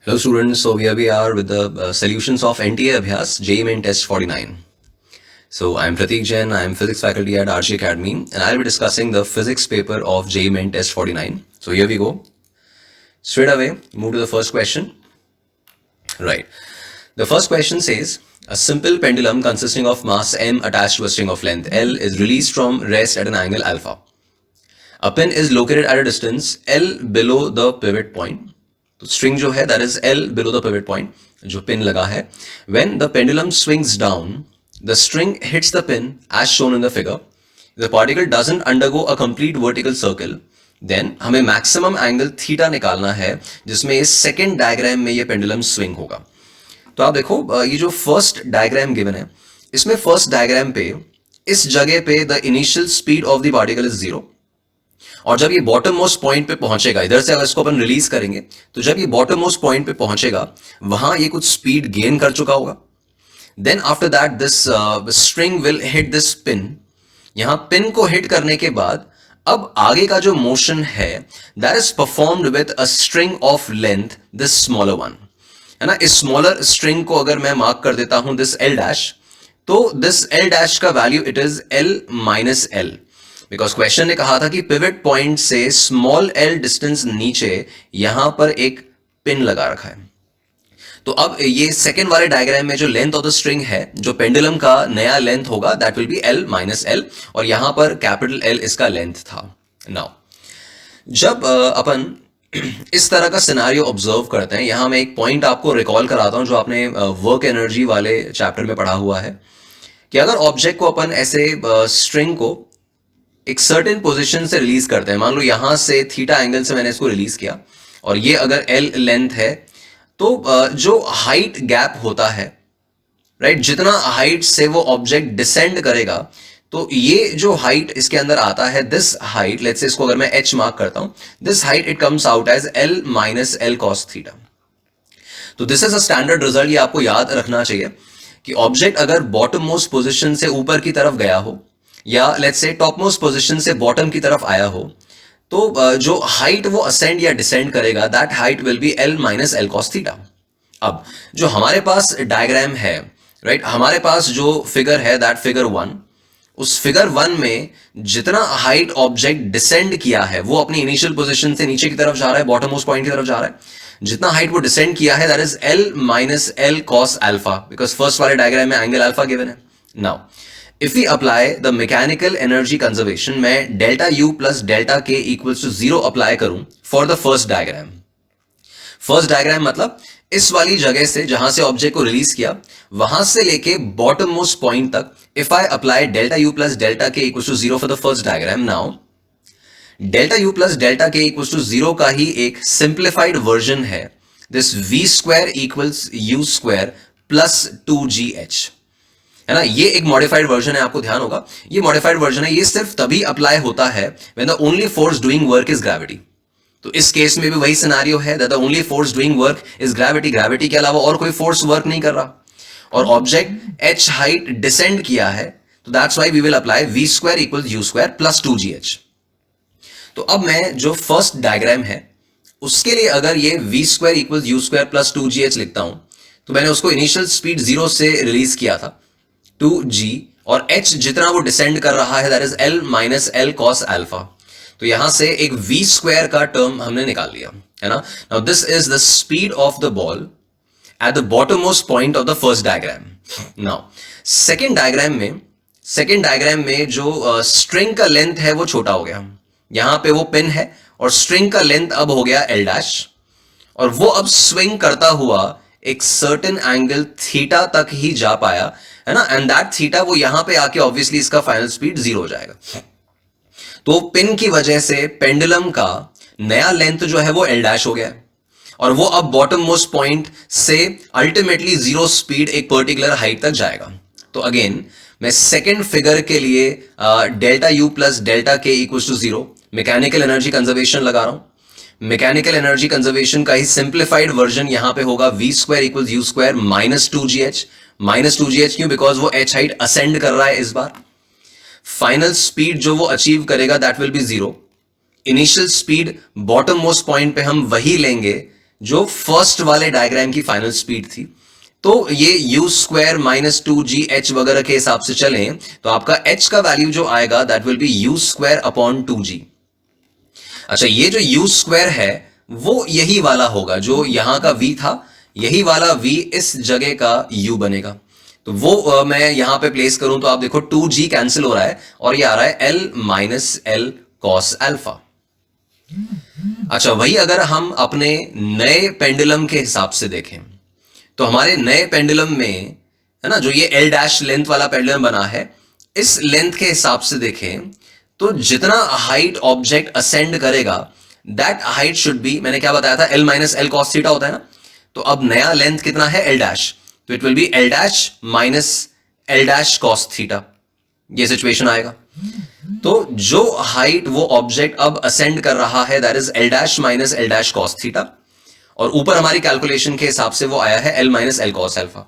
Hello students, so here we are with the solutions of NTA Abhyas JEE Main Test 49. So I'm Pratik Jain, I'm physics faculty at RG Academy and I'll be discussing the physics paper of JEE Main Test 49. So here we go. Straight away, move to the first question. Right. The first question says, a simple pendulum consisting of mass m attached to a string of length L is released from rest at an angle alpha. A pin is located at a distance L below the pivot point. तो string जो है that is L below the pivot point, जो pin लगा है. When the pendulum swings down the string hits the pin as shown in the figure. The particle doesn't undergo a complete vertical circle. Then हमें maximum angle theta निकालना है जिसमें इस second diagram में ये पेंडुलम स्विंग होगा. तो आप देखो ये जो फर्स्ट डायग्राम गिवन है, इसमें फर्स्ट डायग्राम पे इस जगह पे the initial speed of the particle is 0. और जब ये बॉटम मोस्ट पॉइंट पे पहुंचेगा, इधर से अगर इसको अपन रिलीज करेंगे तो जब ये बॉटम मोस्ट पॉइंट पे पहुंचेगा वहां ये कुछ स्पीड गेन कर चुका होगा. Then after that this string will hit this pin. यहां पिन को हिट करने के बाद अब आगे का जो मोशन है that is performed with a string of length this smaller one, है ना. इस स्मॉलर स्ट्रिंग को अगर मैं मार्क कर देता हूं दिस एल डैश, तो दिस एल डैश का value it is L minus L. Because question ने कहा था कि पिवट पॉइंट से स्मॉल एल डिस्टेंस नीचे यहां पर एक पिन लगा रखा है. तो अब ये सेकेंड वाले डायग्राम में जो लेंथ ऑफ द स्ट्रिंग है, जो पेंडुलम का नया लेंथ होगा that will B L minus L, और यहां पर कैपिटल एल इसका लेंथ था. नाउ जब अपन इस तरह का सिनारियो ऑब्जर्व करते हैं, यहां मैं एक पॉइंट आपको रिकॉल कराता हूं जो आपने वर्क एनर्जी वाले चैप्टर में पढ़ा हुआ है, कि अगर ऑब्जेक्ट को अपन ऐसे स्ट्रिंग को एक सर्टेन पोजीशन से रिलीज करते हैं, मान लो यहां से थीटा एंगल से मैंने इसको रिलीज किया और ये अगर एल लेंथ है, तो जो हाइट गैप होता है, राइट, जितना हाइट से वो ऑब्जेक्ट डिसेंड करेगा, तो ये जो हाइट इसके अंदर आता है, दिस हाइट, लेट्स से इसको अगर मैं एच मार्क करता हूं, this height it comes out as L minus L cos theta. तो this is a standard result. ये आपको याद रखना चाहिए कि ऑब्जेक्ट अगर बॉटम मोस्ट पोजिशन से ऊपर की तरफ गया हो या let's say top most position से बॉटम की तरफ आया हो, तो जो हाइट वो असेंड या डिसेंड करेगा that height will be L minus L cos theta. अब जो हमारे पास डायग्राम है, राइट, हमारे पास जो फिगर है दैट फिगर 1, उस फिगर 1 में जितना हाइट ऑब्जेक्ट डिसेंड किया है वो अपनी इनिशियल पोजीशन से नीचे की तरफ जा रहा है, बॉटम मोस्ट पॉइंट की तरफ जा रहा है. जितना हाइट वो डिसेंड किया है that is L minus L cos alpha, because first वाले डायग्राम में एंगल अल्फा गिवन है. Now if we apply the mechanical energy conservation, मैं delta U plus delta K equals to 0 apply करूं for the first diagram. First diagram मतलब इस वाली जगह से जहां से ऑब्जेक्ट को रिलीज किया वहां से लेके बॉटम मोस्ट पॉइंट तक, if I apply delta U plus delta K equals to 0 for the first diagram. Now delta U plus delta K equals to 0 का ही एक सिंप्लीफाइड वर्जन है this V square equals U square plus 2GH, है ना. ये एक modified version है, आपको ध्यान होगा ये मॉडिफाइड वर्जन है. ये सिर्फ तभी अप्लाई होता है when the only force doing work is gravity. तो इस केस में भी वही सिनेरियो है that the only force doing work is gravity. Gravity के अलावा और कोई फोर्स वर्क नहीं कर रहा और ऑब्जेक्ट h हाइट डिसेंड किया है, तो that's why we will apply v square equals u square plus 2gh. तो अब मैं जो फर्स्ट डायग्राम है उसके लिए अगर ये v square equals u square plus 2gh लिखता हूं, तो मैंने उसको इनिशियल स्पीड 0 से रिलीज किया था 2g, और h जितना वो डिसेंड कर रहा है that is l minus l cos alpha. तो यहां से एक v स्क्वायर का टर्म हमने निकाल लिया, है ना. Now this is the speed of the ball at the bottom most point of the first diagram. Now second diagram में जो स्ट्रिंग का लेंथ है वो छोटा हो गया. यहां पे वो पिन है और स्ट्रिंग का लेंथ अब हो गया l डैश, और वो अब स्विंग करता हुआ एक सर्टेन एंगल थीटा तक ही जा पाया, है ना. एंड दैट थीटा वो यहां पे आके ऑब्वियसली इसका फाइनल स्पीड 0 हो जाएगा. तो पिन की वजह से पेंडुलम का नया लेंथ जो है वो एल डैश हो गया और वो अब बॉटम मोस्ट पॉइंट से अल्टीमेटली 0 स्पीड एक पर्टिकुलर हाइट तक जाएगा. तो अगेन मैं सेकेंड फिगर के लिए delta U plus delta K equals to 0 mechanical energy conservation लगा रहा हूं. मैकेनिकल एनर्जी कंजर्वेशन का ही सिंप्लीफाइड वर्जन यहां पे होगा v square equals u square minus 2gh. Minus 2gh क्यों? बिकॉज वो h हाइट असेंड कर रहा है इस बार. फाइनल स्पीड जो वो अचीव करेगा that will be 0. Initial speed bottom most point पे हम वही लेंगे जो फर्स्ट वाले डायग्राम की फाइनल स्पीड थी, तो ये u स्क्वायर माइनस 2gh वगैरह के हिसाब से चलें तो आपका h का वैल्यू जो आएगा that will B u square upon 2g। अच्छा, ये जो u स्क्वायर है वो यही वाला होगा जो यहां का v था, यही वाला v इस जगह का u बनेगा। तो वो मैं यहां पे प्लेस करूं तो आप देखो 2g कैंसिल हो रहा है और ये आ रहा है l minus L cos alpha. अच्छा, वही अगर हम अपने नए पेंडुलम के हिसाब से देखें तो हमारे नए पेंडुलम में है ना, जो ये एल डैश लेंथ वाला पेंडुलम बना है, इस लेंथ के हिसाब से देखें तो जितना हाइट ऑब्जेक्ट असेंड करेगा दैट हाइट शुड बी, मैंने क्या बताया था, L minus L cos theta होता है ना। तो अब नया लेंथ कितना है, एल डैश, तो it will B L dash minus L dash cos theta, ये सिचुएशन आएगा। तो जो हाइट वो ऑब्जेक्ट अब असेंड कर रहा है that is L dash minus L dash cos theta, और ऊपर हमारी कैलकुलेशन के हिसाब से वो आया है L minus L cos alpha.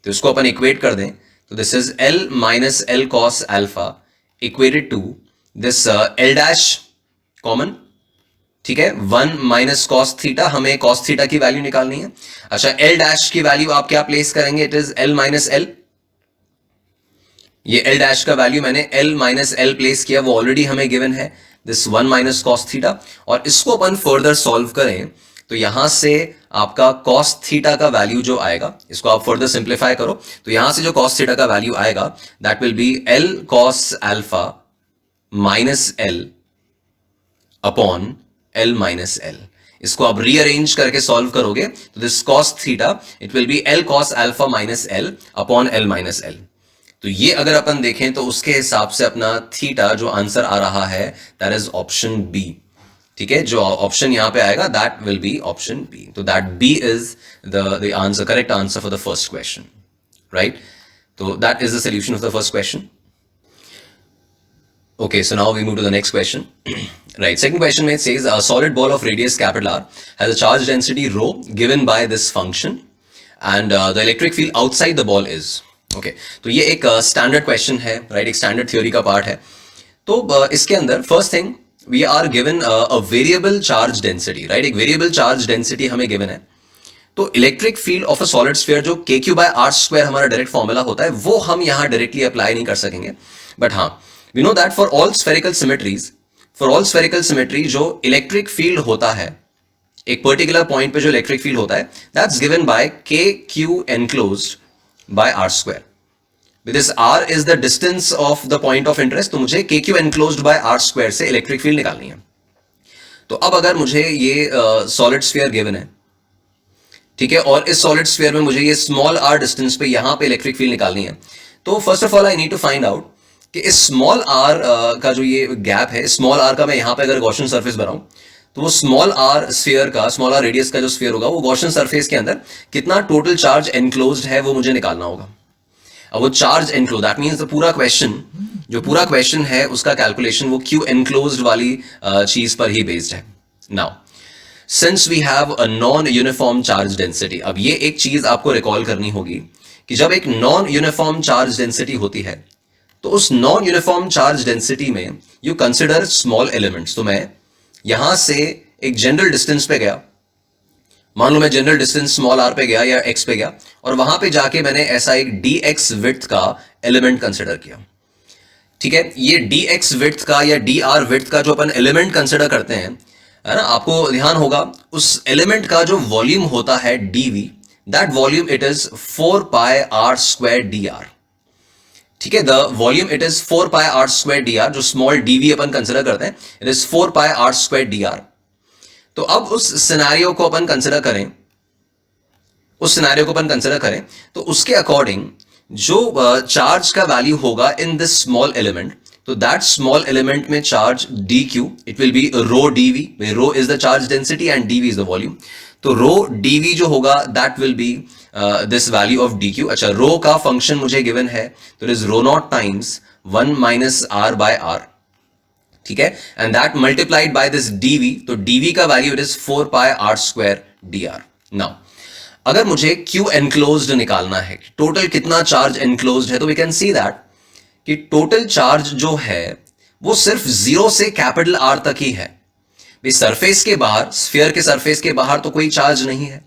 तो इसको अपन इक्वेट कर दें तो this is L minus L cos alpha equated to this L dash common, ठीक है, 1 माइनस कॉस थीटा, हमें कॉस थीटा की वैल्यू निकालनी है। अच्छा, एल डैश की वैल्यू आप क्या प्लेस करेंगे, it is L minus L, ये एल डैश का वैल्यू मैंने एल माइनस एल प्लेस किया, वो ऑलरेडी हमें गिवन है दिस 1 माइनस कॉस थीटा। और इसको अपन फर्दर सॉल्व करें तो यहां से आपका कॉस थीटा का वैल्यू जो आएगा, इसको आप फर्दर सिंप्लीफाई करो तो यहां से जो कॉस थीटा का वैल्यू आएगा that will B L cos alpha minus L upon L minus L. इसको आप रीअरेंज करके सॉल्व करोगे तो this cos theta it will B L cos alpha minus L upon L minus L. तो ये अगर अपन देखें तो उसके हिसाब से अपना थीटा जो आंसर आ रहा है दैट इज ऑप्शन बी, ठीक है, जो ऑप्शन यहां पे आएगा that will be option B. तो that B is the answer, correct answer for the first question, right. तो that is the solution of the first question. Okay, so now we move to the next question. Right, second question it says a solid ball of radius capital R has a charge density rho given by this function and the electric field outside the ball is okay. तो ये एक standard question है, right, एक standard theory का part है। तो इसके अंदर first thing we are given a variable charge density, right, एक वेरिएबल चार्ज डेंसिटी हमें गिवन है। तो electric field of a solid sphere जो KQ बाय R स्क्वायर हमारा डायरेक्ट फॉर्मूला होता है वो हम यहाँ डायरेक्टली अप्लाई नहीं कर सकेंगे, बट हाँ we know that for all spherical symmetry जो इलेक्ट्रिक फील्ड होता है एक पर्टिकुलर पॉइंट पे, जो इलेक्ट्रिक फील्ड होता है that's given by KQ enclosed by R square, because R is the distance of the point of interest। तो मुझे KQ enclosed by R square से इलेक्ट्रिक फील्ड निकालनी है। तो अब अगर मुझे ये सॉलिड स्फीयर गिवन है, ठीक है, और इस सॉलिड स्फीयर में मुझे ये स्मॉल r डिस्टेंस पे यहां पे इलेक्ट्रिक फील्ड निकालनी है, तो first of all I need to find out कि इस स्मॉल r का जो ये गैप है, स्मॉल r का मैं यहाँ पे अगर गॉसियन सरफेस बनाऊं तो वो स्मॉल r स्फीयर का, स्मॉल r रेडियस का जो स्फीयर होगा वो गॉसियन सरफेस के अंदर कितना टोटल चार्ज एनक्लोज्ड है वो मुझे निकालना होगा। अब वो चार्ज एनक्लोज दैट मीन्स पूरा क्वेश्चन है उसका कैलकुलेशन वो Q एनक्लोज्ड वाली चीज पर ही बेस्ड है। Now since we have a non uniform charge density, अब ये एक चीज आपको रिकॉल करनी होगी कि जब एक नॉन यूनिफॉर्म चार्ज डेंसिटी होती है तो उस नॉन यूनिफॉर्म चार्ज डेंसिटी में यू कंसिडर स्मॉल एलिमेंट्स। तो मैं यहां से एक जनरल डिस्टेंस पे गया, मान लो मैं जनरल डिस्टेंस स्मॉल r पे गया या x पे गया, और वहां पे जाके मैंने ऐसा एक dx विड्थ का एलिमेंट कंसिडर किया, ठीक है। ये dx विड्थ का या dr विड्थ का जो अपन एलिमेंट कंसिडर करते हैं, है ना, आपको ध्यान होगा उस एलिमेंट का जो वॉल्यूम होता है dv, that volume it is 4 pi r square dr, ठीक है। The volume it is 4 pi r square dr, जो स्मॉल dv अपन कंसिडर करते हैं, it is 4 pi r square dr। तो अब उस सिनेरियो को अपन कंसिडर करें, तो उसके अकॉर्डिंग जो चार्ज का वैल्यू होगा इन दिस स्मॉल एलिमेंट, तो दैट स्मॉल एलिमेंट में charge dq it will be rho dv, rho is the charge density and dv is the volume. तो रो dv जो होगा that will be this value of dq। अच्छा, rho का function मुझे given है तो it is rho naught times 1 minus r by r, ठीक है, and that multiplied by this dv, तो dv का value it is 4 pi r square dr। Now अगर मुझे Q एनक्लोज्ड निकालना है, टोटल कितना चार्ज एनक्लोज्ड है, तो वी कैन सी दैट कि टोटल चार्ज जो है वो सिर्फ 0 से कैपिटल R तक ही है, भाई सरफेस के बाहर, स्फीयर के सरफेस के बाहर तो कोई चार्ज नहीं है,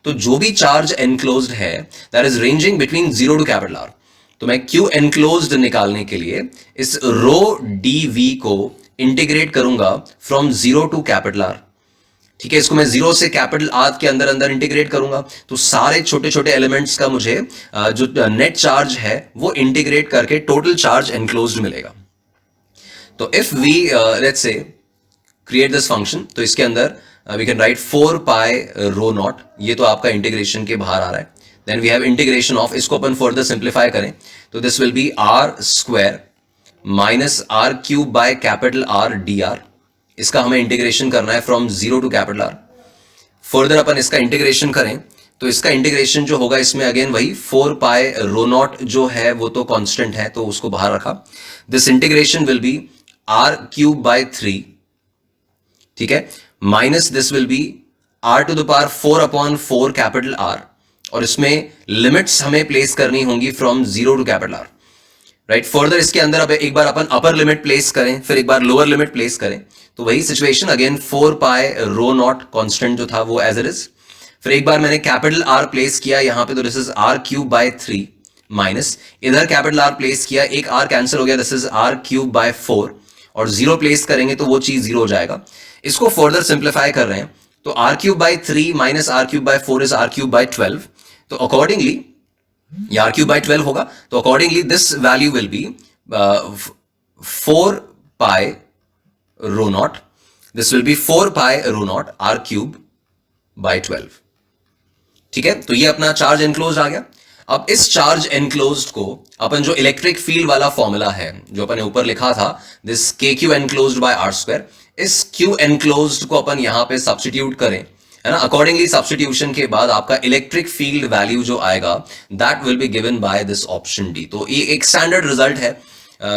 तो जो भी चार्ज एनक्लोज्ड है that is ranging between 0 to capital R. तो मैं क्यू एनक्लोज्ड निकालने के लिए इस रो डी वी को इंटीग्रेट करूंगा फ्रॉम 0 टू कैपिटल आर। ठीक है, इसको मैं 0 से कैपिटल आर के अंदर अंदर इंटीग्रेट करूंगा, तो सारे छोटे छोटे एलिमेंट्स का मुझे जो नेट चार्ज है वो इंटीग्रेट करके टोटल चार्ज एनक्लोज्ड मिलेगा। तो if we let's say create this function, तो इसके अंदर we can write 4 pi rho naught, ये तो आपका इंटीग्रेशन के बाहर आ रहा है। Then we have integration of, इसको अपन फर्दर सिंप्लीफाई करें तो this will be R square minus R cube by capital R D R. इसका हमें इंटीग्रेशन करना है from 0 to capital R. Further अपन इसका इंटीग्रेशन करें तो इसका इंटीग्रेशन जो होगा इसमें अगेन वही 4 पाई रो नॉट जो है वो तो कांस्टेंट है, तो उसको बाहर रखा। This integration will be R cube by 3, ठीक है, minus this will be R to the power 4 upon 4 capital R, और इसमें लिमिट्स हमें प्लेस करनी होंगी from 0 to capital R, right. Further इसके अंदर अब एक बार अपन अपर लिमिट प्लेस करें, फिर एक बार लोअर लिमिट प्लेस करें, तो वही situation again 4 pi rho naught constant जो था वो एज इट इज। फिर एक बार मैंने कैपिटल आर प्लेस किया यहां पे, तो this is R cube by 3 minus इधर कैपिटल आर प्लेस किया, एक आर कैंसिल हो गया, this is R cube by 4, और 0 प्लेस करेंगे तो वो चीज 0 हो जाएगा। इसको फर्दर सिंप्लीफाई कर रहे हैं तो R cube by 3 minus R cube by 4 is R cube by 12, तो अकॉर्डिंगली ये आर क्यूब बाय 12 होगा, तो accordingly this value will be 4 pi rho naught, this will be 4 pi rho naught R cube by 12। ठीक है, तो ये अपना charge enclose आ गया। अब इस चार्ज एनक्लोज्ड को अपन जो इलेक्ट्रिक फील्ड वाला फॉर्मूला है जो अपन ने ऊपर लिखा था, this k Q enclosed by R square, इस क्यू एनक्लोज्ड को अपन यहां पे सब्स्टिट्यूट करें, है ना। अकॉर्डिंगली सब्स्टिट्यूशन के बाद आपका इलेक्ट्रिक फील्ड वैल्यू जो आएगा that will be given by this option D. तो ये एक स्टैंडर्ड रिजल्ट है।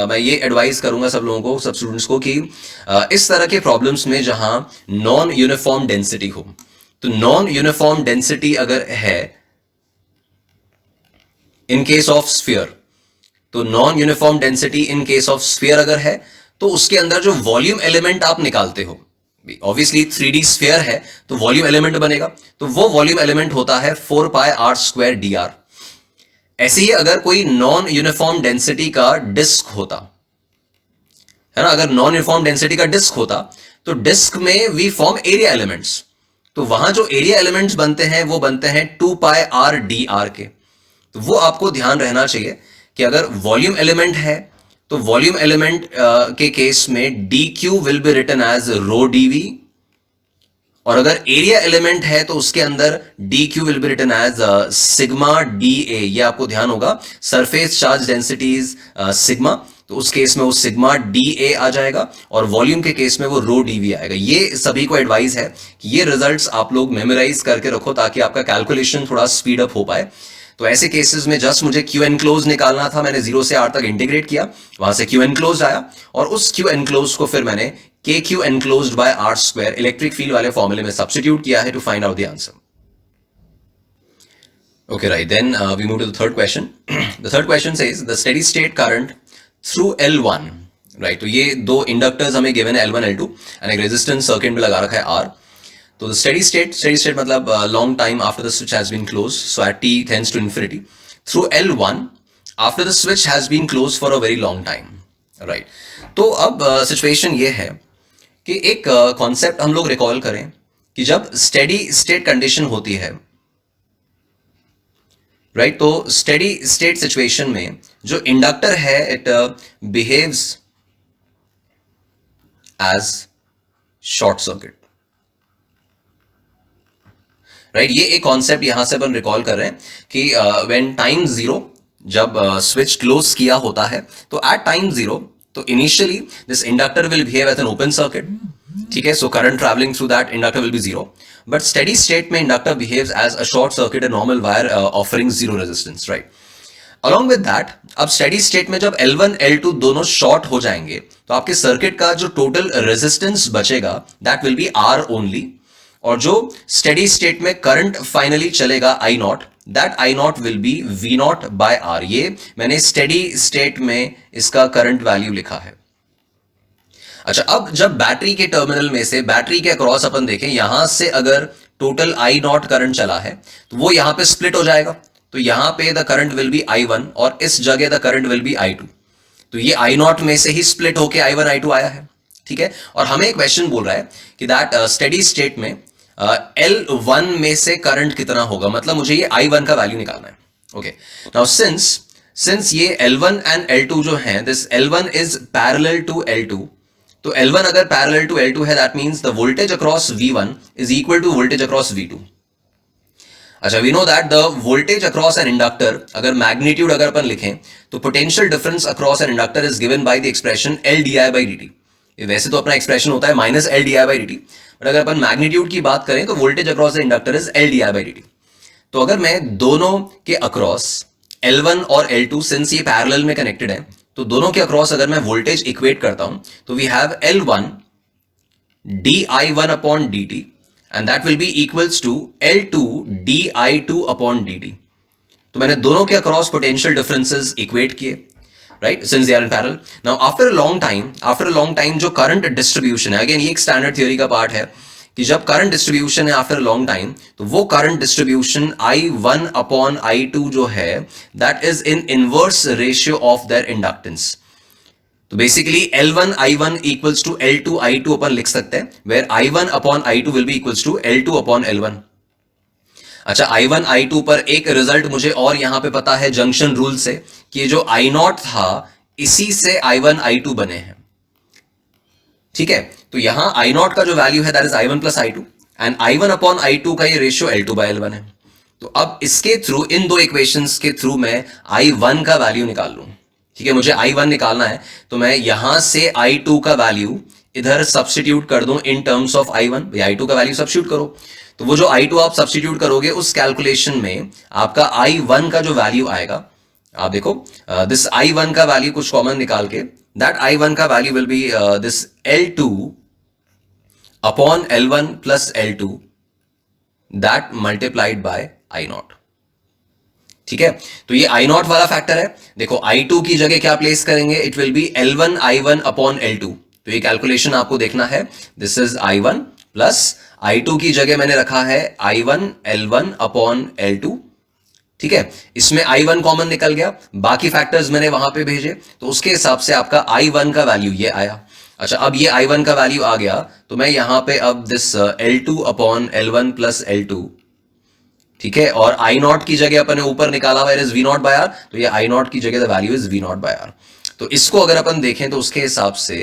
मैं ये एडवाइस करूंगा सब लोगों को, सब स्टूडेंट्स को, कि इस तरह के प्रॉब्लम्स में जहां नॉन यूनिफॉर्म डेंसिटी हो, तो नॉन यूनिफॉर्म डेंसिटी अगर है इन केस ऑफ स्फीयर, तो non uniform density in case of sphere अगर है तो उसके अंदर जो वॉल्यूम एलिमेंट आप निकालते हो, ऑब्वियसली 3D स्फीयर है तो वॉल्यूम एलिमेंट बनेगा, तो वो वॉल्यूम एलिमेंट होता है 4 पाई आर स्क्वायर डी आर। ऐसे ही अगर कोई नॉन यूनिफॉर्म डेंसिटी का डिस्क होता है ना, अगर नॉन यूनिफॉर्म डेंसिटी का डिस्क होता तो डिस्क में वी फॉर्म एरिया एलिमेंट्स, तो वहां जो एरिया एलिमेंट्स बनते हैं वो बनते हैं 2 पाई आर डी आर के। तो वो आपको ध्यान रहना चाहिए कि अगर वॉल्यूम एलिमेंट है तो वॉल्यूम एलिमेंट के केस में d Q will be written as rho d V, और अगर एरिया एलिमेंट है तो उसके अंदर d Q will be written as sigma d A. ये आपको ध्यान होगा, सरफेस चार्ज डेंसिटीज सिग्मा, तो उस केस में वो सिग्मा डी ए आ जाएगा, और वॉल्यूम के केस में वो रो डी वी आएगा। ये सभी को एडवाइस है कि ये रिजल्ट्स आप लोग मेमोराइज करके रखो ताकि आपका कैलकुलेशन थोड़ा स्पीड अप हो पाए। तो ऐसे केसेस में जस्ट मुझे क्यू एनक्लोज निकालना था, मैंने 0 से r तक इंटीग्रेट किया, वहां से क्यू एनक्लोज आया, और उस क्यू एनक्लोज को फिर मैंने k Q enclosed by R square electric field वाले फॉर्मूले में सब्स्टिट्यूट किया है to find out the answer. Okay, right. Then we move to the third question. The third question says the steady state current through L1, right? तो ये दो inductors हमें given है L1 L2 and एक resistance circuit में लगा रखा है R। तो the steady state मतलब long time after the switch has been closed, so at t tends to infinity, through L1 after the switch has been closed for a very long time, right? तो अब situation ये है कि एक concept हम लोग recall करें कि जब स्टेडी स्टेट कंडीशन होती है, राइट, तो स्टेडी स्टेट सिचुएशन में जो इंडक्टर है it behaves as short circuit, right. ये एक कॉन्सेप्ट यहां से अपन रिकॉल कर रहे हैं कि व्हेन टाइम 0, जब स्विच क्लोज किया होता है, तो एट टाइम 0 तो initially this inductor will behave as an open circuit, ठीक है। So current travelling through that inductor will be 0, but steady state में inductor behaves as a short circuit, a normal wire offering 0 resistance, right. Along with that, अब steady state में जब L1 L2 दोनों short हो जाएंगे तो आपके circuit का जो टोटल रेजिस्टेंस बचेगा that will be R only, और जो स्टेडी स्टेट में करंट फाइनली चलेगा I0, that I0 will be V0 by R। ये मैंने स्टेडी स्टेट में इसका करंट वैल्यू लिखा है। अच्छा, अब जब बैटरी के टर्मिनल में से बैटरी के अक्रॉस अपन देखें, यहां से अगर टोटल आई नॉट करंट चला है तो वो यहां पे स्प्लिट हो जाएगा। तो यहां पे the current will be I one और इस जगह the current will be I two. तो ये आई नॉट में से ही स्प्लिट होके आई वन आई टू आया है, ठीक है। और हमें एक क्वेश्चन बोल रहा है कि दैट स्टेडी स्टेट में एल वन में से करंट कितना होगा, मतलब मुझे ये आई वन का वैल्यू निकालना है। ओके, नाउ सिंस ये L1 एंड L2 जो है, this L1 is parallel to L2, तो L1 अगर पैरेलल टू L2 है, that means the voltage across V1 is equal to voltage across V2। अच्छा, we know that the voltage across an inductor, अगर magnitude अगर अपन लिखें तो potential difference across an inductor is given by the expression L d I by D T. वैसे तो अपना expression होता है minus L d I by D T, but अगर अपन मैग्नीट्यूड की बात करें तो voltage across the inductor is L d I by D T. तो अगर मैं दोनों के अक्रॉस L1 और L2 सिंस ये पैरेलल में कनेक्टेड है, तो दोनों के अक्रॉस अगर मैं वोल्टेज इक्वेट करता हूं तो we have L1 di1 upon dt and that will be equals to L2 di2 upon dt। तो मैंने दोनों के अक्रॉस पोटेंशियल डिफरेंसेस इक्वेट किए, right, since they are in parallel. Now after a long time जो current distribution है, again ये एक standard theory का पार्ट है कि जब करंट डिस्ट्रीब्यूशन है आफ्टर लॉन्ग टाइम, तो वो current distribution I1 upon I2 जो है, that is in inverse ratio of their inductance. तो basically L1 I1 equals to L2 I2 अपन लिख सकते हैं, where I1 upon I2 will be equals to L2 upon L1। अच्छा, I1 I2 पर एक रिजल्ट मुझे और यहां पे पता है जंक्शन रूल से कि ये जो I0 था इसी से I1 I2 बने हैं, ठीक है। तो यहां I0 का जो वैल्यू है that is I1 plus I2 and I1 upon I2 का ये रेशियो L2 बाय L1 है। तो अब इसके थ्रू, इन दो इक्वेशंस के थ्रू मैं I1 का वैल्यू निकाल लूं, ठीक है। मुझे I1 निकालना है तो मैं यहां से I2 का वैल्यू इधर सब्स्टिट्यूट कर दूं in terms of I1। I2 का वैल्यू सब्स्टिट्यूट करो, तो वो जो I2 आप सब्स्टिट्यूट करोगे उस कैलकुलेशन में आपका I1 का जो वैल्यू आएगा, आप देखो दिस I1 का वैल्यू कुछ कॉमन निकाल के, दैट I1 का value will be this L2 upon L1 plus L2 that multiplied bye I0, ठीक है। तो ये I0 वाला फैक्टर है। देखो I2 की जगह क्या प्लेस करेंगे, it will B L1 I1 upon L2। तो ये कैलकुलेशन आपको देखना है, this is I1 plus I2 की जगह मैंने रखा है I1 L1 अपॉन L2, ठीक है। इसमें I1 कॉमन निकल गया, बाकी फैक्टर्स मैंने वहां पे भेजे, तो उसके हिसाब से आपका I1 का वैल्यू ये आया। अच्छा, अब ये I1 का वैल्यू आ गया तो मैं यहां पे अब this L2 upon L1 plus L2, ठीक है, और I0 की जगह अपन ने ऊपर निकाला हुआ इज V0 बाय R, तो ये I0 की जगह the value is V0 by R। तो इसको अगर अपन देखें तो उसके हिसाब से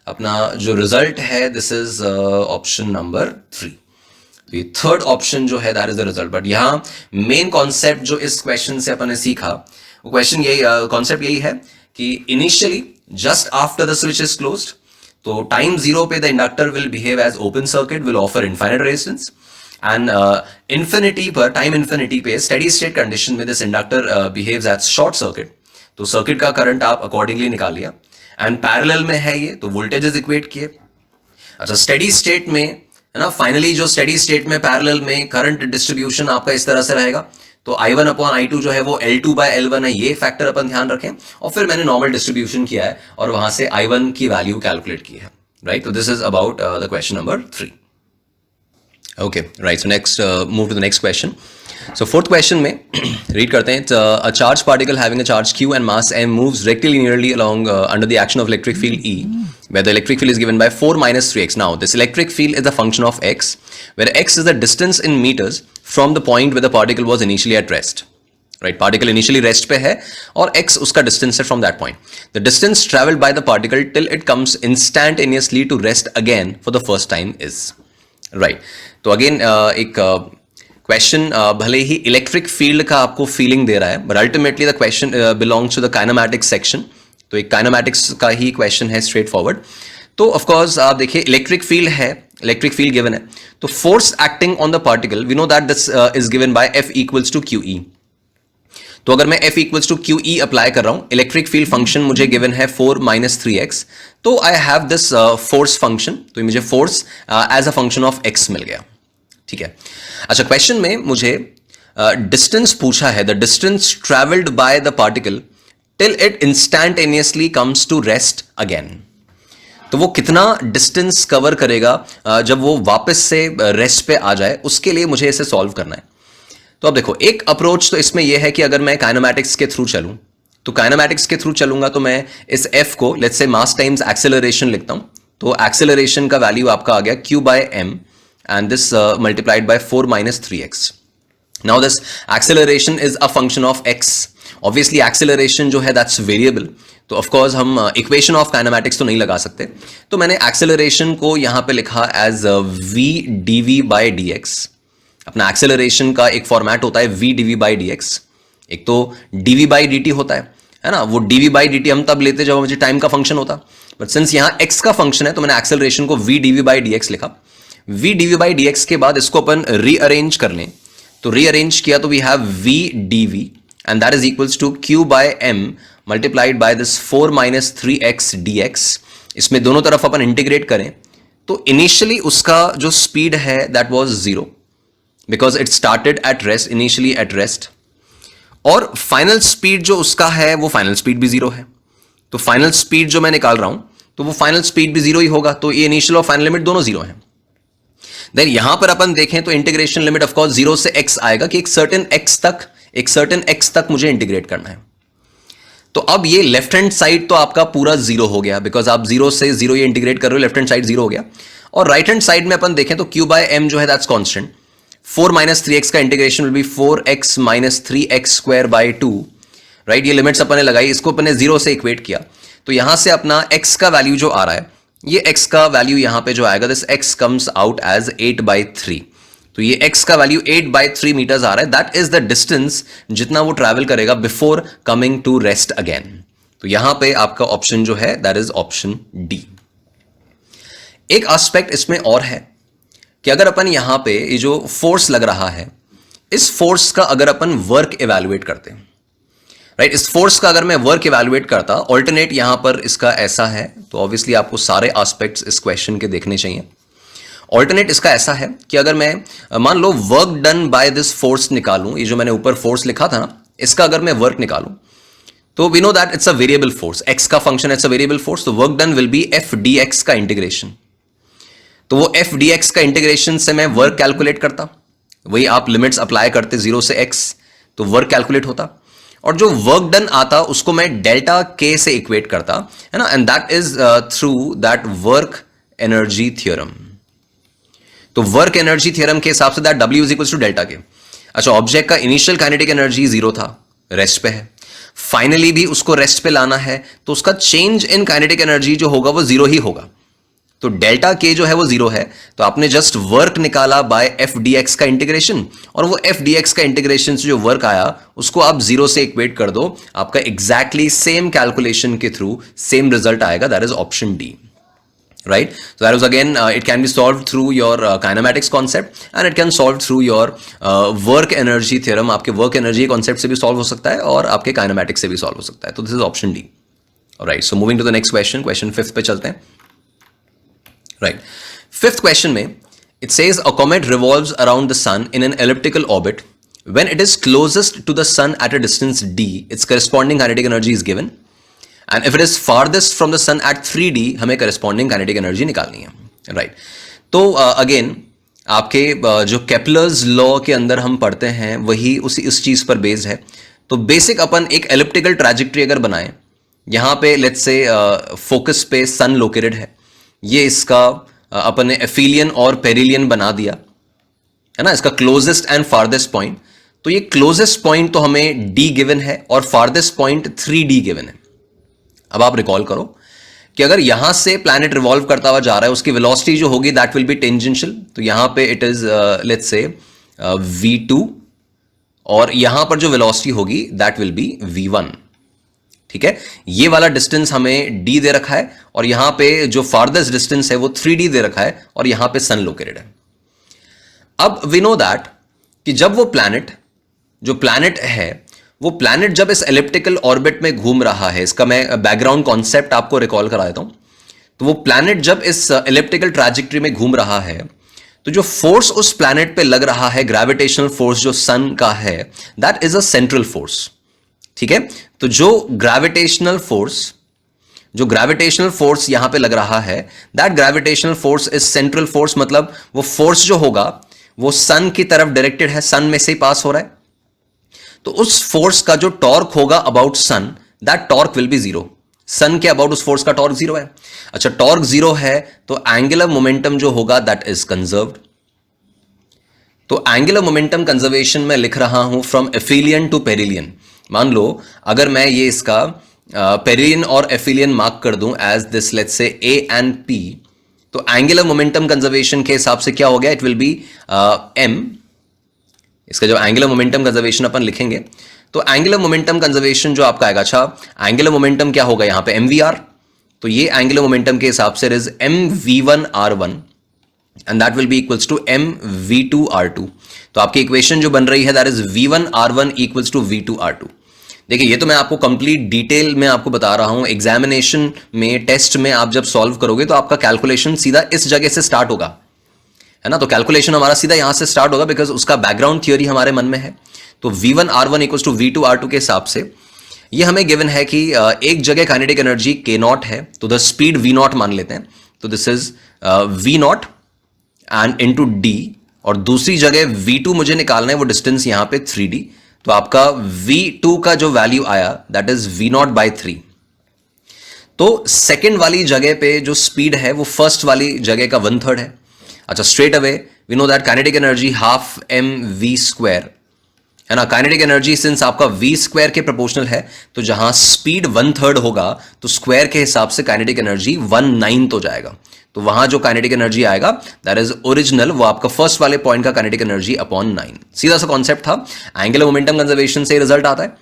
अपना जो रिजल्ट है दिस इज ऑप्शन नंबर 3। तो ये थर्ड ऑप्शन जो है that is the result. But यहां मेन कॉन्सेप्ट जो इस क्वेश्चन से अपन ने सीखा, वो क्वेश्चन यही कॉन्सेप्ट यही है कि initially just after the switch is closed, तो टाइम जीरो पे the inductor will behave as open circuit, will offer infinite resistance and infinity पर, टाइम इंफिनिटी पे स्टेडी स्टेट कंडीशन में this inductor behaves as short circuit. तो circuit का current आप accordingly निकाल लिया एंड पैरेलल में है ये, तो वोल्टेजेस इक्वेट किए। अच्छा, स्टेडी स्टेट में है ना, फाइनली जो स्टेडी स्टेट में पैरेलल में करंट डिस्ट्रीब्यूशन आपका इस तरह से रहेगा, तो I1 अपॉन I2 जो है वो L2 बाय L1 है, ये फैक्टर अपन ध्यान रखें। और फिर मैंने नॉर्मल डिस्ट्रीब्यूशन किया है और वहां से I1 की वैल्यू कैलकुलेट की है, राइट। तो this is about the question number 3। Okay, right. So next, move to the next question. So fourth question में read करते हैं, a charged particle having a charge q and mass m moves rectilinearly along under the action of electric field E, where the electric field is given by 4 minus 3x. Now this electric field is a function of x, where x is the distance in meters from the point where the particle was initially at rest. Right, particle initially rest पे है और x उसका distance है from that point. The distance traveled by the particle till it comes instantaneously to rest again for the first time is. Right, तो again एक question भले ही electric field का आपको फीलिंग दे रहा है, but ultimately the question belongs to the kinematics section. तो एक काइनेमैटिक्स का ही क्वेश्चन है, स्ट्रेट फॉरवर्ड। तो ऑफ कोर्स आप देखिए इलेक्ट्रिक फील्ड है, इलेक्ट्रिक फील्ड गिवन है, तो force acting on the particle we know that this is given by F equals to QE। तो अगर मैं F equals to QE apply कर रहा हूं, इलेक्ट्रिक फील्ड फंक्शन मुझे गिवन है 4 माइनस 3x, तो I have this force function, तो मुझे force as a function of x मिल गया, ठीक है। अच्छा, क्वेश्चन में मुझे डिस्टेंस पूछा है, the distance travelled by the particle till it instantaneously comes to rest again. तो वो कितना डिस्टेंस कवर करेगा जब वो वापस से रेस्ट पे आ जाए, उसके लिए मुझे इसे सॉल्व करना है। तो अब देखो, एक अप्रोच तो इसमें यह है कि अगर मैं काइनेमैटिक्स के थ्रू चलूं, तो काइनेमैटिक्स के थ्रू चलूंगा तो मैं इस f को let's say mass times acceleration लिखता हूं। तो एक्सेलरेशन का वैल्यू आपका आ गया q by m and this multiplied by 4 minus 3x। Now this acceleration is a function of x। Obviously acceleration जो है दैट्स वेरिएबल, तो ऑफ कोर्स हम इक्वेशन ऑफ काइनेमैटिक्स तो नहीं लगा सकते। तो मैंने एक्सेलरेशन को यहां पे लिखा as v dv by dx। अपना एक्सेलरेशन का एक फॉर्मेट होता है v dv बाई dx, एक तो dv बाई dt होता है ना। वो dv बाई dt हम तब लेते जब मुझे टाइम का फंक्शन होता, बट सिंस यहां x का फंक्शन है तो मैंने एक्सेलरेशन को v dv बाई dx लिखा। v dv बाई dx के बाद इसको अपन रीअरेंज कर लें, तो रीअरेंज किया तो we have v dv and that is equals to q by m multiplied by this 4 minus 3x dx। इसमें दोनों तरफ अपन इंटीग्रेट करें तो इनिशियली उसका जो स्पीड है that was 0 because it started at rest, initially at rest, और final speed जो उसका है वो फाइनल स्पीड भी 0 है। तो फाइनल स्पीड जो मैं निकाल रहा हूं तो वो फाइनल स्पीड भी 0 ही होगा, तो ये इनिशियल और फाइनल लिमिट दोनों 0 है। देन यहां पर अपन देखें तो इंटीग्रेशन लिमिट ऑफ कोर्स 0 से x आएगा कि एक सर्टेन x तक मुझे इंटीग्रेट करना है। तो अब ये लेफ्ट हैंड साइड तो आपका पूरा 0 हो गया बिकॉज आप 0 से 0 ये इंटीग्रेट कर रहे हो, लेफ्ट हैंड साइड 0 हो गया। और राइट हैंड साइड में अपन देखें तो q बाय m जो है दैट्स कांस्टेंट। 4 माइनस 3x का integration will B 4x minus 3x square by 2, right. ये लिमिट्स अपन ने लगाई, इसको अपन ने 0 से इक्वेट किया, तो यहां से अपना x का वैल्यू जो आ रहा है, ये x का वैल्यू यहां पे जो आएगा this x comes out as 8/3। तो ये x का वैल्यू 8/3 मीटर्स आ रहा है। दैट इज द डिस्टेंस जितना वो ट्रैवल करेगा before coming to rest again. तो यहां पे आपका ऑप्शन जो है दैट इज ऑप्शन डी। एक एस्पेक्ट इसमें और है कि अगर अपन यहां पे ये जो फोर्स लग रहा है, इस फोर्स का अगर अपन वर्क इवैल्यूएट करते हैं, राइट, इस फोर्स का अगर मैं वर्क इवैल्यूएट करता, ऑल्टरनेट यहां पर इसका ऐसा है, तो ऑब्वियसली आपको सारे एस्पेक्ट्स इस क्वेश्चन के देखने चाहिए। ऑल्टरनेट इसका ऐसा है कि अगर मैं मान लो work done by this force निकालूं, ये जो मैंने ऊपर फोर्स लिखा था ना, इसका अगर मैं वर्क निकालूं तो we know that it's a variable force, X का function it's a variable force, तो work done will be F D X का इंटीग्रेशन। तो वो एफ डी एक्स का इंटीग्रेशन से मैं वर्क कैलकुलेट करता, वही आप लिमिट्स अप्लाई करते 0 से x, तो वर्क कैलकुलेट होता, और जो वर्क डन आता उसको मैं डेल्टा के से इक्वेट करता, है ना, and that is through that work energy theorem. तो वर्क एनर्जी थ्योरम के हिसाब से that W is equals to delta K. अच्छा, ऑब्जेक्ट का इनिशियल काइनेटिक एनर्जी 0 था, रेस्ट पे है, फाइनली भी उसको रेस्ट पे लाना है, तो उसका चेंज इन काइनेटिक एनर्जी जो होगा वो 0 ही होगा। तो डेल्टा के जो है वो 0 है, तो आपने जस्ट वर्क निकाला बाय एफ डी एक्स का इंटीग्रेशन, और वो एफ डी एक्स का इंटीग्रेशन से जो वर्क आया उसको आप 0 से इक्वेट कर दो, आपका एग्जैक्टली सेम कैलकुलेशन के थ्रू सेम रिजल्ट आएगा, that is option D, right? So that was again it can be solved through your kinematics concept and it can solve through your work energy theorem। आपके work energy concept से भी solve हो सकता है और आपके kinematics से भी solve हो सकता है, तो this is option D। Alright, so moving to the next question, question 5th पे चलते हैं। Right, 5th question में it says a comet revolves around the sun in an elliptical orbit when it is closest to the sun at a distance d, its corresponding kinetic energy is given, and if it is farthest from the sun at 3d, हमें corresponding kinetic energy निकालनी है, right? तो again आपके जो Kepler's law के अंदर हम पढ़ते हैं वही उस चीज पर बेस्ड है। तो बेसिक अपन एक एलिप्टिकल ट्रैजेक्टरी अगर बनाएं, यहाँ पे लेट्स से फोकस पे सन लोकेटेड है, ये इसका अपन ने एफिलियन और पेरिलियन बना दिया, है ना, इसका क्लोजेस्ट एंड फारदेस्ट पॉइंट। तो ये क्लोजेस्ट पॉइंट तो हमें d गिवन है और फारदेस्ट पॉइंट 3d गिवन है। अब आप रिकॉल करो कि अगर यहां से प्लैनेट रिवॉल्व करता हुआ जा रहा है, उसकी वेलोसिटी जो होगी दैट विल बी टेंजेंशियल, तो यहां पे इट इज लेट्स से v2, और यहां पर जो वेलोसिटी होगी दैट विल बी v1, ठीक है। ये वाला डिस्टेंस हमें d दे रखा है और यहां पे जो फारदेस्ट डिस्टेंस है वो 3d दे रखा है और यहां पे सन लोकेटेड है। अब वी नो दैट कि जब वो जो प्लैनेट है, वो प्लैनेट जब इस एलिप्टिकल ऑर्बिट में घूम रहा है, इसका मैं बैकग्राउंड कॉन्सेप्ट आपको रिकॉल करा देता हूं। तो वो प्लैनेट जब इस एलिप्टिकल ट्रैजेक्टरी में घूम रहा है, तो जो फोर्स उस प्लैनेट पे लग रहा है, ग्रेविटेशनल फोर्स जो सन का है, that is a central force, ठीक है। तो जो ग्रेविटेशनल फोर्स जो ग्रेविटेशनल फोर्स यहां पे लग रहा है, that gravitational force is central force, मतलब वो फोर्स जो होगा वो सन की तरफ डायरेक्टेड है, सन में से ही पास हो रहा है। तो उस फोर्स का जो टॉर्क होगा about sun, that torque will be zero. Sun के अबाउट उस फोर्स का टॉर्क जीरो है। अच्छा, टॉर्क जीरो है तो एंगुलर मोमेंटम जो होगा दैट इज कंजर्व्ड। तो एंगुलर मोमेंटम कंजर्वेशन में लिख रहा हूं फ्रॉम एफिलियन टू पेरिलियन। मान लो अगर मैं ये इसका पेरिलियन और एफिलियन मार्क कर दूं as this, let's say A and P, तो एंगुलर मोमेंटम कंजर्वेशन के हिसाब से क्या हो गया, इट विल बी एम। इसका जब एंगुलर मोमेंटम कंजर्वेशन अपन लिखेंगे तो एंगुलर मोमेंटम कंजर्वेशन जो आपका आएगा, अच्छा एंगुलर मोमेंटम क्या होगा यहां पे, एम वी आर। तो ये एंगुलर मोमेंटम के हिसाब से is M V one R one and that will be equals to M V two R two. तो आपकी इक्वेशन जो बन रही है that is V one R one equals to V two R two. देखिए ये तो मैं आपको कंप्लीट डिटेल में आपको बता रहा हूं, एग्जामिनेशन में टेस्ट में आप जब सॉल्व करोगे तो आपका कैलकुलेशन सीधा इस जगह से स्टार्ट होगा, है ना। तो कैलकुलेशन हमारा सीधा यहां से स्टार्ट होगा बिकॉज उसका बैकग्राउंड थियोरी हमारे मन में है। तो v1 r1 equals to v2 r2 के हिसाब से ये हमें गिवन है कि एक जगह काइनेटिक एनर्जी k नॉट है तो द स्पीड v नॉट मान लेते हैं। तो this is v not and into d, और दूसरी जगह v2 मुझे निकालना है, वो डिस्टेंस यहां पे 3d। तो आपका v2 का जो वैल्यू आया that is v not by 3। तो सेकेंड वाली जगह पे जो स्पीड है वो फर्स्ट वाली जगह का 1/3 है। अच्छा, straight away we know that kinetic energy half M V square, है ना। काइनेटिक एनर्जी सिंस आपका v स्क्वायर के प्रोपोर्शनल है तो जहां स्पीड 1/3 होगा तो स्क्वायर के हिसाब से काइनेटिक एनर्जी 1/9 हो जाएगा। तो वहां जो काइनेटिक एनर्जी आएगा दैट इज ओरिजिनल, वो आपका फर्स्ट वाले पॉइंट का काइनेटिक एनर्जी अपॉन 9। सीधा सा कॉन्सेप्ट था, एंगुलर मोमेंटम कंजर्वेशन से रिजल्ट आता है।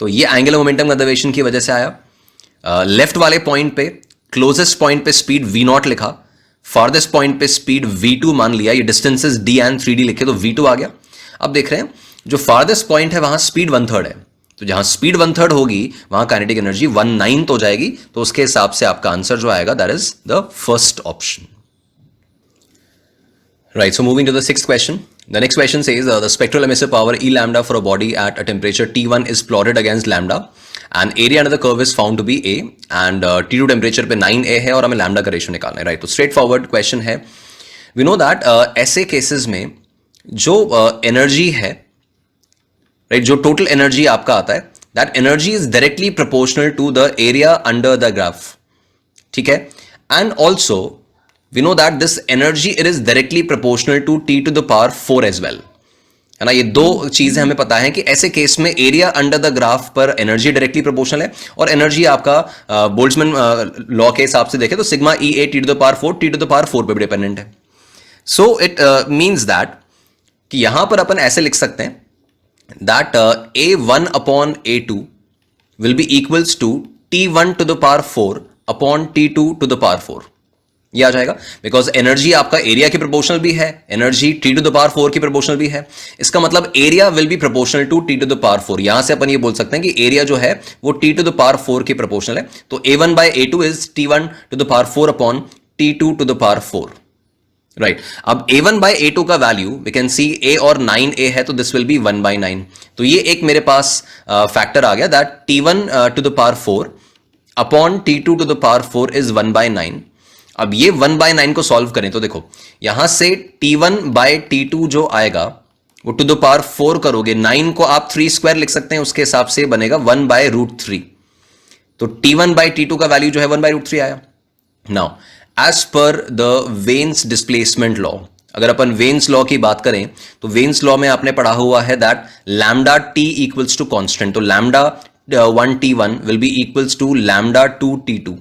तो ये एंगुलर मोमेंटम कंजर्वेशन की वजह से आया। लेफ्ट वाले पॉइंट पे, क्लोजेस्ट पॉइंट पे स्पीड v नॉट लिखा, फारदेस्ट पॉइंट पे स्पीड v2 मान लिया, ये डिस्टेंसेस d एंड 3d लिखे तो v2 आ गया। अब देख रहे हैं जो फारदेस्ट पॉइंट है वहां स्पीड 1/3 है, तो जहां स्पीड 1/3 होगी वहां काइनेटिक एनर्जी 1/9 हो जाएगी। तो उसके हिसाब से आपका आंसर जो आएगा that is the first option, right. So moving to the sixth question. The next question says the spectral emissive power E lambda for a body at a temperature T1 is plotted against lambda and area under the curve is found to be A and T2 temperature पे 9A है और हमें lambda का ratio निकालना है, right. तो straight forward question है। We know that ऐसे केसेस में जो एनर्जी है, राइट, जो टोटल एनर्जी आपका आता है that energy is directly proportional to the area under the graph, ठीक है। And also we know that this energy it is directly proportional to t to the power 4 as well, है ना। ये दो चीजें हमें पता है कि ऐसे केस में एरिया अंडर द ग्राफ पर एनर्जी डायरेक्टली प्रोपोर्शनल है और एनर्जी आपका बोल्ट्जमैन लॉ के हिसाब से देखें तो sigma E a t to the power 4 t to the power 4 पे भी डिपेंडेंट है। सो इट मीन्स दैट कि यहां पर अपन ऐसे लिख सकते हैं that a1 upon a2 will be equals to t1 to the power 4 upon t2 to the power 4। ये आ जाएगा बिकॉज एनर्जी आपका एरिया के प्रोपोर्शनल भी है, energy t to the power 4 की प्रोपोर्शनल भी है। इसका मतलब area will be proportional to t to the power 4। यहां से अपन ये बोल सकते हैं कि एरिया जो है वो t to the power 4 की प्रोपोर्शनल है। तो a1 by a2 is t1 to the power 4 upon t2 to the power 4, राइट। अब a1 by a2 का value we can see a और 9a है तो दिस विल बी 1/9। तो ये एक मेरे पास फैक्टर आ गया that t1 to the power 4 upon t2 to the power 4 is 1/9। अब ये 1/9 को सॉल्व करें तो देखो यहां से t1 by t2 जो आएगा वो टू द पावर 4 करोगे, 9 को आप 3 स्क्वायर लिख सकते हैं, उसके हिसाब से बनेगा 1/√3। तो t1 by t2 का वैल्यू जो है 1/√3 आया। Now as per the Wien's displacement law, अगर अपन वेन्स लॉ की बात करें तो वेन्स लॉ में आपने पढ़ा हुआ है that lambda T equals to constant. तो lambda 1 t1 will be equals to lambda 2 t2,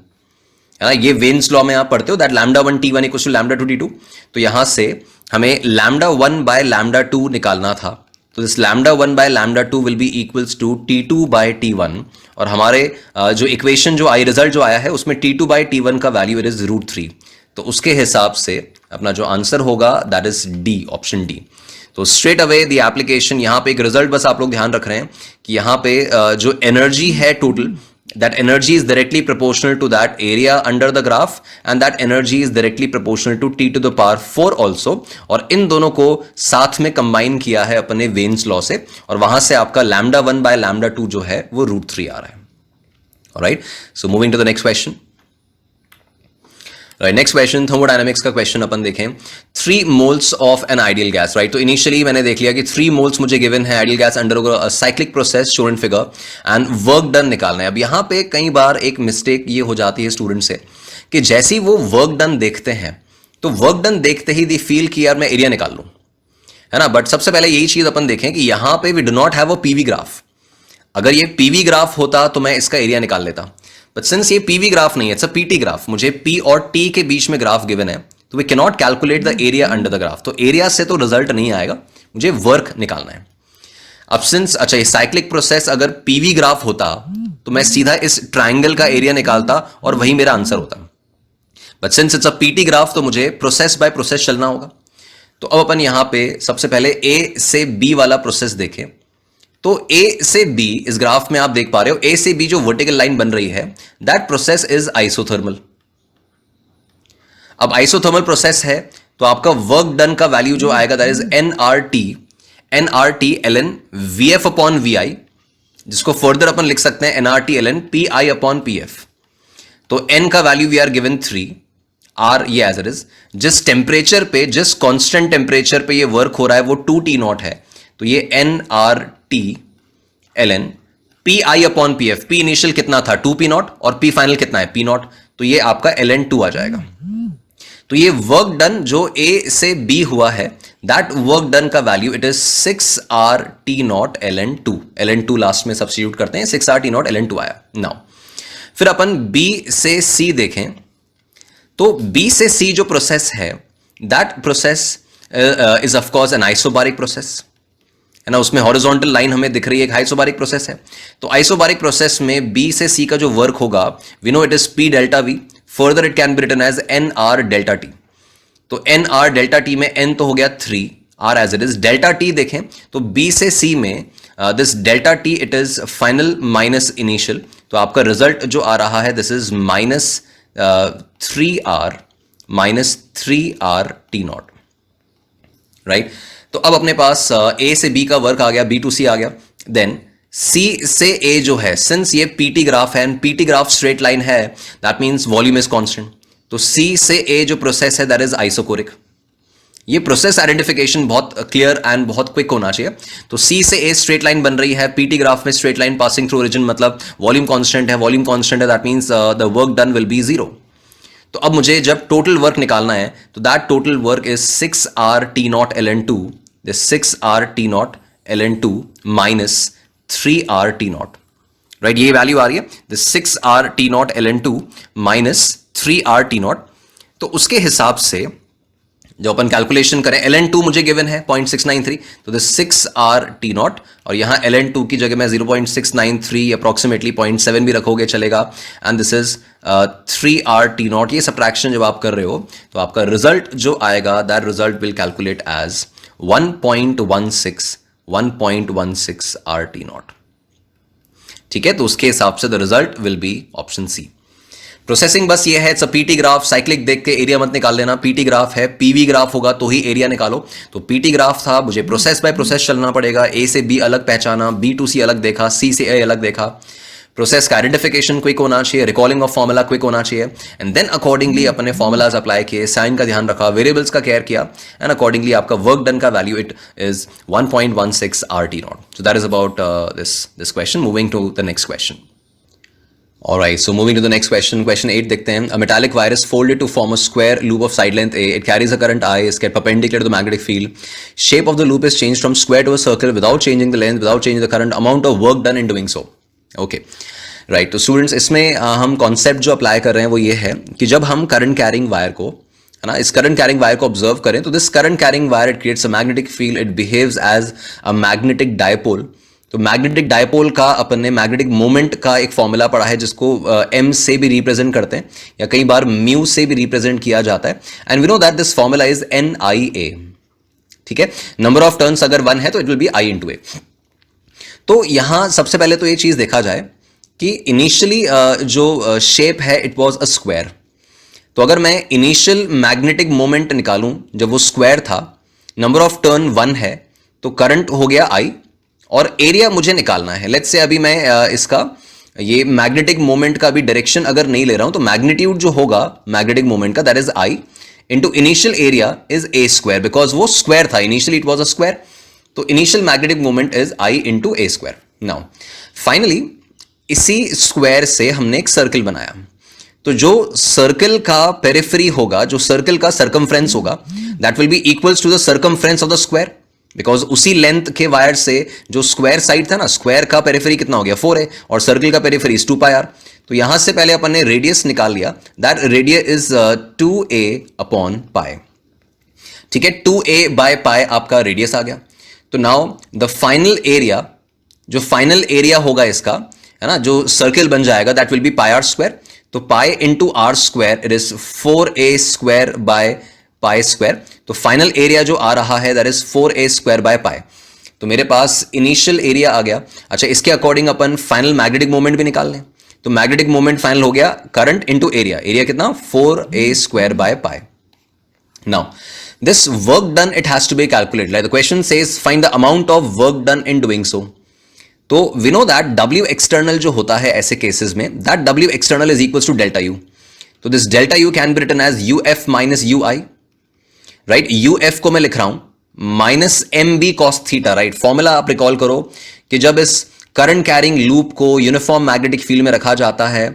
ये वेन्स लॉ में आप पढ़ते हो that lambda 1 t1 equals to lambda 2 t2। तो यहां से हमें लैम्डा 1 बाय लैम्डा 2 निकालना था, तो this lambda 1 by lambda 2 will be equals to t2 by t1। और हमारे जो इक्वेशन जो आई, रिजल्ट जो आया है उसमें t2 बाय t1 का वैल्यू इट इज √3। तो उसके हिसाब से अपना जो आंसर होगा that is D, option D. तो स्ट्रेट अवे द एप्लीकेशन, यहां पे एक रिजल्ट बस आप लोग ध्यान रख रहे हैं कि यहां पे जो एनर्जी है total, that energy is directly proportional to that area under the graph and that energy is directly proportional to t to the power 4 also। और इन दोनों को साथ में कंबाइन किया है अपने वेन्स लॉ से और वहां से आपका lambda 1 by lambda 2 जो है वो √3 आ रहा है। Alright, so moving to the next question. Right, next question thermodynamics का क्वेश्चन अपन देखें। 3 moles of an ideal gas, right. तो इनिशियली मैंने देख लिया कि 3 मोल्स मुझे गिवन है, ideal gas under cyclic process shown in figure and work done निकालना है। अब यहां पे कई बार एक मिस्टेक ये हो जाती है स्टूडेंट से कि जैसे ही वो वर्क डन देखते हैं तो वर्क डन देखते ही दी फील कि यार मैं एरिया निकाल लूं, है ना। बट सबसे पहले यही चीज अपन देखें कि यहां पे we do not have a PV graph. अगर ये पीवी ग्राफ होता तो मैं इसका एरिया निकाल लेता, बट सिंस ये पीवी ग्राफ नहीं है, इट्स अ पीटी ग्राफ, मुझे पी और टी के बीच में ग्राफ गिवन है, तो we can not calculate the area under the graph. तो एरिया से तो रिजल्ट नहीं आएगा, मुझे वर्क निकालना है। अब सिंस अच्छा ये साइक्लिक प्रोसेस अगर पीवी ग्राफ होता तो मैं सीधा इस ट्राइंगल का एरिया निकालता और वही मेरा आंसर होता, but since it's a PT graph तो मुझे प्रोसेस बाय प्रोसेस चलना होगा। तो अब अपन यहां पे सबसे पहले ए से बी वाला प्रोसेस देखें। तो ए से बी इस ग्राफ में आप देख पा रहे हो, ए से बी जो वर्टिकल लाइन बन रही है दैट प्रोसेस इज आइसोथर्मल। अब आइसोथर्मल प्रोसेस है तो आपका वर्क डन का वैल्यू जो आएगा that is NRT ln VF upon VI, जिसको फर्दर अपन लिख सकते हैं NRT ln P I upon P F. तो एन का value we are given 3, R ये एज इट इज, जिस टेम्परेचर पे, जिस कांस्टेंट टेम्परेचर पे ये वर्क हो रहा है वो 2T नॉट है, तो ये N R T L N P I upon P F. पी इनिशियल कितना था 2P नॉट और पी फाइनल कितना है P नॉट, तो ये आपका LN2 आ जाएगा। तो ये वर्क डन जो A से B हुआ है दैट वर्क डन का value it is 6RT not LN2। LN2 last में सब्स्टिट्यूट करते हैं, 6RT नॉट LN2 आया। नाउ फिर अपन B से C देखें। तो B से C जो प्रोसेस है that process is of course an isobaric process, है ना। उसमें हॉरिजॉन्टल लाइन हमें दिख रही है, एक आइसोबारिक प्रोसेस है। तो आइसोबारिक प्रोसेस में B से C का जो वर्क होगा we know it is P delta V, further it can be written as NR delta T। तो NR डेल्टा T में N तो हो गया 3, R as it is. Delta T देखें तो B से C में this delta T it is final minus initial, तो आपका रिजल्ट जो आ रहा है this is minus 3R T not, right. तो अब अपने पास A से B का वर्क आ गया, B टू C आ गया। देन C से A जो है, सिंस ये PT ग्राफ है and PT graph straight line है that means volume is constant, तो C से A जो प्रोसेस है दैट इज आइसोकोरिक। ये प्रोसेस आइडेंटिफिकेशन बहुत क्लियर एंड बहुत क्विक होना चाहिए। तो C से A स्ट्रेट लाइन बन रही है, PT ग्राफ में straight line passing through origin, मतलब वॉल्यूम कांस्टेंट है, वॉल्यूम कांस्टेंट है that means the work done will be 0। तो अब मुझे जब टोटल वर्क निकालना है तो that total work is 6RT not LN2, this 6RT not LN2 minus 3RT not, right. ये वैल्यू आ रही है this 6RT not LN2 minus 3RT not. तो उसके हिसाब से जब अपन कैलकुलेशन करें, LN2 मुझे गिवन है 0.693, तो this 6RT नॉट और यहां LN2 की जगह मैं 0.693 अप्रोक्सीमेटली 0.7 भी रखोगे चलेगा, and this is 3RT not. ये सब्ट्रैक्शन जब आप कर रहे हो तो आपका रिजल्ट जो आएगा that result will calculate as 1.16 RT naught, ठीक है। तो उसके हिसाब से the result will be option C. Processing बस ये है, it's a PT graph. Cyclic देख के एरिया मत निकाल लेना, पीटी ग्राफ है, पीवी ग्राफ होगा तो ही एरिया निकालो। तो पीटी ग्राफ था, मुझे प्रोसेस बाय प्रोसेस चलना पड़ेगा। ए से बी अलग पहचाना, बी टू सी अलग देखा, सी से ए अलग देखा। प्रोसेस का आइडेंटिफिकेशन क्विक होना चाहिए, रिकॉलिंग ऑफ फॉर्मूला क्विक होना चाहिए, एंड देन अकॉर्डिंगली अपने फॉर्मूलाज अप्लाई किए, साइन का ध्यान रखा, वेरिएबल्स का केयर किया, एंड अकॉर्डिंगली आपका वर्क डन का value it is 1.16 RT naught. So that is about this question. Moving to the next question. Alright, so moving to the next question, question 8 देखते हैं। A metallic wire is folded to form a square loop of side length A. It carries a current I, is kept perpendicular to the magnetic field. Shape of the loop is changed from square to a circle without changing the length, without changing the current. Amount of work done in doing so. Okay, right. तो students इसमें हम concept जो apply कर रहे हैं वो ये है कि जब हम current carrying wire को, है ना, इस current carrying wire को observe करें तो this current carrying wire it creates a magnetic field. It behaves as a magnetic dipole. तो मैग्नेटिक डायपोल का अपन ने मैग्नेटिक मोमेंट का एक फॉर्मूला पढ़ा है जिसको m से भी रिप्रेजेंट करते हैं या कई बार म्यू से भी रिप्रेजेंट किया जाता है, and we know that this formula is NIA, ठीक है। नंबर ऑफ टर्न्स अगर 1 है तो it will B I into A। तो यहां सबसे पहले तो ये चीज देखा जाए कि इनिशियली जो शेप है इट वॉज अ स्क्वायर। तो अगर मैं इनिशियल मैग्नेटिक मोमेंट निकालूं जब वो स्क्वायर था, नंबर ऑफ टर्न 1 है, तो करंट हो गया I और एरिया मुझे निकालना है। लेट्स से अभी मैं इसका ये मैग्नेटिक मोमेंट का भी डायरेक्शन अगर नहीं ले रहा हूं तो मैग्नीट्यूड जो होगा मैग्नेटिक मोमेंट का that is I into initial area is a square, because वो स्क्वायर था, initially it was a square, तो initial magnetic moment is I into a square. Now finally इसी स्क्वायर से हमने एक सर्कल बनाया, तो जो सर्कल का पेरिफेरी होगा, जो सर्कल का सर्कमफ्रेंस होगा, that will be equals to the circumference of the square, because उसी लेंथ के वायर से जो स्क्वायर साइड था ना, स्क्वायर का पेरिफेरी कितना हो गया 4a और सर्कल का पेरिफेरी इज 2πr। तो यहां से पहले अपन ने रेडियस निकाल लिया, that radius is 2a upon pi. ठीक है, 2a बाय पाई आपका रेडियस आ गया। तो नाउ द फाइनल एरिया, जो फाइनल एरिया होगा इसका, है ना, जो सर्कल बन जाएगा that will be pi R square. तो pi into R square it is 4a square by pi square. तो फाइनल एरिया जो आ रहा है that is 4a square by pi. तो मेरे पास इनिशियल एरिया आ गया। अच्छा, इसके अकॉर्डिंग अपन फाइनल मैग्नेटिक मोमेंट भी निकाल लें। तो मैग्नेटिक मोमेंट फाइनल हो गया करंट इंटू एरिया, एरिया कितना 4a square by pi. Now this work done it has to be calculated, like the question says find the amount of work done in doing so. तो we know that W external जो होता है ऐसे cases में, that W external is equals to delta U। तो this delta U can be written as UF minus UI, right. UF को मैं लिख रहा हूं minus MB cos theta, right. Formula आप रिकॉल करो कि जब इस करंट कैरिंग लूप को यूनिफॉर्म मैग्नेटिक फील्ड में रखा जाता है,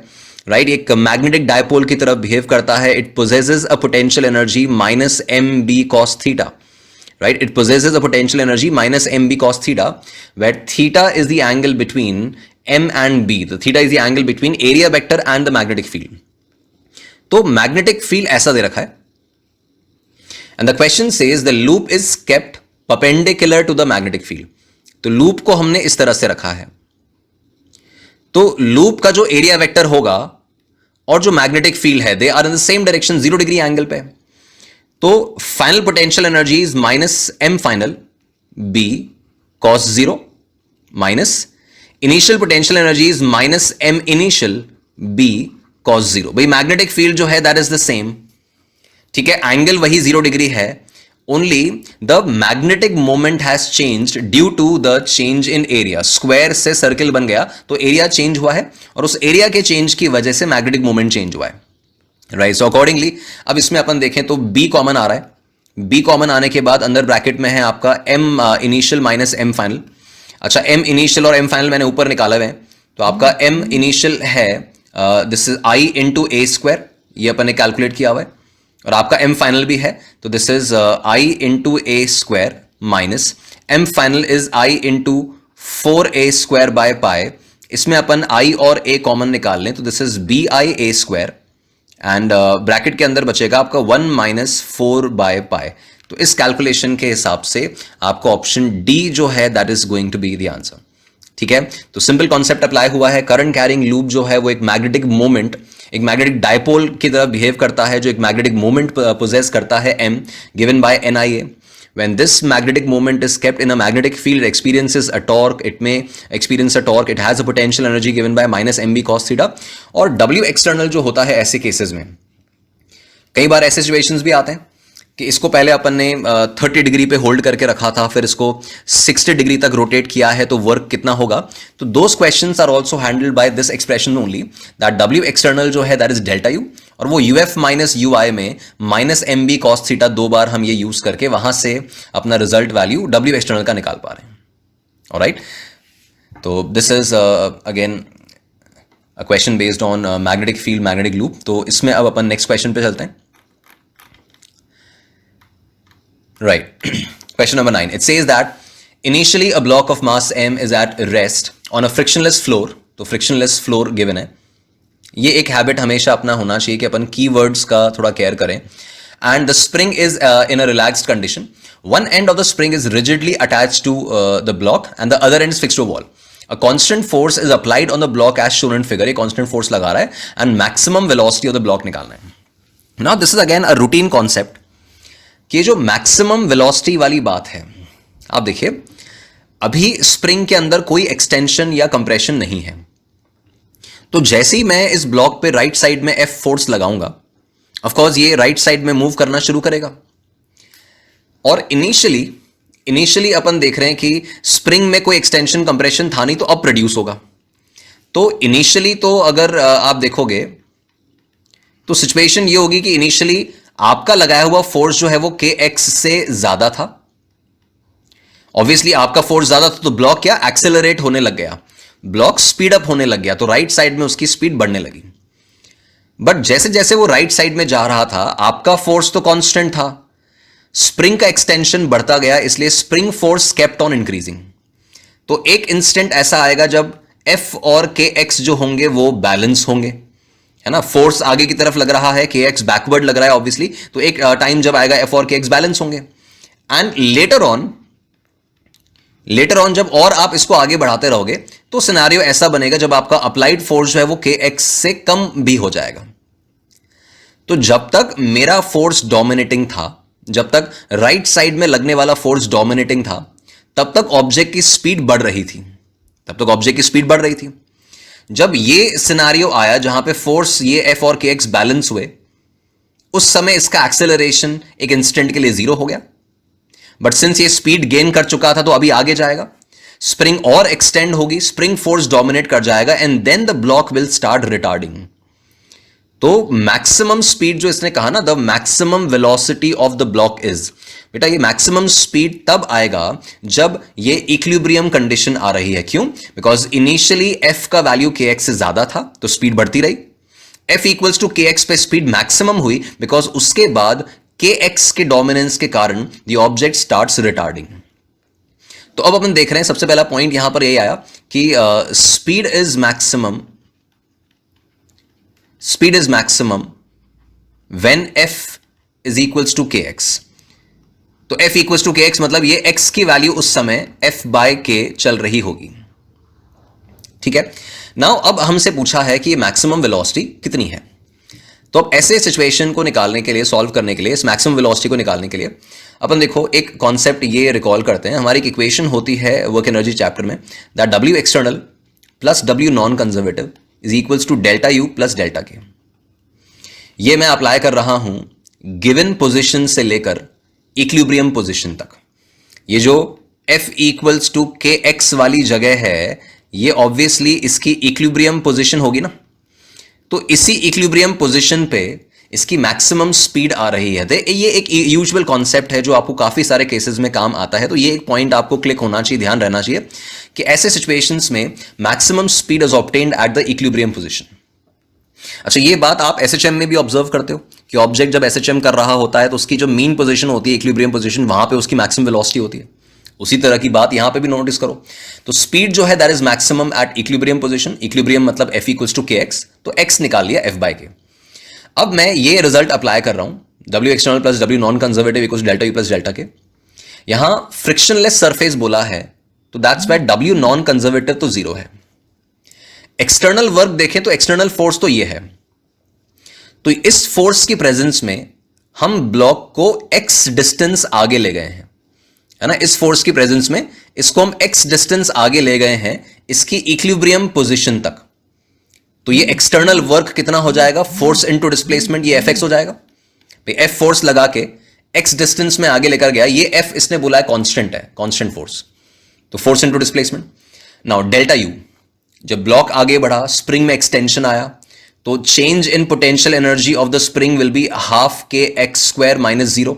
राइट, एक मैग्नेटिक डायपोल की तरह बिहेव करता है, it possesses a potential energy minus MB cos theta, right? It possesses a potential energy minus mb cos theta, where theta is the angle between m and b. The theta is the angle between area vector and the magnetic field. तो magnetic field ऐसा दे रखा है, and the question says the loop is kept perpendicular to the magnetic field. तो loop को हमने इस तरह से रखा है। तो loop का जो area vector होगा और जो magnetic field है, they are in the same direction, 0 degree angle पे। तो final potential energy is minus m final B cos 0 minus initial potential energy is minus m initial B cos 0। भाई magnetic field जो है that is the same, ठीक है, angle वही 0 degree है, only the magnetic moment has changed due to the change in area. Square से circle बन गया तो एरिया चेंज हुआ है, और उस एरिया के चेंज की वजह से मैग्नेटिक मोमेंट चेंज हुआ है, राइट। सो अकॉर्डिंगली अब इसमें अपन देखें तो B कॉमन आ रहा है। B कॉमन आने के बाद अंदर ब्रैकेट में है आपका M initial minus M final. अच्छा, M इनिशियल और M फाइनल मैंने ऊपर निकाला हुआ है, तो आपका M इनिशियल है this is I into a square, ये अपन ने कैलकुलेट किया हुआ है, और आपका M फाइनल भी है, तो this is I into a square minus M final is I into 4a square by पाई। इसमें अपन I और A कॉमन निकाल लें तो this is BI a square, and bracket के अंदर बचेगा आपका 1 माइनस 4 बाय पाई। तो इस कैलकुलेशन के हिसाब से आपको ऑप्शन डी जो है that is going to be the answer. ठीक है, तो सिंपल कॉन्सेप्ट अप्लाई हुआ है। करंट कैरिंग लूप जो है वो एक मैग्नेटिक मोमेंट, एक मैग्नेटिक डायपोल की तरह बिहेव करता है, जो एक मैग्नेटिक मोमेंट पोजेस करता है m given by NIA। When this magnetic moment is kept in a magnetic field, it experiences a torque. It may experience a torque. It has a potential energy given by minus mb cos theta. और W external जो होता है ऐसे cases में, कई बार ऐसे situations भी आते हैं कि इसको पहले अपन ने 30 डिग्री पे होल्ड करके रखा था, फिर इसको 60 डिग्री तक रोटेट किया है, तो वर्क कितना होगा। तो those questions are also handled by this expression only, that W external जो है दैट इज डेल्टा U, और वो UF माइनस UI में माइनस MB cos थीटा 2 बार हम ये यूज करके वहां से अपना रिजल्ट वैल्यू W एक्सटर्नल का निकाल पा रहे हैं। ऑलराइट, तो this is again a question based on magnetic field, magnetic loop. तो इसमें अब अपन नेक्स्ट क्वेश्चन पे चलते हैं। Right. Question number 9. It says that initially a block of mass m is at rest on a frictionless floor. तो frictionless floor given है। ये एक हैबिट हमेशा अपना होना चाहिए कि अपन कीवर्ड्स का थोड़ा केयर करें। And the spring is in a relaxed condition. One end of the spring is rigidly attached to the block and the other end is fixed to a wall. A constant force is applied on the block as shown in figure. ये constant force लगा रहा है and maximum velocity of the block निकालना है। Now this is again a routine concept कि जो maximum velocity वाली बात है, आप देखिए अभी स्प्रिंग के अंदर कोई एक्सटेंशन या कंप्रेशन नहीं है, तो जैसे ही मैं इस ब्लॉक पे राइट साइड में F फोर्स लगाऊंगा, ऑफ कोर्स ये राइट साइड में मूव करना शुरू करेगा, और इनिशियली अपन देख रहे हैं कि स्प्रिंग में कोई एक्सटेंशन कंप्रेशन था नहीं, तो अब प्रोड्यूस होगा। तो इनिशियली तो अगर आप देखोगे तो सिचुएशन ये होगी कि इनिशियली आपका लगाया हुआ फोर्स जो है वो के एक्स से ज्यादा था। ऑब्वियसली आपका फोर्स ज्यादा था तो ब्लॉक क्या एक्सेलरेट होने लग गया, ब्लॉक स्पीड अप होने लग गया, तो राइट साइड में उसकी स्पीड बढ़ने लगी। बट जैसे जैसे वो राइट साइड में जा रहा था आपका फोर्स तो कांस्टेंट था, स्प्रिंग का एक्सटेंशन बढ़ता गया, इसलिए spring force kept on increasing. तो एक इंस्टेंट ऐसा आएगा जब एफ और के एक्स जो होंगे वो बैलेंस होंगे, है ना। फोर्स आगे की तरफ लग रहा है, के एक्स बैकवर्ड लग रहा है ऑब्वियसली, तो एक टाइम जब आएगा एफ और के एक्स बैलेंस होंगे। एंड लेटर ऑन जब और आप इसको आगे बढ़ाते रहोगे तो सिनेरियो ऐसा बनेगा जब आपका अप्लाइड फोर्स जो है वो के एक्स से कम भी हो जाएगा। तो जब तक मेरा फोर्स डोमिनेटिंग था, जब तक राइट साइड में लगने वाला फोर्स डोमिनेटिंग था, तब तक ऑब्जेक्ट की स्पीड बढ़ रही थी। जब ये सिनेरियो आया जहां पे फोर्स ये एफ और के एक्स बैलेंस हुए, उस समय इसका एक्सेलरेशन एक इंस्टेंट के लिए जीरो हो गया। बट सिंस ये स्पीड गेन कर चुका था तो अभी आगे जाएगा, स्प्रिंग और एक्सटेंड होगी, स्प्रिंग फोर्स डोमिनेट कर जाएगा and then the block will start retarding. तो मैक्सिमम स्पीड जो इसने कहा ना, the maximum velocity of the block is, बेटा ये मैक्सिमम स्पीड तब आएगा जब ये इक्विलिब्रियम कंडीशन आ रही है। क्यों? बिकॉज इनिशियली एफ का वैल्यू के एक्स से ज्यादा था तो स्पीड बढ़ती रही, F equals to K x पे स्पीड मैक्सिमम हुई, बिकॉज उसके बाद के एक्स के डोमिनेंस के कारण द ऑब्जेक्ट स्टार्ट्स रिटार्डिंग। तो अब अपन देख रहे हैं, सबसे पहला पॉइंट यहां पर यही आया कि speed is maximum when F is equals to K X. तो F equals to K X मतलब ये एक्स की वैल्यू उस समय एफ बाय के चल रही होगी, ठीक है। नाउ अब हमसे पूछा है कि मैक्सिमम वेलोसिटी कितनी है। तो अब ऐसे सिचुएशन को निकालने के लिए, सॉल्व करने के लिए, इस मैक्सिमम वेलोसिटी को निकालने के लिए अपन देखो एक कॉन्सेप्ट ये रिकॉल करते हैं। हमारी एक इक्वेशन होती है वर्क एनर्जी चैप्टर में, that W external plus W non conservative is equals to delta U plus delta K. ये मैं अप्लाई कर रहा हूं गिवन पोजिशन से लेकर इक्विलिब्रियम पोजिशन तक। ये जो F equals to K x वाली जगह है, ये ऑब्वियसली इसकी इक्विलिब्रियम पोजिशन होगी ना। तो इसी इक्विलिब्रियम पोजीशन पे इसकी मैक्सिमम स्पीड आ रही है। ये एक यूजुअल कॉन्सेप्ट है जो आपको काफी सारे केसेस में काम आता है। तो ये एक पॉइंट आपको क्लिक होना चाहिए, ध्यान रहना चाहिए कि ऐसे सिचुएशंस में maximum speed is obtained at the equilibrium position. अच्छा, ये बात आप एसएचएम में भी ऑब्जर्व करते हो कि ऑब्जेक्ट जब एसएचएम कर रहा होता है तो उसकी जो मीन पोजीशन होती है, इक्विलिब्रियम पोजीशन, वहां पे उसकी मैक्सिमम वेलोसिटी होती है। उसी तरह की बात यहां पे भी नोटिस करो। तो स्पीड जो है that is maximum at equilibrium position. Equilibrium मतलब F equals to K X, तो एक्स निकाल लिया एफ बाय के। अब मैं ये रिजल्ट अप्लाई कर रहा हूं, W external plus W non conservative equals delta U plus delta के। यहां फ्रिक्शनलेस सरफेस बोला है तो that's why W non conservative तो जीरो है। एक्सटर्नल वर्क देखें तो एक्सटर्नल फोर्स तो ये है। तो इस फोर्स की प्रेजेंस में हम ब्लॉक को एक्स डिस्टेंस आगे ले गए हैं, है ना। इस फोर्स की प्रेजेंस में इसको हम एक्स डिस्टेंस आगे ले गए हैं इसकी इक्विलिब्रियम पोजीशन तक। तो ये एक्सटर्नल वर्क कितना हो जाएगा, फोर्स इनटू डिस्प्लेसमेंट, ये एफ एक्स हो जाएगा। एफ फोर्स लगा के एक्स डिस्टेंस में आगे लेकर गया, ये एफ इसने बोला है कांस्टेंट है, कांस्टेंट फोर्स, तो force into displacement. Now delta U, जब ब्लॉक आगे बढ़ा, स्प्रिंग में एक्सटेंशन आया, तो change in potential energy of the spring will be half K X square minus zero.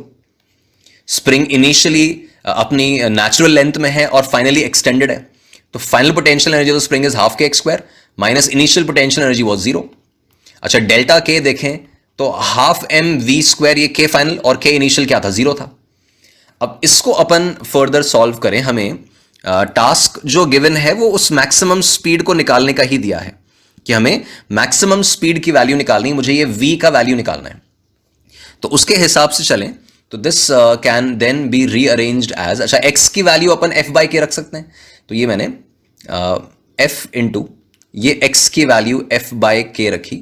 Spring initially अपनी नेचुरल लेंथ में है और फाइनली एक्सटेंडेड है, तो final potential energy of the spring is half K X square minus initial potential energy was zero. अच्छा, delta K देखें तो half M V square, ये के फाइनल और के इनिशियल क्या था, जीरो था। अब इसको अपन फर्दर सॉल्व करें, हमें टास्क जो गिवन है वो उस मैक्सिमम स्पीड को निकालने का ही दिया है कि हमें मैक्सिमम स्पीड की वैल्यू निकालनी, मुझे ये v का वैल्यू निकालना है। तो उसके हिसाब से चलें तो this can then be rearranged as, अच्छा x की वैल्यू अपन f बाई के रख सकते हैं, तो ये मैंने f इंटू ये x की वैल्यू f बाई के रखी,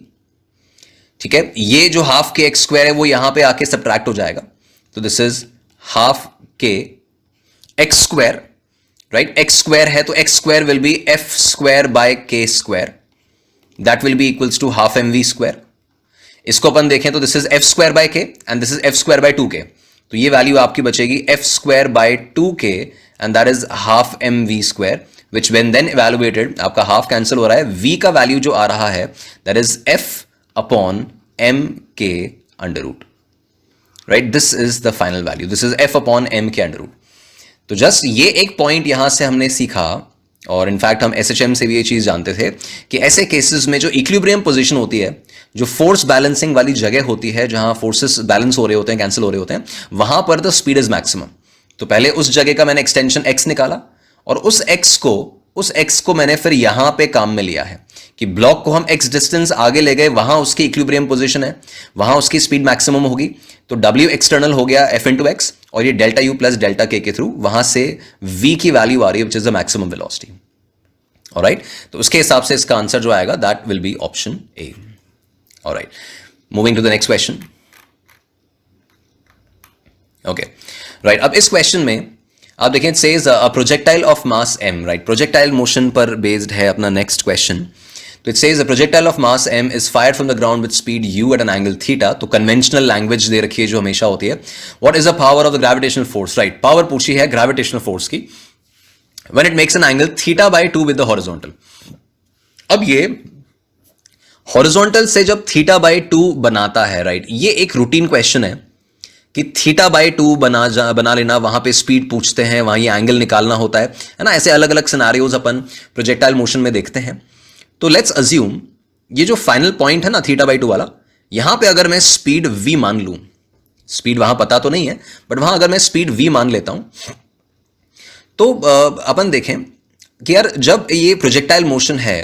ठीक है। ये जो हाफ के एक्स स्क्वायर है वो यहां पे आके सब्ट्रैक्ट हो जाएगा, तो this is half K X square, right. X square है तो X square will be F square by K square, that will be equals to half M V square. इसको अपन देखें तो this is F square by K and this is F square by 2k, तो ये value आपकी बचेगी F square by 2k and that is half M V square, which when then evaluated आपका half cancel हो रहा है, v का value जो आ रहा है that is f upon m k under root, right? This is the final value, this is f upon m k under root. तो जस्ट ये एक पॉइंट यहां से हमने सीखा, और इनफैक्ट हम SHM से भी ये चीज जानते थे कि ऐसे केसेस में जो इक्विलिब्रियम पोजीशन होती है, जो फोर्स बैलेंसिंग वाली जगह होती है, जहां फोर्सेस बैलेंस हो रहे होते हैं, कैंसिल हो रहे होते हैं, वहां पर द स्पीड इज मैक्सिमम. तो पहले उस जगह का मैंने एक्सटेंशन x निकाला, और उस x को मैंने फिर यहां पे काम में लिया है कि ब्लॉक को हम x डिस्टेंस आगे ले गए, वहां उसकी इक्विलिब्रियम पोजीशन है, वहां उसकी स्पीड मैक्सिमम होगी. तो w एक्सटर्नल हो गया f इंटू एक्स, और ये delta u plus delta k के थ्रू वहां से v की वैल्यू आ रही है, which is the maximum velocity. Alright, तो उसके हिसाब से इसका आंसर जो आएगा that will be option A. Alright, moving to the next question. Okay right, अब इस क्वेश्चन में आप देखें, it says a projectile of mass m, right? Projectile motion पर बेस्ड है अपना नेक्स्ट क्वेश्चन. तो it says a projectile of mass m is fired from the ground with speed u at an angle theta. तो conventional language दे रखी है जो हमेशा होती है. What is the power of the gravitational force, right? Power पूछी है ग्रेविटेशनल फोर्स की when it makes an angle theta by 2 with the horizontal. अब ये horizontal से जब theta by 2 बनाता है, राइट? ये एक रूटीन क्वेश्चन है कि थीटा बाई 2 बना लेना, वहां पे स्पीड पूछते हैं, वहां ये एंगल निकालना होता है ना? ऐसे अलग अलग सिनारियोज अपन प्रोजेक्टाइल मोशन में देखते हैं. तो लेट्स अज्यूम ये जो फाइनल पॉइंट है ना थीटा बाई 2 वाला, यहां पे अगर मैं स्पीड v मान लूं, स्पीड वहां पता तो नहीं है, बट वहां अगर मैं स्पीड v मान लेता हूं, तो अपन देखें कि यार जब ये प्रोजेक्टाइल मोशन है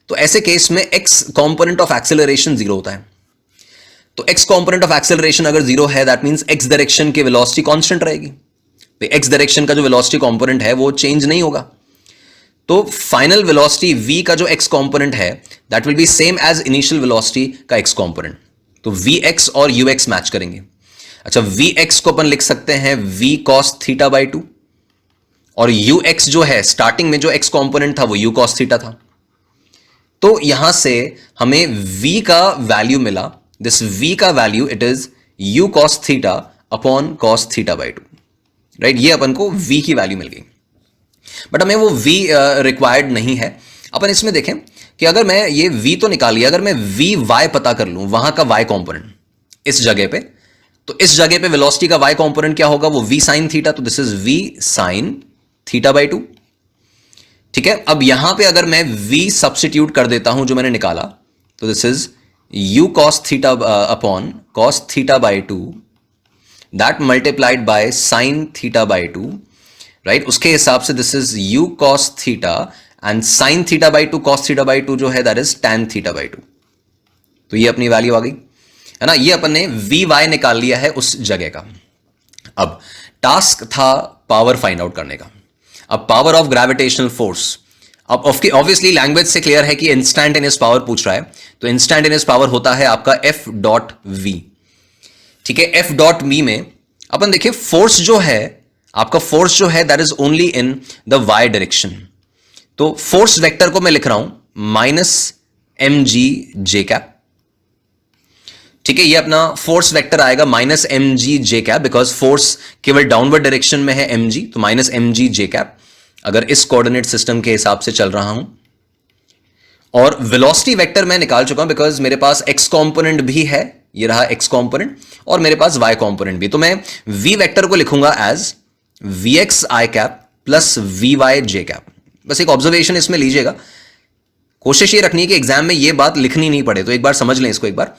तो ऐसे केस में x कंपोनेंट ऑफ एक्सेलरेशन 0 होता है. तो x कंपोनेंट ऑफ एक्सेलरेशन अगर 0 है, दैट मींस x डायरेक्शन की वेलोसिटी कांस्टेंट रहेगी. तो x डायरेक्शन का जो वेलोसिटी कंपोनेंट है वो चेंज नहीं होगा. तो फाइनल वेलोसिटी v का जो x कंपोनेंट है that will be same as initial velocity का x कंपोनेंट. तो vx और ux मैच करेंगे. अच्छा, vx को अपन लिख सकते हैं v cos थीटा बाई 2, और ux जो है स्टार्टिंग में जो x कंपोनेंट था वो u cos थीटा था. तो यहां से हमें v का वैल्यू मिला, दिस v का value it is u cos theta upon cos theta by 2, right? ये अपन को v की वैल्यू मिल गई, बट हमें वो v रिक्वायर्ड नहीं है. अपन इसमें देखें कि अगर मैं ये v तो निकाल लिया, अगर मैं vy पता कर लूं, वहां का y कंपोनेंट इस जगह पे, तो इस जगह पे वेलोसिटी का y कंपोनेंट क्या होगा? वो v sin थीटा. तो this is v sin theta by 2. ठीक है, अब यहां पे अगर मैं v सब्स्टिट्यूट कर देता हूं जो मैंने निकाला, तो this is u cos theta upon cos theta by 2 that multiplied bye sin theta by 2, right? उसके हिसाब से this is u cos theta and sin theta by 2 cos theta by 2 जो है that is tan theta by 2. तो ये अपनी value आ गई है ना? ये अपन ने vy निकाल लिया है उस जगह का. अब टास्क था पावर फाइंड आउट करने का. अब पावर ऑफ ग्रेविटेशनल फोर्स, अब ऑब्वियसली लैंग्वेज से क्लियर है कि इंस्टैंटेनियस पावर पूछ रहा है, तो इंस्टैंटेनियस पावर होता है आपका F डॉट V. ठीक है, F डॉट V में अपन देखिए फोर्स जो है, आपका फोर्स जो है that is only in the y direction. तो फोर्स वेक्टर को मैं लिख रहा हूं माइनस mg j कैप. ठीक है, ये अपना फोर्स वेक्टर आएगा minus mg j cap, because force केवल डाउनवर्ड डायरेक्शन में है mg, तो माइनस mg j कैप अगर इस कोऑर्डिनेट सिस्टम के हिसाब से चल रहा हूं. और वेलोसिटी वेक्टर मैं निकाल चुका हूं बिकॉज मेरे पास x कंपोनेंट भी है, ये रहा x कंपोनेंट, और मेरे पास y कंपोनेंट भी. तो मैं v वेक्टर को लिखूंगा as vx i cap plus vy j cap. बस एक ऑब्जर्वेशन इसमें लीजिएगा, कोशिश ये रखनी है कि एग्जाम में ये बात लिखनी नहीं पड़े, तो एक बार समझ लें इसको एक बार.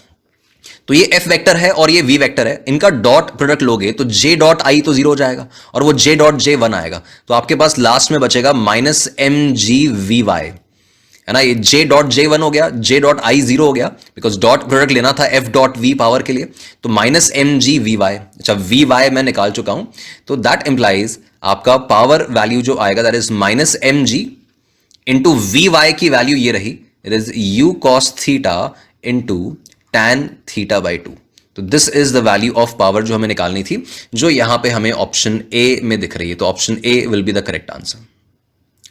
तो ये f वेक्टर है और ये v वेक्टर है, इनका डॉट प्रोडक्ट लोगे तो j डॉट i तो 0 हो जाएगा और वो j डॉट j 1 आएगा. तो आपके पास लास्ट में बचेगा माइनस mg vy, है ना? ये j डॉट j 1 हो गया, j डॉट i 0 हो गया, बिकॉज डॉट प्रोडक्ट लेना था f डॉट v पावर के लिए. तो माइनस mg vy. अच्छा, vy मैं निकाल चुका हूं, तो दैट इंप्लाइज आपका पावर वैल्यू जो आएगा that is minus mg into vy की वैल्यू ये रही, it is u cos theta into tan theta by 2. तो this is the value of power जो हमें निकालनी थी, जो यहां पे हमें ऑप्शन ए में दिख रही है. तो option A will be the correct answer,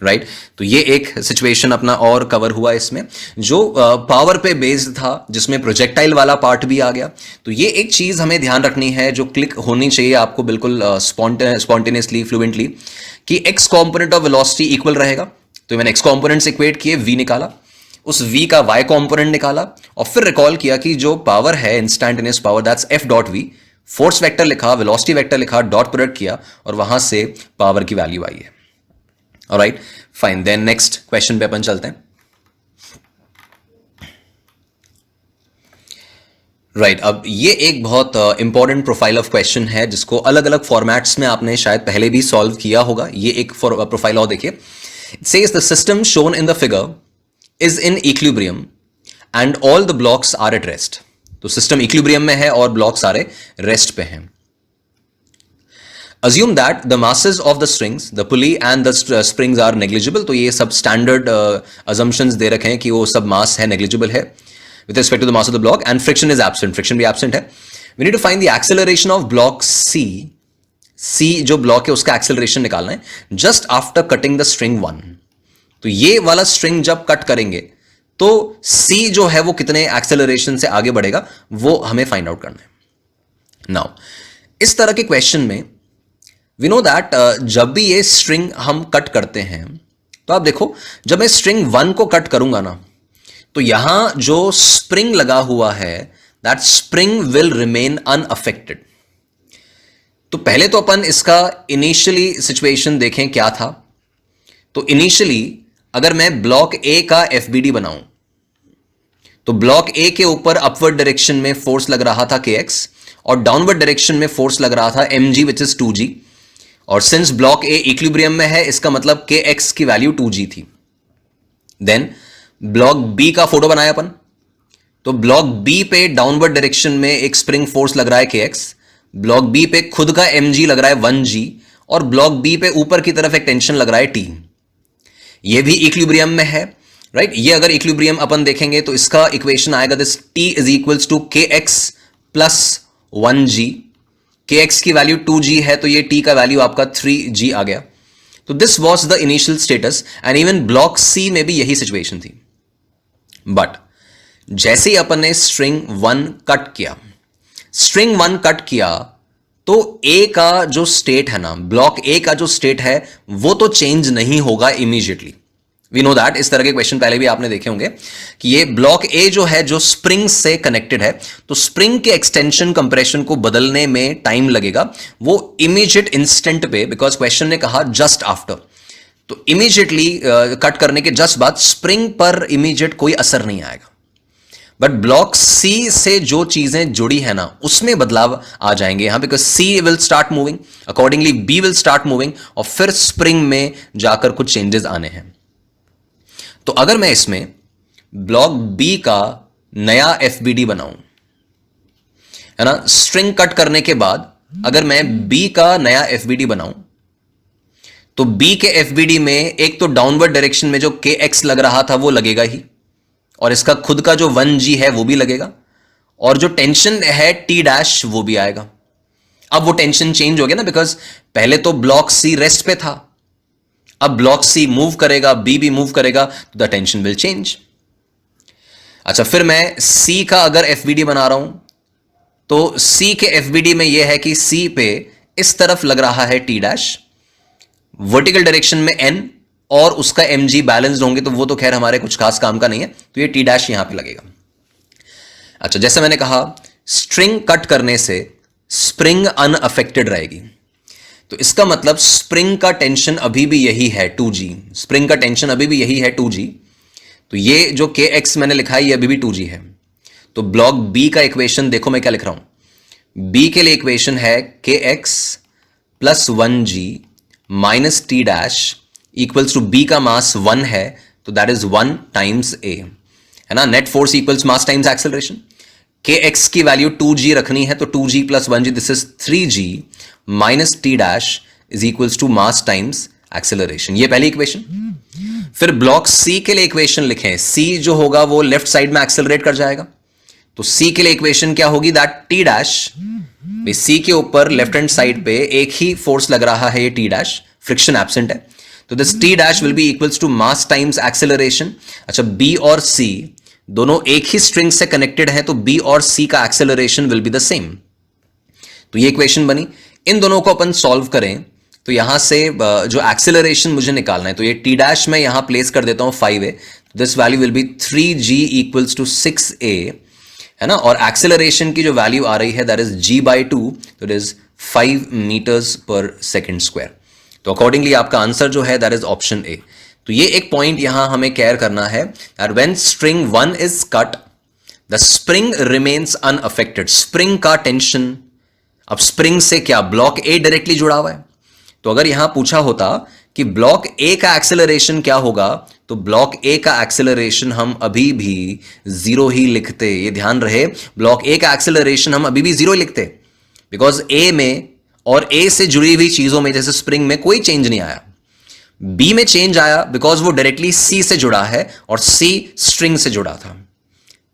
right? तो ये एक सिचुएशन अपना और कवर हुआ इसमें, जो पावर पे बेस्ड था, जिसमें प्रोजेक्टाइल वाला पार्ट भी आ गया. तो ये एक चीज हमें ध्यान रखनी है जो क्लिक होनी चाहिए आपको बिल्कुल स्पॉन्टेनियसली फ्लुएंटली, कि x component of velocity equal रहेगा. तो मैंने x कॉम्पोनेंट्स इक्वेट किए, v निकाला, उस v का y कॉम्पोनेंट निकाला और फिर रिकॉल किया कि जो पावर है instantaneous power that's f dot v, force vector लिखा, वेलोसिटी वेक्टर लिखा, डॉट प्रोडक्ट किया और वहां से पावर की वैल्यू आई है। Alright fine, then next question पे अपन चलते हैं। राइट अब ये एक बहुत इंपॉर्टेंट प्रोफाइल ऑफ क्वेश्चन है जिसको अलग अलग फॉर्मेट्स में आपने शायद पहले भी सॉल्व किया होगा। ये एक प्रोफाइल और देखिए, it says the system shown in the figure is in equilibrium and all the blocks are at rest. तो सिस्टम इक्विलिब्रियम में है और ब्लॉक सारे रेस्ट पे हैं। Assume that the masses of the strings, the pulley and the springs are negligible। तो ये सब स्टैंडर्ड assumptions दे रखे हैं कि वो सब मास है, negligible है with respect to the mass of the block, and friction is absent, friction भी absent है। We need to find the acceleration of block C। C जो ब्लॉक है उसका acceleration निकालना है just after cutting the string 1। तो ये वाला string जब कट करेंगे तो C जो है वो कितने acceleration से आगे बढ़ेगा वो हमें फाइंड आउट करना है। नाउ इस तरह के क्वेश्चन में वी नो दैट जब भी ये स्ट्रिंग हम कट करते हैं तो आप देखो, जब मैं स्ट्रिंग 1 को कट करूंगा ना तो यहां जो स्प्रिंग लगा हुआ है that spring will remain unaffected. तो पहले तो अपन इसका इनिशियली सिचुएशन देखें क्या था। तो इनिशियली अगर मैं ब्लॉक ए का एफबीडी बनाऊं तो ब्लॉक ए के ऊपर अपवर्ड डायरेक्शन में फोर्स लग रहा था kx और डाउनवर्ड डायरेक्शन में फोर्स लग रहा था mg विच इज 2g। और सिंस ब्लॉक ए इक्विलिब्रियम में है इसका मतलब kx की वैल्यू 2g थी। देन ब्लॉक बी का फोटो बनाया अपन, तो ब्लॉक बी पे डाउनवर्ड डायरेक्शन में एक स्प्रिंग फोर्स लग रहा है kx, ब्लॉक बी पे खुद का mg लग रहा है 1g और ब्लॉक बी पे ऊपर की तरफ एक टेंशन लग रहा है t। ये भी इक्विलिब्रियम में है, राइट। ये अगर इक्विलिब्रियम अपन देखेंगे तो इसका इक्वेशन आएगा this t is equals to kx plus 1g। kx की वैल्यू 2g है तो ये t का वैल्यू आपका 3g आ गया। तो this was the initial status and even block c में भी यही सिचुएशन थी। बट जैसे ही अपन ने स्ट्रिंग 1 कट किया, स्ट्रिंग 1 कट किया तो a का जो स्टेट है ना, ब्लॉक a का जो स्टेट है वो तो चेंज नहीं होगा इमीडिएटली। वी नो दैट, इस तरह के क्वेश्चन पहले भी आपने देखे होंगे कि ये ब्लॉक ए जो है जो स्प्रिंग से कनेक्टेड है तो स्प्रिंग के एक्सटेंशन कंप्रेशन को बदलने में टाइम लगेगा, वो इमीडिएट इंस्टेंट पे, बिकॉज क्वेश्चन ने कहा जस्ट आफ्टर, तो इमीडिएटली कट करने के जस्ट बाद स्प्रिंग पर इमीडिएट कोई असर नहीं आएगा। बट ब्लॉक सी से जो चीजें जुड़ी है ना उसमें बदलाव आ जाएंगे यहां, because C will start moving, accordingly B will start moving और फिर स्प्रिंग में जाकर कुछ चेंजेस आने हैं। तो अगर मैं इसमें ब्लॉक बी का नया एफबीडी बनाऊं, है ना, स्ट्रिंग कट करने के बाद अगर मैं बी का नया एफबीडी बनाऊं तो बी के एफबीडी में एक तो डाउनवर्ड डायरेक्शन में जो kx लग रहा था वो लगेगा ही और इसका खुद का जो 1g है वो भी लगेगा और जो टेंशन है t डैश वो भी आएगा। अब वो टेंशन चेंज हो गया ना, बिकॉज पहले तो ब्लॉक सी रेस्ट पे था, अब ब्लॉक सी मूव करेगा, बी भी मूव करेगा, तो द टेंशन विल चेंज। अच्छा, फिर मैं सी का अगर एफबीडी बना रहा हूं तो सी के एफबीडी में यह है कि सी पे इस तरफ लग रहा है टी डैश, वर्टिकल डायरेक्शन में एन और उसका mg बैलेंस्ड होंगे तो वो तो खैर हमारे कुछ खास काम का नहीं है, तो ये टी डैश यहां पे लगेगा। अच्छा, जैसे मैंने कहा स्ट्रिंग कट करने से स्प्रिंग अनअफेक्टेड रहेगी, तो इसका मतलब स्प्रिंग का टेंशन अभी भी यही है 2g, स्प्रिंग का टेंशन अभी भी यही है 2g। तो ये जो kx मैंने लिखा है ये अभी भी 2g है। तो ब्लॉक b का इक्वेशन देखो मैं क्या लिख रहा हूं, b के लिए इक्वेशन है kx plus 1g minus T dash equals to b का मास 1 है तो दैट इज 1 टाइम्स a, है ना। Net force equals mass times acceleration. kx की वैल्यू 2g रखनी है तो 2g plus 1g this is 3g minus T dash is equals to mass times acceleration. ये पहली इक्वेशन। फिर ब्लॉक c के लिए इक्वेशन लिखें, c जो होगा वो लेफ्ट साइड में एक्सेलरेट कर जाएगा, तो c के लिए इक्वेशन क्या होगी, दैट टी डैश, c के ऊपर लेफ्ट हैंड साइड पे एक ही फोर्स लग रहा है ये टी डैश, फ्रिक्शन एब्सेंट है, तो this T dash will be equals to mass times acceleration. अच्छा, b और c दोनों एक ही स्ट्रिंग से कनेक्टेड हैं तो b और c का acceleration will be the same. तो ये इक्वेशन बनी। इन दोनों को अपन सॉल्व करें तो यहां से जो एक्सेलरेशन मुझे निकालना है, तो ये टी डैश में यहां प्लेस कर देता हूं 5a, this value will be 3g equals to 6a, है ना। और एक्सेलरेशन की जो वैल्यू आ रही है दैट इज g/2, तो इट इज 5 मीटर्स पर सेकेंड स्क्वायर। तो अकॉर्डिंगली आपका आंसर जो है दैट इज ऑप्शन ए। तो ये एक पॉइंट यहां हमें केयर करना है that when string 1 is cut the spring remains unaffected. Spring का टेंशन, अब स्प्रिंग से क्या ब्लॉक ए डायरेक्टली जुड़ा हुआ है, तो अगर यहां पूछा होता कि ब्लॉक ए का एक्सेलरेशन क्या होगा, तो ब्लॉक ए का एक्सेलरेशन हम अभी भी 0 ही लिखते। ये ध्यान रहे, ब्लॉक ए का एक्सेलरेशन हम अभी भी 0 लिखते, बिकॉज ए में और ए से जुड़ी हुई चीजों में जैसे स्प्रिंग में कोई चेंज नहीं आया। बी में चेंज आया बिकॉज वो डायरेक्टली सी से जुड़ा है और सी स्ट्रिंग से जुड़ा था।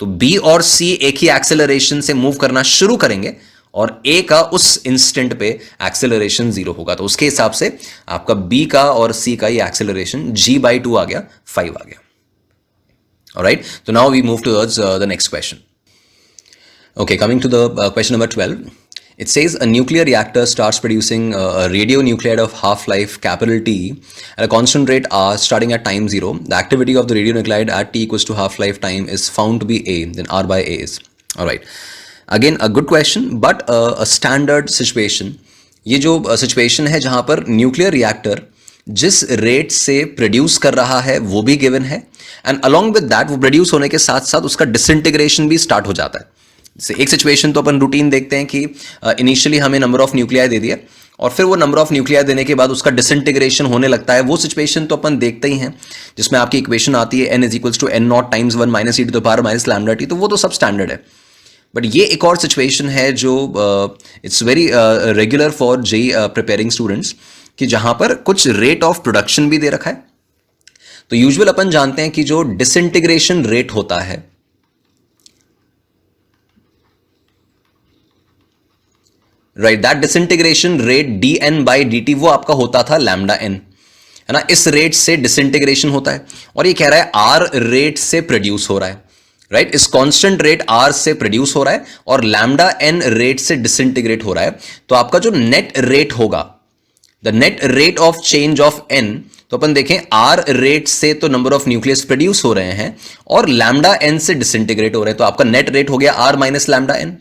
तो बी और सी एक ही एक्सेलरेशन से मूव करना शुरू करेंगे और ए का उस इंस्टेंट पे एक्सेलरेशन 0 होगा। तो उसके हिसाब से आपका बी का और सी का ये एक्सेलरेशन g/2 आ गया, 5 आ गया। ऑलराइट, तो now we move towards the next question. Okay, coming to the question number 12. It says a nuclear reactor starts producing a radionuclide of half-life capital T at a constant rate R starting at time 0. The activity of the radionuclide at T equals to half-life time is found to be A. Then R by A is. Alright. Again, a good question, but a standard situation. ये जो situation है जहाँ पर nuclear reactor जिस rate से produce कर रहा है वो भी गिवन है, एंड अलॉन्ग विद दैट वो प्रोड्यूस होने के साथ साथ उसका डिसइंटीग्रेशन भी स्टार्ट हो जाता है। एक सिचुएशन तो अपन रूटीन देखते हैं कि इनिशियली हमें नंबर ऑफ न्यूक्लियाई दे दिया और फिर वो नंबर ऑफ न्यूक्लियाई देने के बाद उसका डिसइंटीग्रेशन होने लगता है। वो सिचुएशन तो अपन देखते ही हैं जिसमें आपकी इक्वेशन आती है n is equals to n naught times 1 minus e to the power minus lambda T, तो वो तो सब स्टैंडर्ड है। बट ये एक और सिचुएशन है जो it's very regular for JEE preparing students, कि जहां पर कुछ रेट ऑफ प्रोडक्शन भी दे रखा है। तो यूजुअल अपन जानते हैं कि जो डिसइंटीग्रेशन रेट होता है, right, that disintegration rate dn/dt वो आपका होता था लैम्डा n, है ना। इस रेट से डिसइंटीग्रेशन होता है और ये कह रहा है r रेट से प्रोड्यूस हो रहा है, राइट। इस कांस्टेंट रेट r से प्रोड्यूस हो रहा है और लैम्डा n रेट से डिसइंटीग्रेट हो रहा है। तो आपका जो नेट रेट होगा, the net rate of change of n, तो अपन देखें r रेट से तो नंबर ऑफ न्यूक्लियस प्रोड्यूस हो रहे हैं और लैम्डा n से डिसइंटीग्रेट हो रहे हैं, तो आपका नेट रेट हो गया r माइनस लैम्डा n।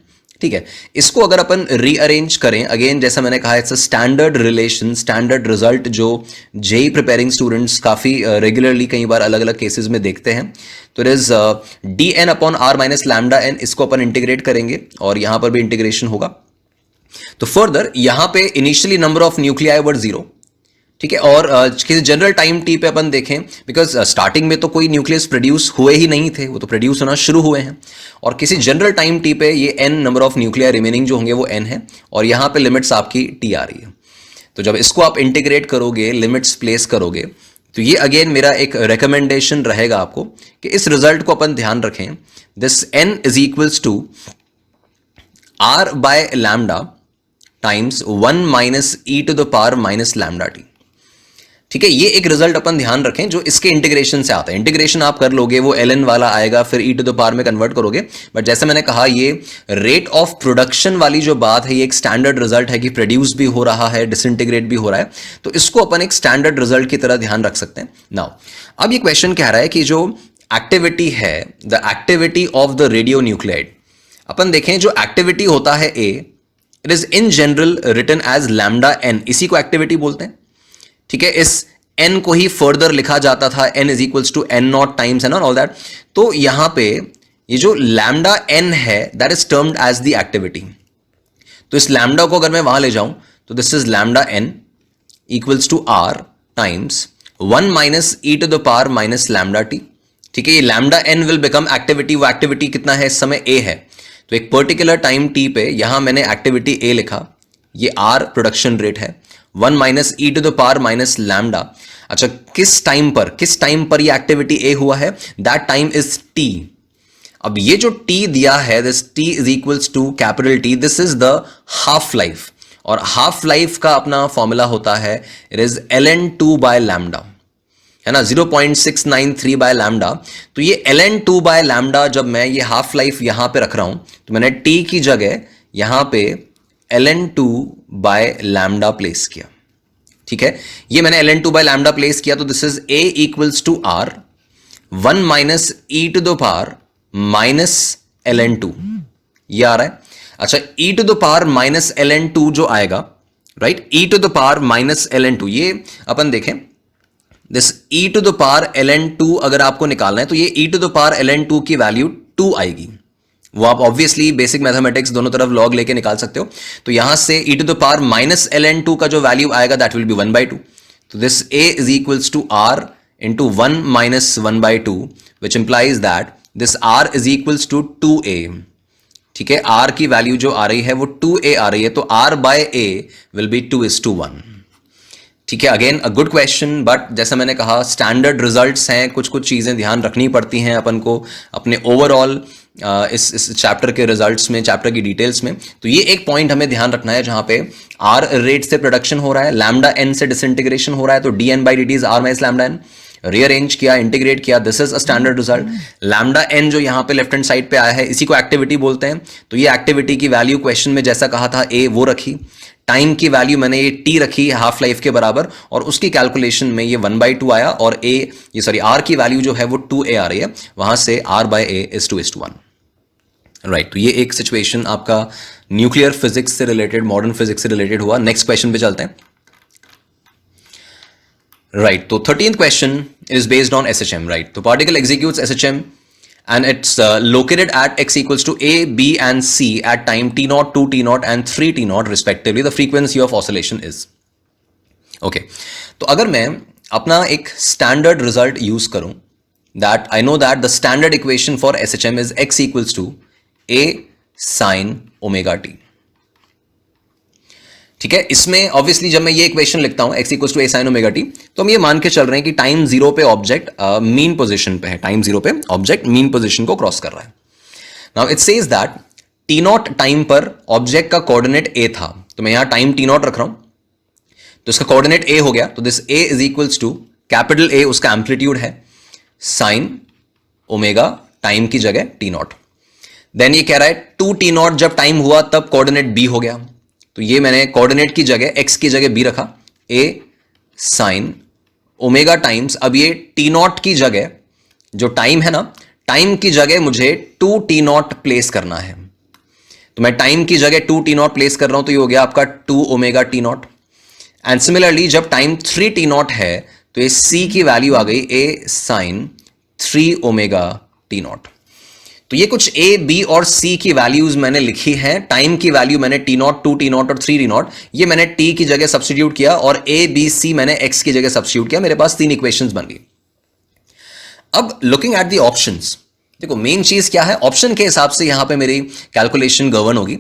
ठीक है, इसको अगर अपन रीअरेंज करें, अगेन जैसा मैंने कहा it's a standard relation, standard result जो जेई प्रिपेयरिंग स्टूडेंट्स काफी रेगुलरली कई बार अलग अलग केसेस में देखते हैं। तो it is dn upon r minus lambda n, इसको अपन इंटीग्रेट करेंगे और यहां पर भी इंटीग्रेशन होगा। तो फर्दर यहां पे इनिशियली नंबर ऑफ न्यूक्लियाई वर 0, ठीक है, और किसी जनरल टाइम टी पे अपन देखें, बिकॉज स्टार्टिंग में तो कोई न्यूक्लियस प्रोड्यूस हुए ही नहीं थे, वो तो प्रोड्यूस होना शुरू हुए हैं, और किसी जनरल टाइम टी पे ये n number of nuclear remaining जो होंगे वो n है और यहां पे लिमिट्स आपकी t आ रही है। तो जब इसको आप इंटीग्रेट करोगे, लिमिट्स प्लेस करोगे, तो ये अगेन मेरा एक रिकमेंडेशन रहेगा आपको कि इस रिजल्ट को अपन ध्यान रखें। This n is equals to r by lambda times 1 minus e to the power minus lambda T. ठीक है, ये एक रिजल्ट अपन ध्यान रखें जो इसके इंटीग्रेशन से आता है। इंटीग्रेशन आप कर लोगे, वो ln वाला आएगा, फिर e टू द पावर में कन्वर्ट करोगे। बट जैसे मैंने कहा, ये रेट ऑफ प्रोडक्शन वाली जो बात है, ये एक स्टैंडर्ड रिजल्ट है कि प्रोड्यूस भी हो रहा है, डिसइंटीग्रेट भी हो रहा है, तो इसको अपन एक स्टैंडर्ड रिजल्ट की तरह ध्यान रख सकते हैं। नाउ अब ये क्वेश्चन कह रहा है कि जो एक्टिविटी है, the activity of the radionuclide, अपन देखें जो एक्टिविटी होता है A, it is in general written as lambda n, इसी को एक्टिविटी बोलते हैं। ठीक है, इस n को ही फर्दर लिखा जाता था, n is equals to n naught times and all that. तो यहां पे ये जो लैम्डा n है that is termed as the activity. तो इस लैम्डा को अगर मैं वहां ले जाऊं तो this is lambda n equals to r times 1 minus e to the power minus lambda T. ठीक है, ये lambda n will become activity. वो एक्टिविटी कितना है इस समय, a है। तो एक पर्टिकुलर टाइम t पे यहां मैंने एक्टिविटी a लिखा, ये r प्रोडक्शन रेट है, 1 minus e to the power minus lambda. अच्छा, किस टाइम पर ये एक्टिविटी ए हुआ है, दैट टाइम इज टी। अब ये जो टी दिया है, this T is equals to capital T, this is the half life, और हाफ लाइफ का अपना फॉर्मूला होता है, it is ln2 by lambda, है ना, 0.693 बाय लैम्डा। तो ये ln2 बाय लैम्डा, जब मैं ये हाफ लाइफ यहां पे रख रहा हूं, तो मैंने टी की जगह यहां पे ln2 बाय लैम्डा प्लेस किया। ठीक है, ये मैंने ln2 बाय लैम्डा प्लेस किया, तो this is a equals to r 1 minus e to the power minus ln2, ये आ रहा है। अच्छा, e to the power minus ln2 जो आएगा, right, e to the power minus ln2, ये अपन देखें, this e to the power ln2 अगर आपको निकालना है तो ये e to the power ln2 की वैल्यू 2 आएगी। वो आप ऑब्वियसली बेसिक मैथमेटिक्स दोनों तरफ लॉग लेके निकाल सकते हो। तो यहां से e to the power minus ln2 का जो वैल्यू आएगा दैट विल बी 1/2। तो this a is equals to r into 1 minus 1/2 which implies that this r is equals to 2a। ठीक है, r की वैल्यू जो आ रही है वो 2a आ रही है, तो r bye a will be 2:1। ठीक है, again a good question, but जैसा मैंने कहा स्टैंडर्ड रिजल्ट्स हैं, कुछ कुछ चीजें ध्यान रखनी पड़ती हैं अपन को अपने ओवरऑल इस चैप्टर के रिजल्ट्स में, चैप्टर की डिटेल्स में। तो ये एक पॉइंट हमें ध्यान रखना है, जहां पे आर रेट से प्रोडक्शन हो रहा है, लैम्डा एन से डिसइंटीग्रेशन हो रहा है, तो D N by D T is R minus lambda N, rearrange किया, इंटीग्रेट किया, this is a standard result. Lambda N जो यहाँ पे लेफ्ट हैंड साइड पे आया है, इसी को एक्टिविटी बोलते हैं। तो ये एक्टिविटी की वैल्यू क्वेश्चन में जैसा कहा था ए वो रखी, टाइम की वैल्यू मैंने ये टी रखी हाफ लाइफ के बराबर, और उसकी कैलकुलेशन में ये 1/2 आया, और आर की वैल्यू जो है वो 2a आ रही है, वहां से r बाय a इज 2:1। राइट, तो ये एक सिचुएशन आपका न्यूक्लियर फिजिक्स से रिलेटेड, मॉडर्न फिजिक्स से रिलेटेड हुआ। नेक्स्ट क्वेश्चन पे चलते हैं। राइट, तो 13th question is based on SHM। Right, तो particle executes SHM and it's located at x equals to a, b and c at time t0, 2 t0 and 3 t0 respectively. The frequency of oscillation is okay. तो अगर मैं अपना एक standard result use करूं, that I know that the standard equation for SHM is x equals to a sin omega t। ठीक है, इसमें obviously जब मैं ये इक्वेशन लिखता हूं x equals to a sin omega t, तो हम ये मान के चल रहे हैं कि टाइम जीरो पे ऑब्जेक्ट मीन पोजीशन पे है, टाइम जीरो पे ऑब्जेक्ट मीन पोजीशन को क्रॉस कर रहा है। Now it says that t0 time पर ऑब्जेक्ट का कोऑर्डिनेट a था, तो मैं यहां टाइम t0 रख रहा हूं, तो इसका कोऑर्डिनेट a हो गया, तो this a is equals to capital A उसका एम्पलीट्यूड है, साइन ओमेगा टाइम की जगह t0। देन ये कह रहा है 2 t0 जब टाइम हुआ तब कोऑर्डिनेट b हो गया, तो ये मैंने कोऑर्डिनेट की जगह x की जगह b रखा, a साइन ओमेगा टाइम्स, अब ये t0 की जगह जो टाइम है ना, टाइम की जगह मुझे 2 t0 प्लेस करना है, तो मैं टाइम की जगह 2 t0 प्लेस कर रहा हूं, तो ये हो गया आपका 2 ओमेगा t0। एंड सिमिलरली जब टाइम 3 t0 है तो ये c की वैल्यू आ गई a साइन 3 ओमेगा t0। तो ये कुछ a, b और c की वैल्यूज मैंने लिखी है, टाइम की वैल्यू मैंने t0, 2 t0 और 3 t0, ये मैंने t की जगह सब्स्टिट्यूट किया, और a, b, c मैंने x की जगह सब्स्टिट्यूट किया, मेरे पास 3 इक्वेशंस बन गई। अब लुकिंग एट द ऑप्शंस, देखो मेन चीज क्या है, ऑप्शन के हिसाब से यहां पे मेरी कैलकुलेशन गवर्न होगी।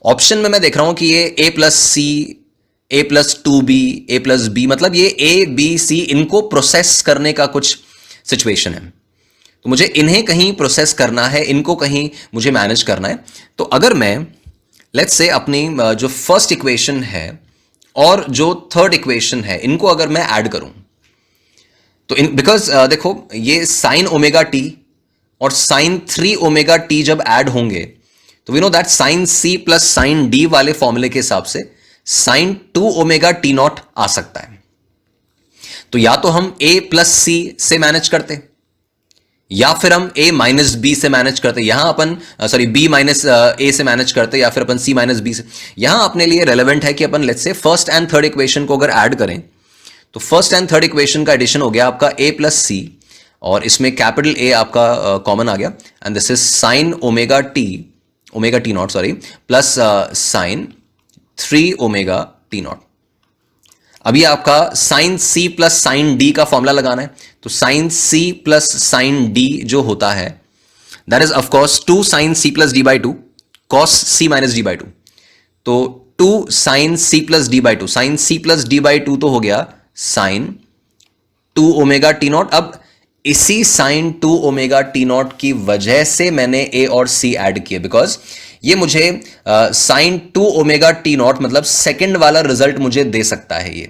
ऑप्शन में मैं देख रहा हूं कि ये a plus c, a plus 2b, a plus b, मतलब ये a, b, c इनको प्रोसेस करने का कुछ सिचुएशन है, तो मुझे इन्हें कहीं प्रोसेस करना है, इनको कहीं मुझे मैनेज करना है। तो अगर मैं लेट्स से अपनी जो फर्स्ट इक्वेशन है और जो थर्ड इक्वेशन है इनको अगर मैं ऐड करूं, तो बिकॉज देखो ये साइन ओमेगा टी और साइन 3 ओमेगा टी जब ऐड होंगे तो we know that sine C plus sine D वाले फॉर्मूले के हिसाब से साइन 2 ओमेगा टी नॉट आ सकता है। तो या तो हम a प्लस सी से मैनेज करते, या फिर हम a माइनस बी से मैनेज करते, यहां अपन b माइनस a से मैनेज करते, या फिर अपन c माइनस b से। यहां अपने लिए रेलेवेंट है कि अपन let's say first and third equation को अगर ऐड करें, तो फर्स्ट एंड थर्ड इक्वेशन का एडिशन हो गया आपका a प्लस सी, और इसमें कैपिटल A आपका कॉमन आ गया, and this is sine omega T naught plus sine 3 omega T naught. अभी आपका sine C plus sine D का फॉर्मूला लगाना है, तो sine C plus sine D जो होता है that is of course 2 sine C plus D by 2 cos C minus D by 2, तो 2 sine C plus D by 2, sine C plus D by 2 तो हो गया साइन 2 ओमेगा टी नॉट। अब इसी sign 2 omega T naught की वजह से मैंने A और C ऐड किए, बिकॉज ये मुझे साइन 2 ओमेगा टी नॉट मतलब सेकंड वाला रिजल्ट मुझे दे सकता है ये।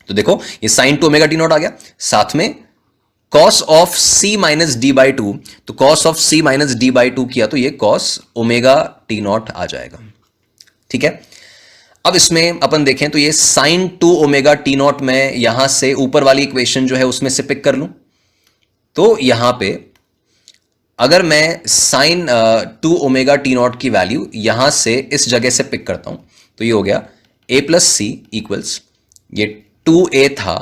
तो देखो ये साइन 2 ओमेगा टी नॉट आ गया, साथ में cos of C minus D by 2, तो cos of C minus D by 2 किया तो ये कॉस ओमेगा टी नॉट आ जाएगा। ठीक है, अब इसमें अपन देखें तो ये साइन 2 ओमेगा टी नॉट में यहां से ऊपर वाली इक्वेशन जो है उसमें से पिक कर लूं, तो यहां पे अगर मैं साइन 2 ओमेगा टी नॉट की वैल्यू यहां से इस जगह से पिक करता हूं तो ये हो गया a प्लस सी इक्वल्स, ये 2a था,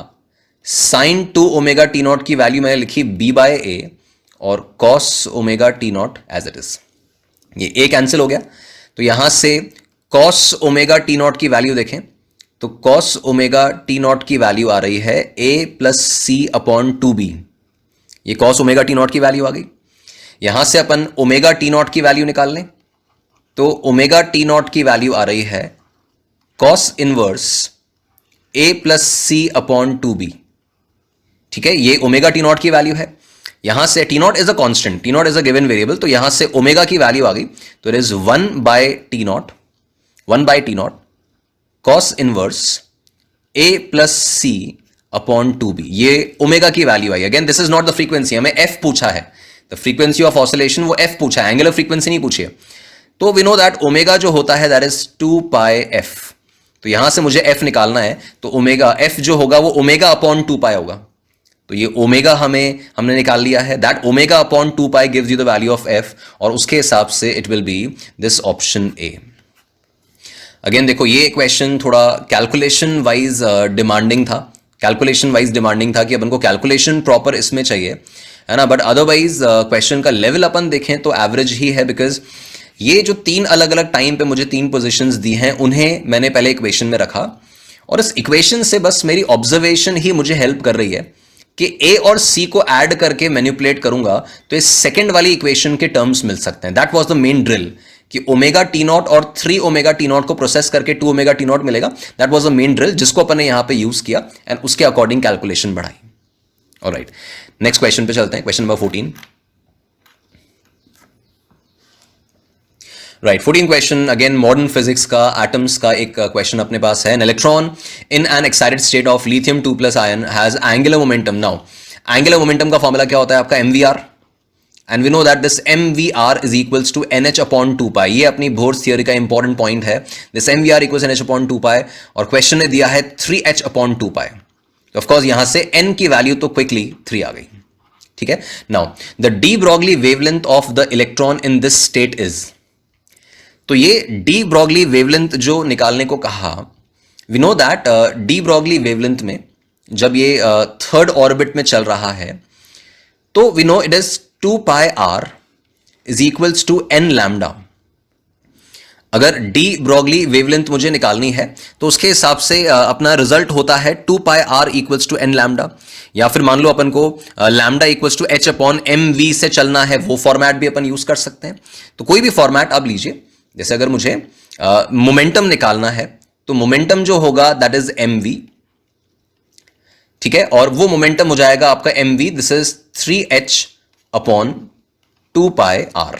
साइन 2 ओमेगा टी नॉट की वैल्यू मैंने लिखी b बाय ए और cos omega T naught as it is, ये a कैंसिल हो गया। तो यहां से कॉस ओमेगा टी नॉट की वैल्यू देखें तो कॉस ओमेगा टी नॉट की वैल्यू आ रही है a plus c upon 2b, ये कॉस ओमेगा टी नॉट की वैल्यू आ गई। यहां से अपन ओमेगा टी नॉट की वैल्यू निकाल लें तो ओमेगा टी नॉट की वैल्यू आ रही है cos inverse a plus c upon 2b, ठीक है, ये ओमेगा टी नॉट की वैल्यू है। यहां से t naught is a constant, t naught is a given variable, तो यहां से ओमेगा की वैल्यू आ गई तो it is 1 by t naught, 1 by t naught cos inverse a plus c upon 2b, ये ओमेगा की value I. Again this is not the frequency, हमें f पूछा है, द फ्रीक्वेंसी ऑफ ऑसिलेशन वो f पूछा है, एंगुलर फ्रीक्वेंसी नहीं पूछी है। तो वी नो दैट ओमेगा जो होता है दैट इज 2 पाई f, तो यहां से मुझे f निकालना है तो ओमेगा f जो होगा वो ओमेगा अपॉन 2 पाई होगा, तो ये ओमेगा हमने निकाल लिया है, that omega upon 2 pi gives you the value of f, और उसके हिसाब से it will be this option A. Again देखो ये क्वेश्चन थोड़ा कैलकुलेशन वाइज डिमांडिंग था, कैलकुलेशन वाइज डिमांडिंग था कि अपन को कैलकुलेशन प्रॉपर इसमें चाहिए, है ना, बट अदरवाइज क्वेश्चन का लेवल अपन देखें तो एवरेज ही है, बिकॉज ये जो 3 अलग अलग टाइम पे मुझे 3 पोजीशंस दी हैं उन्हें मैंने पहले इक्वेशन में रखा, और इस इक्वेशन से बस मेरी ऑब्जर्वेशन ही मुझे हेल्प कर रही है कि ए और सी को ऐड करके मैनिपुलेट करूंगा तो इस सेकंड वाली इक्वेशन के टर्म्स मिल सकते हैं। That was the main drill कि ओमेगा टी नॉट और 3 ओमेगा टी नॉट को प्रोसेस करके 2 ओमेगा टी नॉट मिलेगा, that was the main drill जिसको अपन ने यहां पे यूज किया एंड उसके अकॉर्डिंग कैलकुलेशन बढ़ाई। ऑलराइट, नेक्स्ट क्वेश्चन पे चलते हैं, question number 14। Right, 14 question again modern physics का एटम्स का एक क्वेश्चन अपने पास है। An electron in an excited state of lithium 2 plus ion has angular momentum. Now angular momentum का फॉर्मूला क्या होता है आपका, mvr, and we know that this mvr is equals to nh upon 2 pi, ये अपनी Bohr's theory का important point है, this mvr equals nh upon 2 pi, और क्वेश्चन ने दिया है 3h upon 2 pi, of course यहां से n की वैल्यू तो क्विकली 3 आ गई, ठीक है। Now the de Broglie wavelength of the electron in this state is, तो ये डी ब्रॉगली वेवलेंथ जो निकालने को कहा, we know that de Broglie wavelength में जब ये थर्ड ऑर्बिट में चल रहा है तो we know it is 2 pi r is equals to n lambda. अगर डी ब्रॉगली वेवलेंथ मुझे निकालनी है तो उसके हिसाब से अपना रिजल्ट होता है 2 pi r equals to n lambda, या फिर मान लो अपन को lambda equals to h upon mv से चलना है, वो फॉर्मेट भी अपन यूज कर सकते हैं। तो कोई भी फॉर्मेट आप लीजिए, जैसे अगर मुझे मोमेंटम निकालना है तो मोमेंटम जो होगा दैट इज mv, ठीक है, और वो मोमेंटम हो जाएगा आपका mv, this is 3h upon 2 pi r।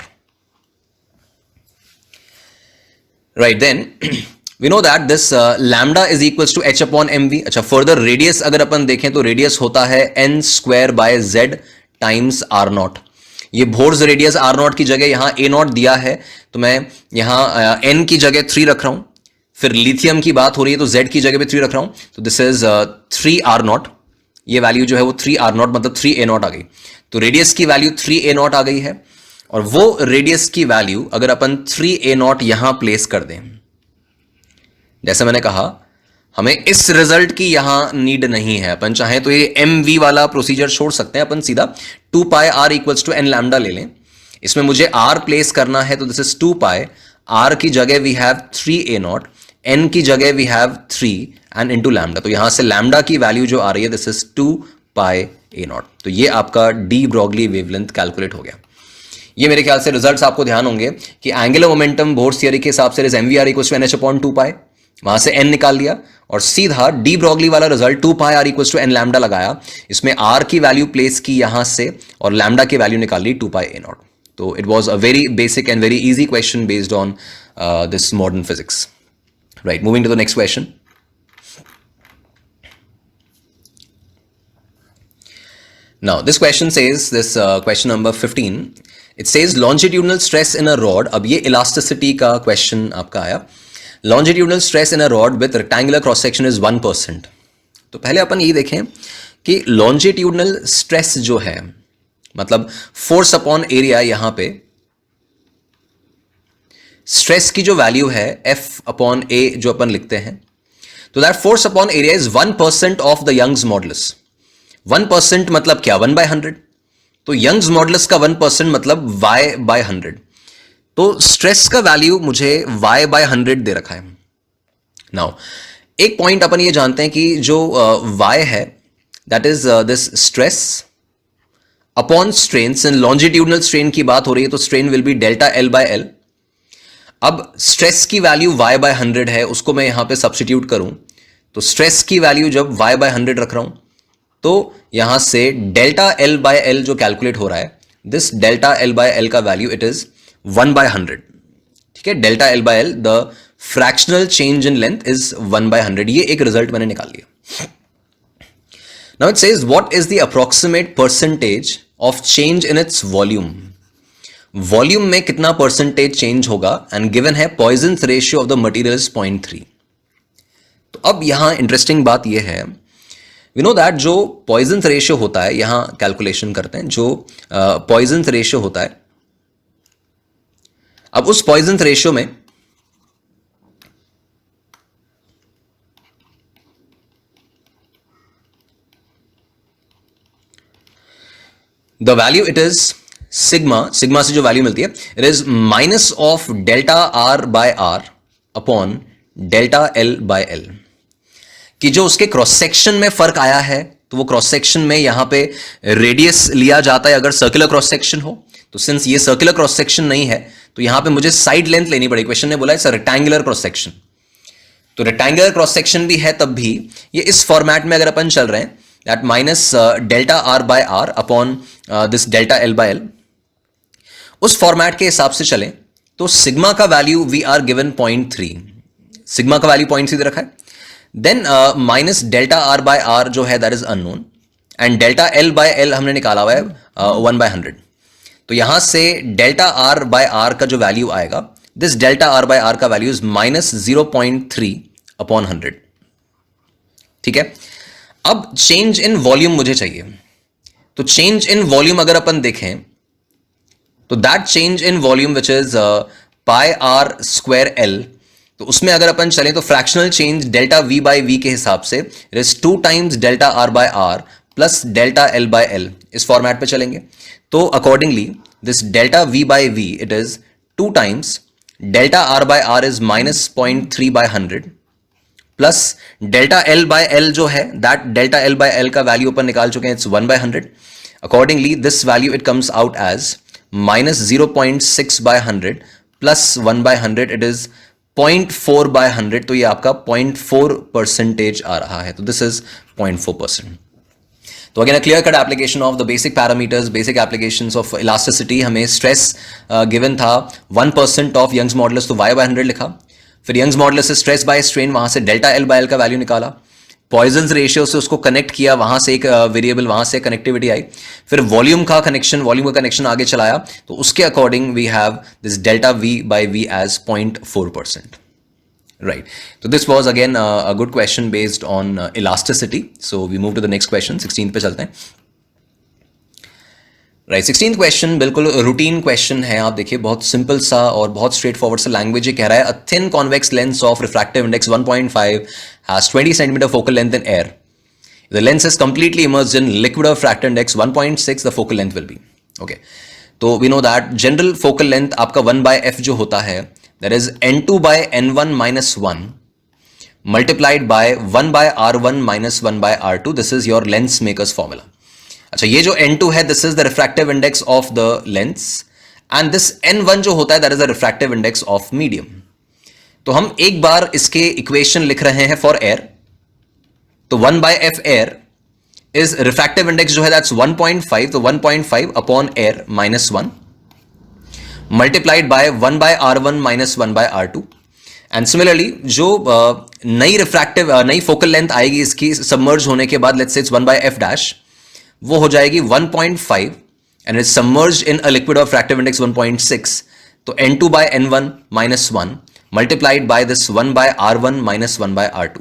Right, then we know that this lambda is equals to h upon mv। अच्छा, फर्दर रेडियस अगर अपन देखें तो रेडियस होता है n square by z times r naught. ये बोर्स रेडियस r नॉट की जगह यहां a नॉट दिया है तो मैं यहां n की जगह 3 रख रहा हूं, फिर लिथियम की बात हो रही है तो z की जगह पे 3 रख रहा हूं, तो दिस इज 3r नॉट, ये वैल्यू जो है वो 3r नॉट मतलब 3a नॉट आ गई। तो रेडियस की वैल्यू 3a नॉट आ गई है, और वो रेडियस की वैल्यू अगर अपन 3a नॉट यहां प्लेस कर दें, जैसे मैंने कहा हमें इस रिजल्ट की यहां नीड नहीं है, अपन चाहे तो ये mv वाला प्रोसीजर छोड़ सकते हैं, अपन सीधा 2 pi r equals to n lambda ले लें। इसमें मुझे r प्लेस करना है तो दिस इज 2 पाई, r की जगह we have 3a not, n की जगह we have 3 and into lambda, तो यहां से लैम्डा की वैल्यू जो आ रही है this is 2 pi a naught. तो ये आपका डी ब्रॉगली वेवलेंथ कैलकुलेट हो गया। ये मेरे ख्याल से रिजल्ट्स आपको ध्यान होंगे कि एंगुलर मोमेंटम बोर्स थियरी के हिसाब से mvr equals to nh upon 2 pi, वहां से n निकाल लिया, और सीधा डी ब्रॉगली वाला result 2 pi r equals to n lambda लगाया, इसमें r की वैल्यू प्लेस की यहां से और लैम्डा की वैल्यू निकाल ली 2 पाई a नॉट। तो it was a very basic and very easy question based on this modern physics. Right, moving to the next question. Now this question says, this question number 15, it says longitudinal stress in a rod। अब ये elasticity का question आपका आया। Longitudinal stress in a rod with rectangular cross section is 1%। तो पहले अपन ये देखें कि लॉन्जिट्यूडनल स्ट्रेस जो है, मतलब फोर्स अपॉन एरिया, यहां पे स्ट्रेस की जो वैल्यू है F अपॉन A जो अपन लिखते हैं, तो that force upon area is 1% of the Young's modulus. 1% मतलब क्या? 1/100। तो यंग्स मॉडुलस का 1% मतलब y/100। तो स्ट्रेस का वैल्यू मुझे y/100 दे रखा है। नाउ एक पॉइंट अपन ये जानते हैं कि जो y है that is this stress upon strain. In longitudinal strain की बात हो रही है तो strain will be delta L/L। अब स्ट्रेस की वैल्यू y/100 है, उसको मैं यहां पे सब्स्टिट्यूट करूं तो स्ट्रेस की वैल्यू जब y/100 रख रहा हूं तो यहां से डेल्टा L/L जो कैलकुलेट हो रहा है, दिस डेल्टा L/L का वैल्यू इट इज 1/100। ठीक है, delta L/L the fractional change in length is 1/100। ये एक रिजल्ट मैंने निकाल लिया। Now it says what is the approximate percentage of change in its volume. Volume में कितना परसेंटेज चेंज होगा, एंड गिवन है Poisson's ratio of the material is 0.3। तो अब यहां इंटरेस्टिंग बात यह है, वी नो दैट जो पॉइजन्स रेशियो होता है, यहां कैलकुलेशन करते हैं, जो पॉइजन्स रेशियो होता है, अब उस पॉइजन्स रेशियो में the value it is sigma. Sigma से जो वैल्यू मिलती है it is minus of delta R/R upon delta L/L। कि जो उसके क्रॉस सेक्शन में फर्क आया है, तो वो क्रॉस सेक्शन में यहां पे रेडियस लिया जाता है अगर सर्कुलर क्रॉस सेक्शन हो। तो सिंस ये सर्कुलर क्रॉस सेक्शन नहीं है तो यहां पे मुझे साइड लेंथ लेनी पड़ेगी। क्वेश्चन ने बोला है रेक्टेंगुलर क्रॉस सेक्शन, तो रेक्टेंगुलर क्रॉस सेक्शन भी है तब भी ये इस फॉर्मेट में अगर अपन चल रहे हैं that minus delta R/R upon this delta L/L, उस फॉर्मेट के हिसाब से चलें तो सिग्मा का value we are given 0.3। Sigma का वैल्यू 0.3 दे रखा है। देन माइनस डेल्टा R/R जो है that is unknown, and delta L/L हमने निकाला हुआ है 1/100। तो यहां से डेल्टा R/R का जो वैल्यू आएगा, दिस डेल्टा R/R का वैल्यू इज माइनस 0.3 अपॉन 100। ठीक है, अब चेंज इन वॉल्यूम मुझे चाहिए। तो चेंज इन वॉल्यूम अगर अपन देखें तो that change in volume which is πr²L, तो उसमें अगर अपन चलें तो फ्रैक्शनल चेंज डेल्टा V/V के हिसाब से it is 2 times delta R/R plus delta L/L। इस फॉर्मेट पे चलेंगे तो accordingly this delta V/V it is 2 times delta R/R is minus 0.3/100 plus delta L/L जो है दैट डेल्टा L/L का वैल्यू अपन निकाल चुके हैं, it's 1/100। Accordingly this value it comes out as minus 0.6/100 plus 1/100 it is 0.4/100। तो ये आपका 0.4% आ रहा है। तो दिस इज 0.4%। तो again clear cut application of the basic parameters, basic applications of elasticity. हमें स्ट्रेस गिवन था 1% ऑफ यंग्स मॉडुलस, तो y/100 लिखा। फिर यंग्स मॉडुलस से स्ट्रेस बाय स्ट्रेन, वहां से डेल्टा L/L का वैल्यू निकाला। पॉइजन्स रेशियो से उसको कनेक्ट किया, वहां से एक वेरिएबल, वहां से कनेक्टिविटी आई। फिर वॉल्यूम का कनेक्शन आगे चलाया, तो उसके according we have this delta V/V as 0.4%। Right, तो this was again a good question based on elasticity. So we move to the next question, 16 पे चलते हैं। राइट, 16th क्वेश्चन बिल्कुल रूटीन क्वेश्चन है। आप देखिए बहुत सिंपल सा और बहुत स्ट्रेट फॉरवर्ड सा लैंग्वेज ये कह रहा है, a thin convex lens of refractive index 1.5 has 20 centimetre focal length in air. The lens is completely immersed in liquid of refractive index 1.6, the focal length will be. Okay, तो we know that general focal length आपका 1/f जो होता है that is n2/n1 minus 1 multiplied by 1/r1 minus 1/r2. This is your lens makers formula. अच्छा, ये जो n2 है this is the refractive index of the lens, and this n1 जो होता है that is the refractive index of medium. तो हम एक बार इसके इक्वेशन लिख रहे हैं फॉर एयर। तो 1/f air is refractive index जो है दैट्स 1.5, तो 1.5 upon air minus 1 multiplied bye 1/r1 minus 1/r2। And similarly जो नई फोकल लेंथ आएगी इसकी सबमर्ज होने के बाद, let's say it's 1/f dash, वो हो जाएगी 1.5 and is submerged in a liquid of refractive index 1.6। तो n2/n1 minus 1 multiplied by this 1/r1 minus 1/r2।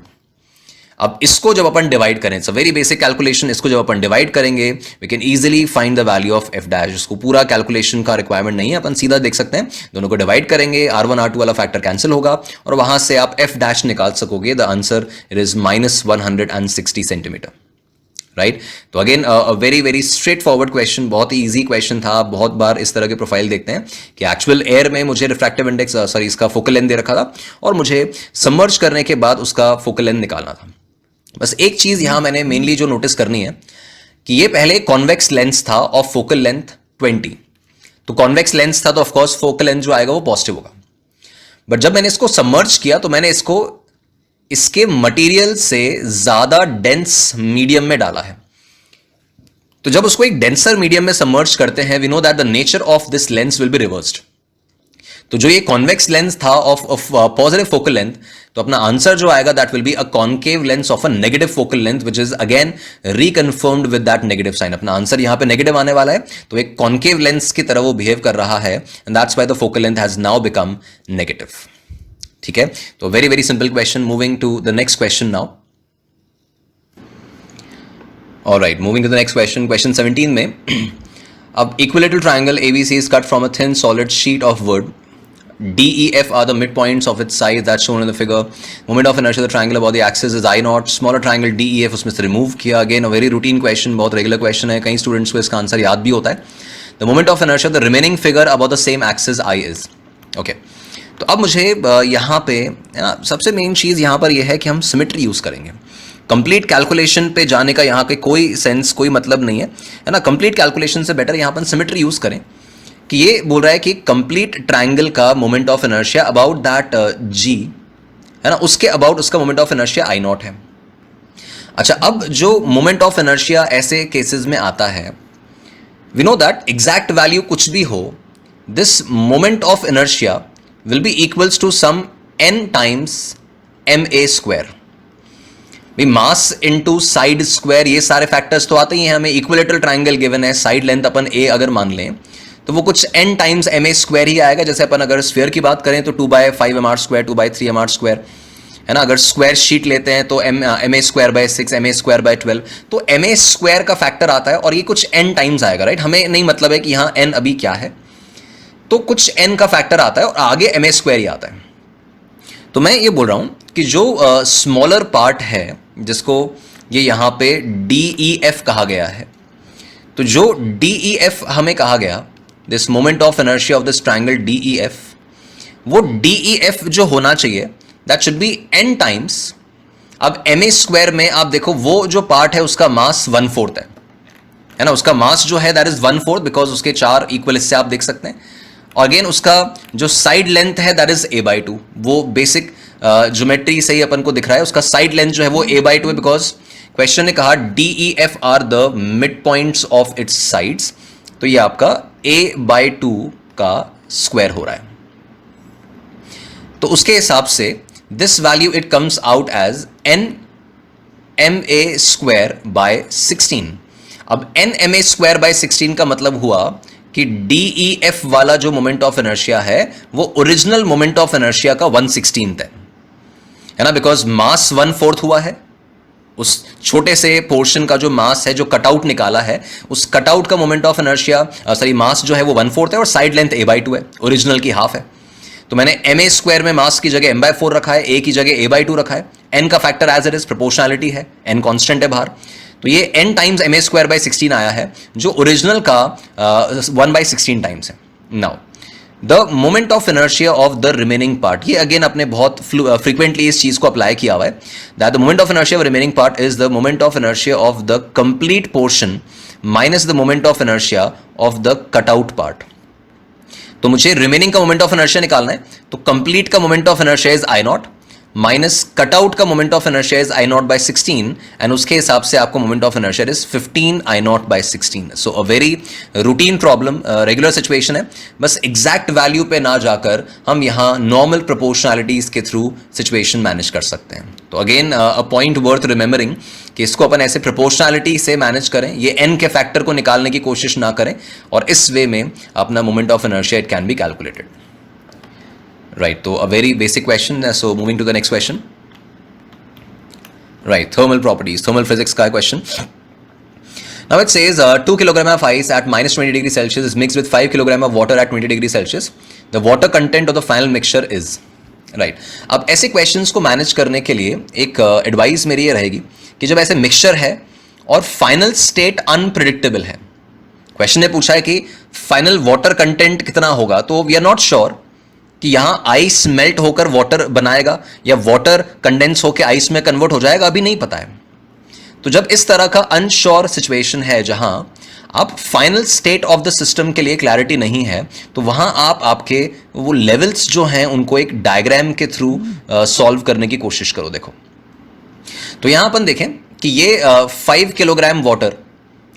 अब इसको जब अपन डिवाइड करें, it's a very basic calculation, इसको जब अपन डिवाइड करेंगे we can easily find the value of f dash. इसको पूरा कैलकुलेशन का रिक्वायरमेंट नहीं है, अपन सीधा देख सकते हैं, दोनों को डिवाइड करेंगे, r1 r2 वाला फैक्टर कैंसिल होगा और वहां से आप एफ डैश निकाल सकोगे। The answer it is -160 centimetre, right. तो again very very straightforward question, बहुत ही इजी क्वेश्चन था। बहुत बार इस तरह के प्रोफाइल देखते हैं कि एक्चुअल एयर में मुझे रिफ्रैक्टिव इंडेक्स सॉरी इसका फोकल लेंथ दे रखा था और मुझे सबमर्ज करने के बाद उसका फोकल लेंथ निकालना था। बस एक चीज यहां मैंने मेनली जो नोटिस करनी है कि ये पहले कॉन्वेक्स लेंस था ऑफ फोकल लेंथ 20, तो कॉन्वेक्स लेंस था तो ऑफकोर्स फोकल लेंथ जो आएगा वो पॉजिटिव होगा। बट जब मैंने इसको सबमर्ज किया तो मैंने इसको इसके मटेरियल से ज्यादा डेंस मीडियम में डाला है। तो जब उसको एक डेंसर मीडियम में सबमर्ज करते हैं we know that the nature of this lens will be reversed. तो जो ये कॉन्वेक्स लेंस था ऑफ पॉजिटिव फोकल लेंथ, तो अपना आंसर जो आएगा that will be a concave lens of a negative focal length which is again reconfirmed with that negative sign. अपना आंसर यहां पे नेगेटिव आने वाला है, तो एक कॉन्केव लेंस की तरह वो बिहेव कर रहा है and that's why the focal length has now become negative. ठीक है, तो very very simple question. Moving to the next question now. Alright, moving to the next question, question 17 में अब equilateral triangle ABC is cut from a thin solid sheet of wood. DEF are the midpoints of its sides that's shown in the figure. Moment of inertia of the triangle about the axis is I naught. Smaller triangle DEF उसमें से remove किया। Again a very routine question, बहुत regular question है, कई students को इसका answer याद भी होता है। The moment of inertia of the remaining figure about the same axis I is. Okay. तो अब मुझे यहाँ पे सबसे मेन चीज़ यहाँ पर यह है कि हम सिमेट्री यूज़ करेंगे। कंप्लीट कैलकुलेशन पे जाने का यहाँ पे कोई सेंस, कोई मतलब नहीं है ना। कंप्लीट कैलकुलेशन से बेटर यहाँ पर सिमेट्री यूज़ करें कि ये बोल रहा है कि कंप्लीट ट्रायंगल का moment of inertia about that G है ना, उसके अबाउट उसका moment of inertia I naught है। अच्छा, अब जो मोमेंट ऑफ इनर्शिया ऐसे केसेस में आता है, we know that exact value कुछ भी हो, this moment of inertia will be equals to some n times ma square. Mass into side square, ये सारे फैक्टर्स तो आते ही हैं। हमें इक्विलेटरल ट्रायंगल गिवन है, साइड लेंथ अपन a अगर मान लें तो वो कुछ n टाइम्स ma स्क्वायर ही आएगा। जैसे अपन अगर स्फीयर की बात करें तो 2/5 mr स्क्वायर, 2/3 mr स्क्वायर है ना। अगर स्क्वायर शीट लेते हैं तो ma square bye 6, ma square bye 12, तो ma स्क्वायर का फैक्टर आता है और ये कुछ n टाइम्स आएगा, राइट। हमें नहीं मतलब है कि यहाँ n अभी क्या है, तो कुछ n का फैक्टर आता है और आगे ma स्क्वायर ही आता है। तो मैं ये बोल रहा हूं कि जो स्मॉलर पार्ट है जिसको ये यहाँ पे DEF कहा गया है, तो जो DEF हमें कहा गया, this moment of inertia of this triangle DEF, वो DEF जो होना चाहिए that should be n times. अब ma स्क्वायर में आप देखो वो जो पार्ट है उसका मास 1/4 है ना, उसका मास जो है दैट इज 1/4 बिकॉज उसके 4 इक्वल हिस्से आप देख सकते हैं। और अगेन उसका जो साइड लेंथ है दैट इज a/2, वो बेसिक ज्योमेट्री से ही अपन को दिख रहा है। उसका साइड लेंथ जो है वो a/2 है बिकॉज क्वेश्चन ने कहा DEF are the mid points of its sides, तो ये आपका a/2 का स्क्वायर हो रहा है। तो उसके हिसाब से this value it comes out as n ma square by 16। अब n ma स्क्वायर बाय 16 का मतलब हुआ कि DEF वाला जो मोमेंट ऑफ इनर्शिया है वो ओरिजिनल मोमेंट ऑफ इनर्शिया का 1/16 है ना, बिकॉज मास 1/4 हुआ है। उस छोटे से पोर्शन का जो मास है, जो कटआउट निकाला है, उस कटआउट का moment of inertia sorry mass जो है वो 1/4 है और साइड लेंथ a/2 है, ओरिजिनल की हाफ है। तो मैंने ma स्क्वायर में मास की जगह m/4 रखा है, a की जगह a/2 रखा है। n का factor as it is proportionality है, n कांस्टेंट है बाहर, तो ये n times ma square by 16 आया है जो ओरिजिनल का 1/16 टाइम्स है। Now the moment of inertia of the remaining part, ये अगेन आपने बहुत फ्रीक्वेंटली इस चीज को अप्लाई किया हुआ है, that the moment of inertia of remaining part is the moment of inertia of the complete portion minus the moment of inertia of the cutout part. तो मुझे रिमेनिंग का मोमेंट ऑफ इनर्शिया निकालना है, तो complete का moment of inertia is I naught minus cutout का moment of inertia is I naught by 16 and उसके हिसाब से आपको moment of inertia is 15 I naught by 16। So a very routine problem, regular situation है, बस exact value पे ना जाकर हम यहाँ नॉर्मल प्रोपोर्शनैलिटीज के थ्रू सिचुएशन मैनेज कर सकते हैं। तो again a point worth remembering कि इसको अपन ऐसे प्रोपोर्शनैलिटी से मैनेज करें, ये n के फैक्टर को निकालने की कोशिश ना करें और इस वे में अपना moment of inertia it can be calculated. Right, so a very basic question. So moving to the next question. Right, thermal properties, thermal physics का question. Now it says 2 kg of ice at minus 20 degrees Celsius is mixed with 5 kg of water at 20 degrees Celsius. The water content of the final mixture is. Right अब ऐसे questions को manage करने के लिए एक advice मेरी ये रहेगी कि जब ऐसे मिक्सचर है और फाइनल स्टेट अनप्रिडिक्टेबल है, क्वेश्चन ने पूछा है कि फाइनल वाटर कंटेंट कितना होगा, तो वी आर नॉट श्योर कि यहां आइस मेल्ट होकर वाटर बनाएगा या वाटर कंडेंस होकर आइस में कन्वर्ट हो जाएगा, अभी नहीं पता है. तो जब इस तरह का अनश्योर सिचुएशन है जहां आप final state of the system के लिए क्लैरिटी नहीं है, तो वहां आप आपके वो लेवल्स जो हैं उनको एक डायग्राम के थ्रू सॉल्व करने की कोशिश करो. देखो तो यहां अपन देखें कि ये 5 किलोग्राम वाटर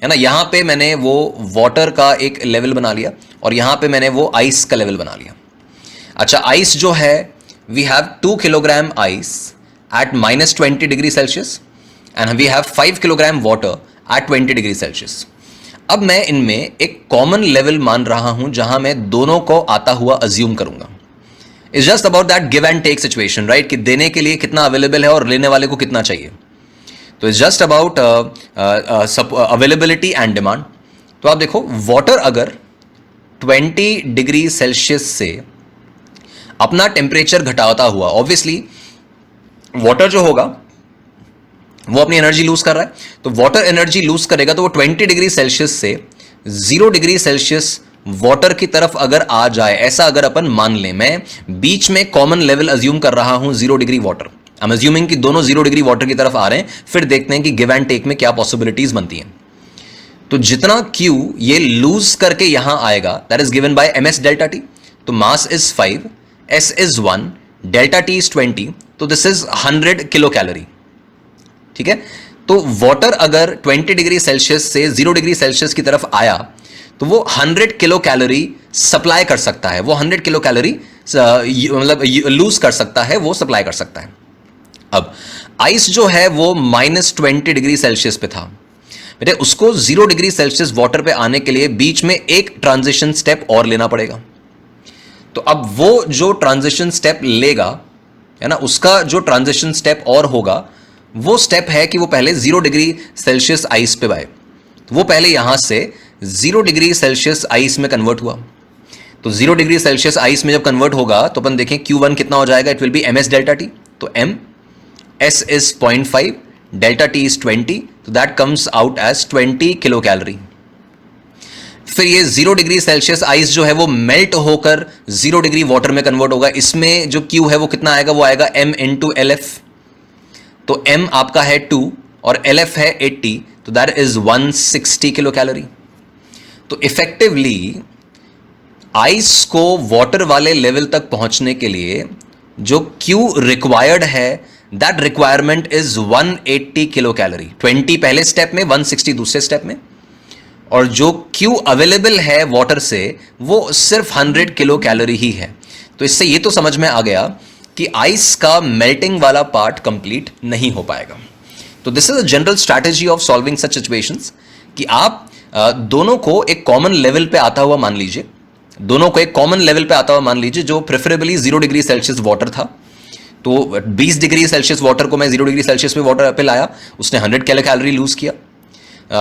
है ना, यहां पे मैंने वो वाटर का एक लेवल बना लिया और यहां पे मैंने वो आइस का लेवल बना लिया. अच्छा, आइस जो है we have 2 kilogram ice at minus 20 degree Celsius and we have 5 kilogram water at 20 degree Celsius. अब मैं इनमें एक कॉमन लेवल मान रहा हूं जहां मैं दोनों को आता हुआ अज्यूम करूंगा. It's just about that give and take situation, right, कि देने के लिए कितना अवेलेबल है और लेने वाले को कितना चाहिए. तो it's just about availability and demand. तो आप देखो वाटर अगर 20 डिग्री सेल्सियस से अपना टेम्परेचर घटाता हुआ, ऑब्वियसली वाटर जो होगा वो अपनी एनर्जी लूज कर रहा है, तो वाटर एनर्जी लूज करेगा तो वो 20 डिग्री सेल्सियस से 0 डिग्री सेल्सियस वाटर की तरफ अगर आ जाए, ऐसा अगर अपन मान लें, मैं बीच में कॉमन लेवल अज्यूम कर रहा हूं 0 degree water, I am assuming कि दोनों 0 डिग्री वाटर की तरफ आ रहे हैं, फिर देखते हैं कि गिव एंड टेक में क्या पॉसिबिलिटीज बनती हैं. तो जितना Q ये लूज करके यहां आएगा that is given by ms delta T. तो mass is 5, s is 1, delta T is 20, तो दिस इज 100 किलो कैलोरी. ठीक है, तो वाटर अगर 20 डिग्री सेल्सियस से 0 डिग्री सेल्सियस की तरफ आया तो वो 100 किलो कैलोरी सप्लाई कर सकता है, वो 100 किलो कैलोरी मतलब लूज कर सकता है, वो सप्लाई कर सकता है. अब आइस जो है वो माइनस 20 डिग्री सेल्सियस पे था बेटे, उसको 0 डिग्री सेल्सियस वाटर पे आने के लिए बीच में एक ट्रांजिशन स्टेप और लेना पड़ेगा. तो अब वो जो ट्रांजिशन स्टेप लेगा है ना, उसका जो ट्रांजिशन स्टेप और होगा वो स्टेप है कि वो पहले 0 डिग्री सेल्सियस आइस पे आए. तो वो पहले यहां से 0 डिग्री सेल्सियस आइस में कन्वर्ट हुआ. तो 0 डिग्री सेल्सियस आइस में जब कन्वर्ट होगा तो अपन देखें Q1 कितना हो जाएगा, it will be ms delta T. तो m s is 0.5, delta T is 20, तो that comes out as 20 kilo calorie. फिर ये 0 डिग्री सेल्सियस आइस जो है वो मेल्ट होकर 0 डिग्री वाटर में कन्वर्ट होगा. इसमें जो Q है वो कितना आएगा, वो आएगा m इंटू LF. तो m आपका है 2 और LF है 80, तो दैट इज 160 किलो कैलोरी. तो इफेक्टिवली आइस को वाटर वाले लेवल तक पहुंचने के लिए जो Q रिक्वायर्ड है that requirement is 180 kilo calorie. 20 पहले स्टेप में, 160 दूसरे स्टेप में, और जो Q अवेलेबल है वाटर से वो सिर्फ 100 किलो कैलोरी ही है. तो इससे ये तो समझ में आ गया कि आइस का मेल्टिंग वाला पार्ट कंप्लीट नहीं हो पाएगा. तो this is a general strategy of solving such situations कि आप दोनों को एक कॉमन लेवल पे आता हुआ मान लीजिए, दोनों को एक कॉमन लेवल पे आता हुआ मान लीजिए, जो प्रेफरेबली 0 डिग्री सेल्सियस वाटर था. तो 20 डिग्री सेल्सियस वाटर को मैं 0 डिग्री सेल्सियस पे वाटर पे लाया, उसने 100 किलो कैलोरी लूज किया.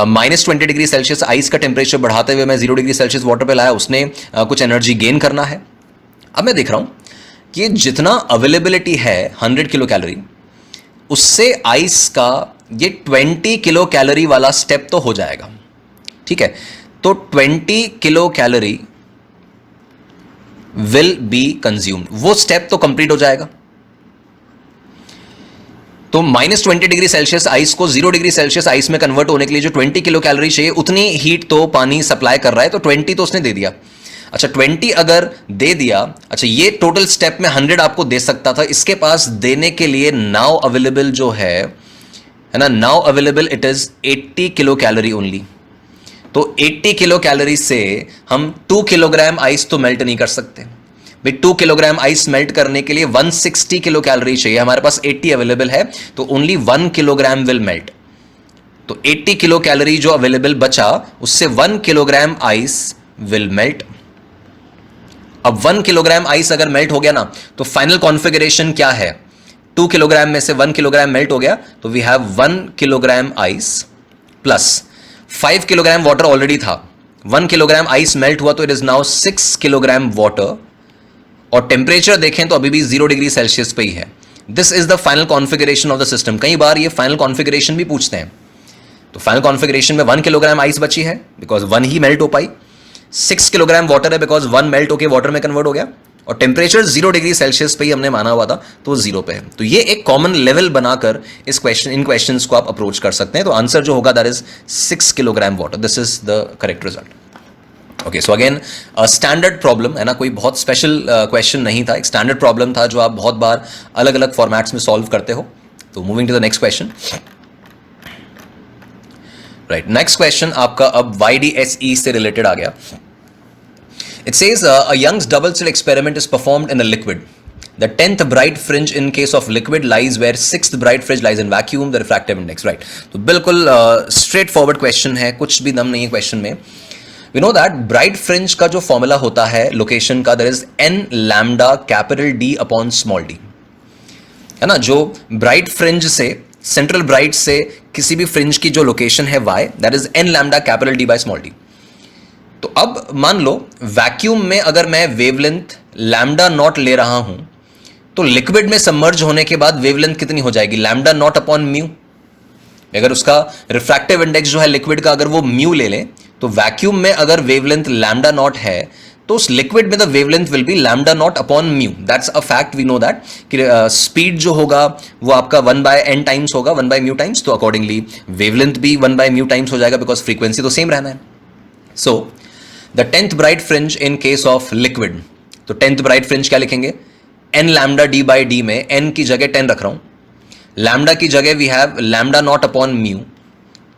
माइनस 20 डिग्री सेल्सियस आइस का टेम्परेचर बढ़ाते हुए मैं 0 डिग्री सेल्सियस वाटर पे लाया, उसने कुछ एनर्जी गेन करना है. अब मैं देख रहा हूं कि जितना अवेलेबिलिटी है 100 किलो कैलोरी, उससे आइस का ये 20 किलो कैलोरी वाला स्टेप तो हो जाएगा. ठीक है, तो 20 kilo calorie will be consumed, वो स्टेप तो कंप्लीट हो जाएगा. तो माइनस 20 डिग्री सेल्सियस आइस को 0 डिग्री सेल्सियस आइस में कन्वर्ट होने के लिए जो 20 किलो कैलोरी चाहिए उतनी हीट तो पानी सप्लाई कर रहा है, तो 20 तो उसने दे दिया. अच्छा, 20 अगर दे दिया, अच्छा ये टोटल स्टेप में 100 आपको दे सकता था, इसके पास देने के लिए नाउ अवेलेबल जो है ना, now available it is 80 kilo calorie only. तो 80 किलो कैलोरी से हम 2 किलोग्राम आइस तो मेल्ट नहीं कर सकते भाई. 2 किलोग्राम आइस मेल्ट करने के लिए 160 किलो कैलोरी चाहिए, हमारे पास 80 अवेलेबल है, तो ओनली 1 किलोग्राम विल मेल्ट. तो 80 किलो कैलोरी जो अवेलेबल बचा उससे 1 किलोग्राम आइस विल मेल्ट. अब 1 किलोग्राम आइस अगर मेल्ट हो गया ना, तो फाइनल कॉन्फ़िगरेशन क्या है? 2 किलोग्राम में से 1 किलोग्राम मेल्ट हो गया, तो we have 1 kilogram ice plus 5 kilogram water already था. 1 किलोग्राम आइस मेल्ट हुआ तो it is now 6 kilogram water, और टेम्परेचर देखें तो अभी भी 0 डिग्री सेल्सियस पे ही है. This is the final configuration of the system. कई बार ये फाइनल कॉन्फ़िगरेशन भी पूछते हैं. तो फाइनल कॉन्फ़िगरेशन में 1 किलोग्राम आइस बची है बिकॉज 1 ही मेल्ट हो पाई. 6 किलोग्राम वाटर है बिकॉज 1 मेल्ट होकर वाटर में कन्वर्ट हो गया, और टेम्परेचर 0 डिग्री सेल्सियस पे ही हमने माना हुआ था, तो 0 पे है. तो ये एक कॉमन लेवल बनाकर इन क्वेश्चंस को आप अप्रोच कर सकते हैं. तो आंसर जो होगा that is 6 kilogram water. This is the correct result. Okay, so again standard problem है ना, कोई बहुत स्पेशल क्वेश्चन नहीं था, एक स्टैंडर्ड प्रॉब्लम था जो आप बहुत बार अलग अलग फॉर्मेट्स में सॉल्व करते हो. तो moving to the next question. Right, next question आपका अब YDSE से रिलेटेड आ गया. It says a Young's double slit experiment is performed in a liquid. The 10th bright fringe in case of liquid lies where 6th bright fringe lies in vacuum. The refractive index. Right. तो बिल्कुल straight forward question है, कुछ भी दम नहीं है question में. We know that bright fringe का जो फॉर्मूला होता है लोकेशन का, there is n lambda capital D upon small d, है ना. जो ब्राइट फ्रिंज से, सेंट्रल ब्राइट से किसी भी फ्रिंज की जो लोकेशन है y, that is n lambda capital D by small d. तो अब मान लो वैक्यूम में अगर मैं वेवलेंथ लैम्डा नॉट ले रहा हूं, तो लिक्विड में सबमर्ज होने के बाद वेवलेंथ कितनी हो जाएगी? Lambda naught upon mu. अगर उसका रिफ्रैक्टिव इंडेक्स जो है लिक्विड का अगर वो म्यू ले लें, तो वैक्यूम में अगर वेवलेंथ लैम्डा नॉट है, तो उस लिक्विड में the wavelength will be lambda naught upon mu. That's a fact, we know that कि स्पीड जो होगा वो आपका 1/n टाइम्स होगा, 1/μ टाइम्स. तो अकॉर्डिंगली वेवलेंथ भी 1/μ टाइम्स हो जाएगा बिकॉज फ्रीक्वेंसी तो सेम रहना है. So the 10th bright fringe in case of liquid, तो 10th ब्राइट फ्रिंज क्या लिखेंगे? n lambda d by d में n की जगह 10 रख रहा हूं, लैम्डा की जगह we have lambda naught upon mu,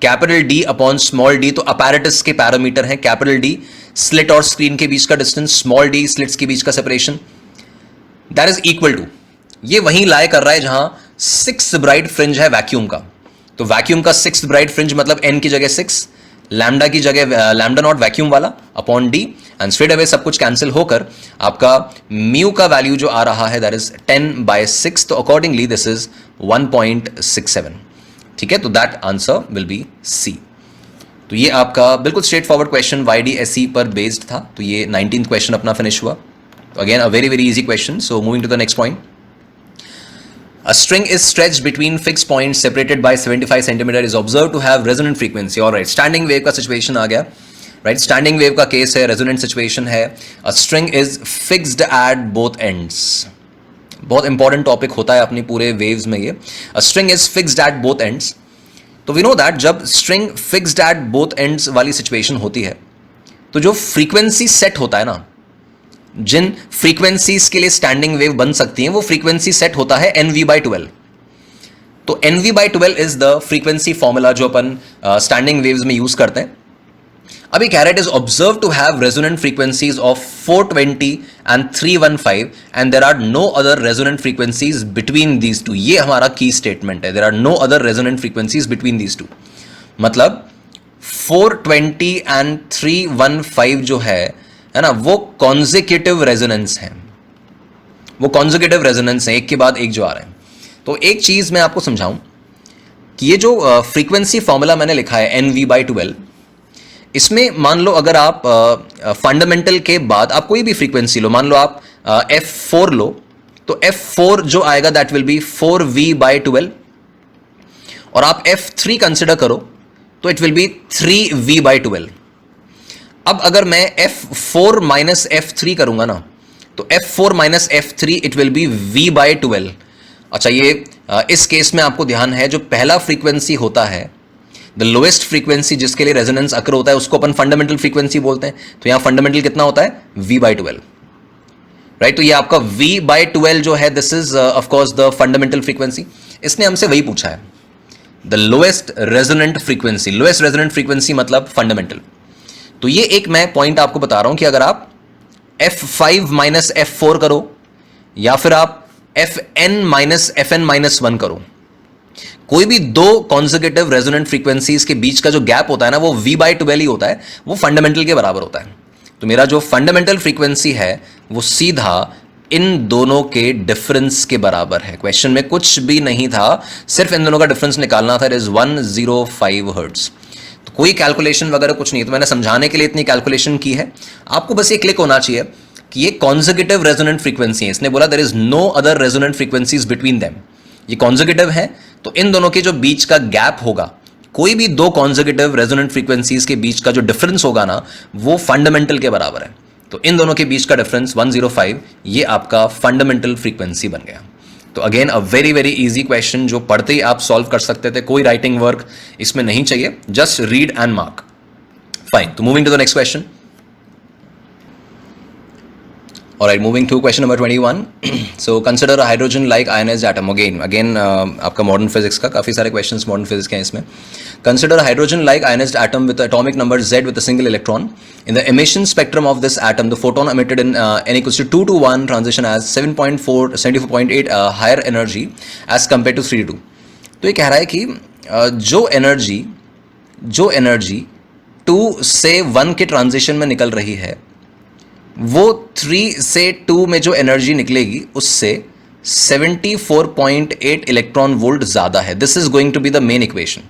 capital D upon small d. तो अपैरेटस के पैरामीटर हैं कैपिटल D, स्लिट और स्क्रीन के बीच का डिस्टेंस, स्मॉल d स्लिट्स के बीच का separation, that is equal to, ये वहीं लाई कर रहा है जहां 6th ब्राइट फ्रिंज है वैक्यूम का. तो वैक्यूम का 6th ब्राइट फ्रिंज मतलब n की जगह 6, लैम्डा की जगह लैम्डा नॉट वैक्यूम वाला upon d, and straight away सब कुछ कैंसिल होकर आपका म्यू का वैल्यू जो आ रहा है दैट इज 10/6. तो अकॉर्डिंगली दिस इज 1.67. ठीक है, तो that answer will be c. तो ये आपका बिल्कुल स्ट्रेट फॉरवर्ड क्वेश्चन YDSE पर बेस्ड था. तो ये 19th क्वेश्चन अपना फिनिश हुआ. तो again a very very easy question. So moving to the next point. A string is stretched between fixed points separated by 75 centimeter is observed to have resonant frequency. All right, standing wave का situation आ गया. Right, standing wave का case है, resonant situation है. A string is fixed at both ends. बहुत important topic होता है अपनी पूरे वेव्स में ये. A string is fixed at both ends. तो वी नो दैट जब string fixed at both ends वाली सिचुएशन होती है, तो जो फ्रीक्वेंसी सेट होता है ना, जिन फ्रीक्वेंसीज के लिए स्टैंडिंग वेव बन सकती हैं, वो फ्रीक्वेंसी सेट होता है NV/12. तो NV/12 is the frequency formula जो अपन स्टैंडिंग वेव्स में यूज करते हैं. अभी कह रहा है it is observe to have resonant frequencies of 420 and 315 and there are no other resonant frequencies between these two. ये हमारा की स्टेटमेंट है, there are no other resonant frequencies between these two. मतलब 420 एंड 315 जो है ना, वो consecutive resonance है, वो कॉन्जिक्यूटिव रेजोनेंस है, एक के बाद एक जो आ रहे हैं. तो एक चीज मैं आपको समझाऊं कि ये जो फ्रीक्वेंसी फॉर्मूला मैंने लिखा है NV/12, इसमें मान लो अगर आप फंडामेंटल के बाद आप कोई भी फ्रीक्वेंसी लो, मान लो आप F4 लो, तो F4 जो आएगा दैट विल बी 4V/12, और आप F3 कंसिडर करो तो इट विल बी 3V/12. अब अगर मैं F4 माइनस F3 करूंगा ना, तो F4 minus F3 it will B V/12. अच्छा, ये इस केस में आपको ध्यान है जो पहला फ्रीक्वेंसी होता है, द लोएस्ट फ्रीक्वेंसी जिसके लिए रेजोनेंस अकर होता है, उसको अपन फंडामेंटल फ्रीक्वेंसी बोलते हैं. तो यहां फंडामेंटल कितना होता है? V/12. राइट, तो ये आपका V/12 जो है this is of course the fundamental frequency. इसने हमसे वही पूछा है, the lowest resonant frequency. Lowest resonant frequency मतलब फंडामेंटल. तो ये एक मैं पॉइंट आपको बता रहा हूं कि अगर आप F5 माइनस F4 करो या फिर आप Fn माइनस Fn माइनस 1 करो, कोई भी दो कॉन्जिक्यूटिव रेजोनेंट फ्रीक्वेंसीज के बीच का जो गैप होता है ना, वो V/12 ही होता है, वो फंडामेंटल के बराबर होता है. तो मेरा जो फंडामेंटल फ्रीक्वेंसी है वो सीधा इन दोनों के डिफरेंस के बराबर है। क्वेश्चन में कुछ भी नहीं था, सिर्फ इन दोनों का डिफरेंस निकालना था। It is 105 hertz. तो कोई कैलकुलेशन वगैरह कुछ नहीं है, तो मैंने समझाने के लिए इतनी कैलकुलेशन की है। आपको बस ये क्लिक होना चाहिए कि ये कॉन्जिक्यूटिव रेजोनेंट फ्रीक्वेंसी है। इसने बोला there is no other resonant frequencies between them. ये कॉन्जिक्यूटिव है, तो इन दोनों के जो बीच का गैप होगा, कोई भी दो कॉन्जिक्यूटिव रेजोनेंट फ्रीक्वेंसीज के बीच का जो डिफरेंस होगा ना, वो फंडामेंटल के बराबर है। तो इन दोनों के बीच का डिफरेंस 105, ये आपका फंडामेंटल फ्रीक्वेंसी बन गया। तो again a very very easy question, जो पढ़ते ही आप सॉल्व कर सकते थे। कोई राइटिंग वर्क इसमें नहीं चाहिए, just read and mark. Fine, तो moving to the next question. Alright, moving to question number 21. So consider a hydrogen-like ionized atom. Again, आपका modern physics का काफ़ी सारे questions modern physics के हैं इसमें. Consider a hydrogen-like ionized atom with atomic number Z with a single electron. In the emission spectrum of this atom, the photon emitted in n equals to 2 to 1 transition has 74.8 higher energy as compared to 3 to 2. तो ये कह रहा है कि जो energy 2 से 1 के transition में निकल रही है, वो 3 से 2 में जो एनर्जी निकलेगी उससे 74.8 इलेक्ट्रॉन वोल्ट ज़्यादा है। This is going to be the main equation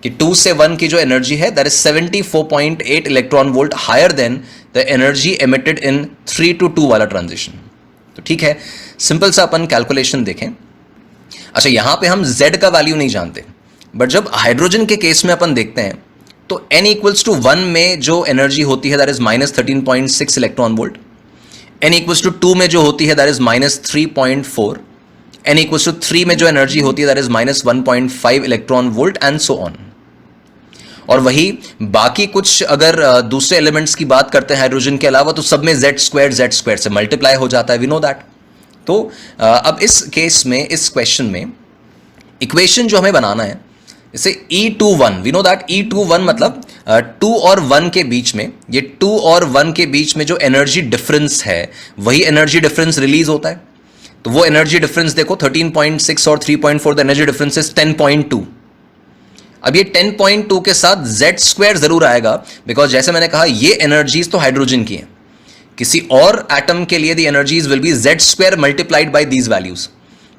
कि 2 से 1 की जो एनर्जी है that is 74.8 electron volt higher than the energy emitted in 3 to 2 वाला ट्रांजिशन। तो ठीक है, सिंपल सा अपन कैलकुलेशन देखें। अच्छा, यहां पे हम Z का वैल्यू नहीं जानते, बट जब हाइड्रोजन के केस में अपन देखते हैं तो n इक्वल्स टू 1 में जो एनर्जी होती है that is -13.6 electron volt, n equals to 2 में जो होती है that is -3.4, n equals to 3 में जो एनर्जी होती है that is -1.5 electron volt and so on. और वही बाकी कुछ अगर दूसरे एलिमेंट्स की बात करते हैं हाइड्रोजन के अलावा, तो सब में z² से मल्टीप्लाई हो जाता है, वी नो दैट। तो अब इस केस में, इस क्वेश्चन में इक्वेशन जो हमें बनाना है, जैसे E21, we know that E21 मतलब 2 और 1 के बीच में, ये 2 और 1 के बीच में जो एनर्जी डिफरेंस है, वही एनर्जी डिफरेंस रिलीज होता है। तो वो एनर्जी डिफरेंस देखो 13.6 और 3.4, द एनर्जी डिफरेंस इज 10.2। अब ये 10.2 के साथ z² जरूर आएगा, बिकॉज जैसे मैंने कहा ये एनर्जीज तो हाइड्रोजन की हैं। किसी और एटम के लिए the energies will be z² multiplied by these values.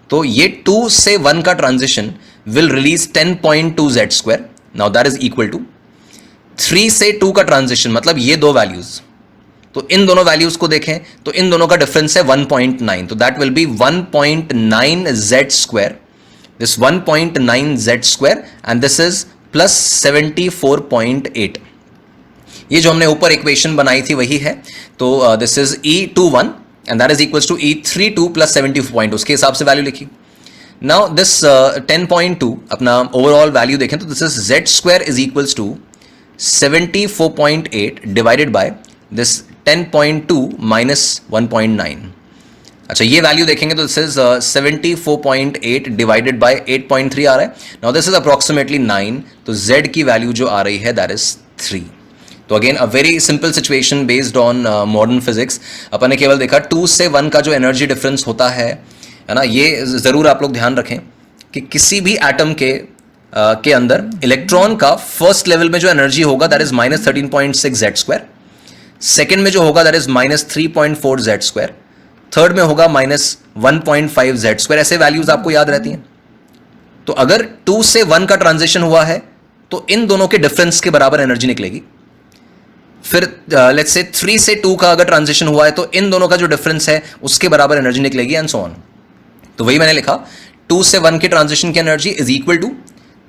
तो ये 2 से 1 का transition will release 10.2 z². Now that is equal to 3 से 2 का ट्रांजिशन, मतलब ये दो वैल्यूज। तो इन दोनों वैल्यूज को देखें तो इन दोनों का डिफरेंस है 1.9, तो that will B 1.9 z². This 1.9 z² and this is plus 74.8। ये जो हमने ऊपर इक्वेशन बनाई थी वही है। तो this is E21 and that is equals to E32 plus 74.2, उसके हिसाब से वैल्यू लिखी। नाउ दिस 10.2 अपना ओवरऑल वैल्यू देखें तो this is z² is equals to 74.8 divided by this 10.2 minus 1.9। अच्छा, ये वैल्यू देखेंगे तो दिस इज 74.8 डिवाइडेड बाय 8.3 आ रहा है। नाउ दिस इज अप्रॉक्सीमेटली 9, तो z की वैल्यू जो आ रही है दैट इज 3। तो again a very simple situation based on modern physics. अपन ने केवल देखा 2 से 1 का जो एनर्जी डिफरेंस होता है ना, ये ज़रूर आप लोग ध्यान रखें कि किसी भी एटम के अंदर इलेक्ट्रॉन का फर्स्ट लेवल में जो एनर्जी होगा दैट इज -13.6 z², सेकेंड में जो होगा दैट इज -3.4 z², थर्ड में होगा -1.5 z²। ऐसे वैल्यूज आपको याद रहती हैं। तो अगर 2 से 1 का ट्रांजिशन हुआ है तो इन दोनों के डिफरेंस के बराबर एनर्जी निकलेगी। फिर लेट्स से 3 से 2 का अगर ट्रांजिशन हुआ है तो इन दोनों का जो डिफरेंस है उसके बराबर एनर्जी निकलेगी एंड सो ऑन। तो वही मैंने लिखा, 2 से 1 के ट्रांजिशन की एनर्जी इज इक्वल टू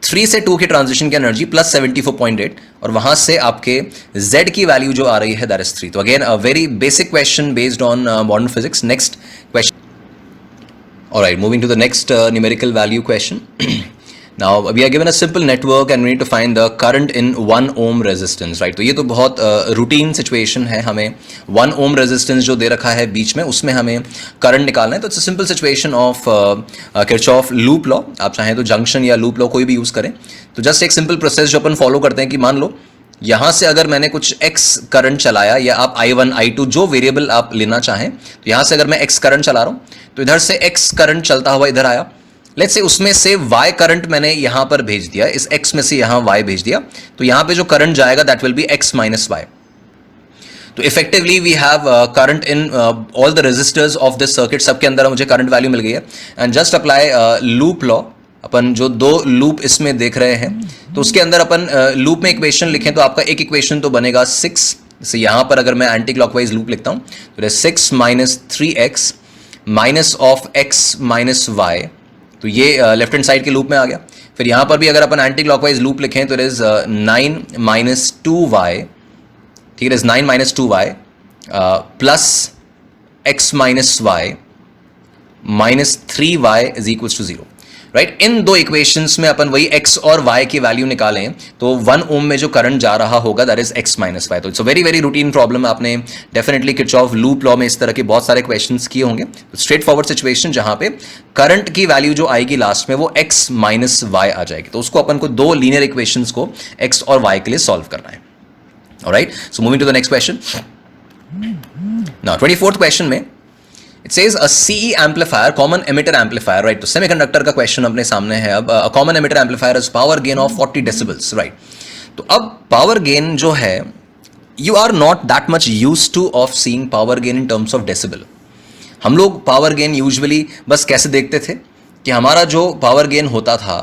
3 से 2 के ट्रांजिशन की एनर्जी प्लस 74.8, और वहां से आपके z की वैल्यू जो आ रही है दैट इज 3। तो again a very basic question based on modern physics. Next question. Alright, moving to the next numerical value question. Now we are given a simple network and we need to find the current in 1 ohm resistance, right? तो ये तो बहुत routine situation है। हमें 1 ohm resistance जो दे रखा है बीच में, उसमें हमें करंट निकालना है। तो it's a simple situation of Kirchhoff loop law. आप चाहें तो जंक्शन या लूप लॉ कोई भी यूज़ करें। तो जस्ट एक सिंपल प्रोसेस जो अपन फॉलो करते हैं कि मान लो यहाँ से अगर मैंने कुछ x करंट चलाया, या आप I1 I2 जो वेरिएबल आप लेना चाहें, तो यहाँ से अगर मैं x करंट चला रहा हूँ तो इधर से x करंट चलता हुआ इधर आया। लेट्स से उसमें से y करंट मैंने यहाँ पर भेज दिया, इस x में से यहाँ y भेज दिया, तो यहाँ पे जो करंट जाएगा that will be x minus y. तो effectively we have current in all the resistors of this circuit, सबके अंदर मुझे करंट वैल्यू मिल गई है। And just apply loop law, अपन जो दो लूप इसमें देख रहे हैं तो उसके अंदर अपन लूप में इक्वेशन लिखें तो आपका एक इक्वेशन तो बनेगा 6। जैसे यहाँ पर अगर मैं एंटी क्लॉकवाइज लूप लिखता हूँ तो 6 minus 3x minus of x minus y, तो ये लेफ्ट हैंड साइड के लूप में आ गया। फिर यहाँ पर भी अगर अपन एंटी क्लॉकवाइज लूप लिखें तो 9 माइनस 2y, ठीक है, 9 minus 2y plus x minus y minus 3y is equals to 0, right. इन दो इक्वेशंस में अपन वही x और y की वैल्यू निकालें तो 1 ओम में जो करंट जा रहा होगा that is x minus y। तो it's a very very routine problem, आपने डेफिनेटली किरचॉफ लूप लॉ में इस तरह के बहुत सारे क्वेश्चंस किए होंगे। स्ट्रेट फॉरवर्ड सिचुएशन जहां पे करंट की वैल्यू जो आएगी लास्ट में वो x माइनस y आ जाएगी, तो उसको अपन को दो लीनियर इक्वेशंस को x और y के लिए सॉल्व करना है। Alright, so moving to the next question. Now 24th question में it says a CE amplifier, common emitter amplifier, right. तो सेमीकंडक्टर का क्वेश्चन अपने सामने है। अब a common emitter amplifier is power gain of 40 decibels, right. तो अब power gain जो है, you are not that much used to of seeing power gain in terms of decibel. हम लोग पावर गेन यूजुअली बस कैसे देखते थे कि हमारा जो पावर गेन होता था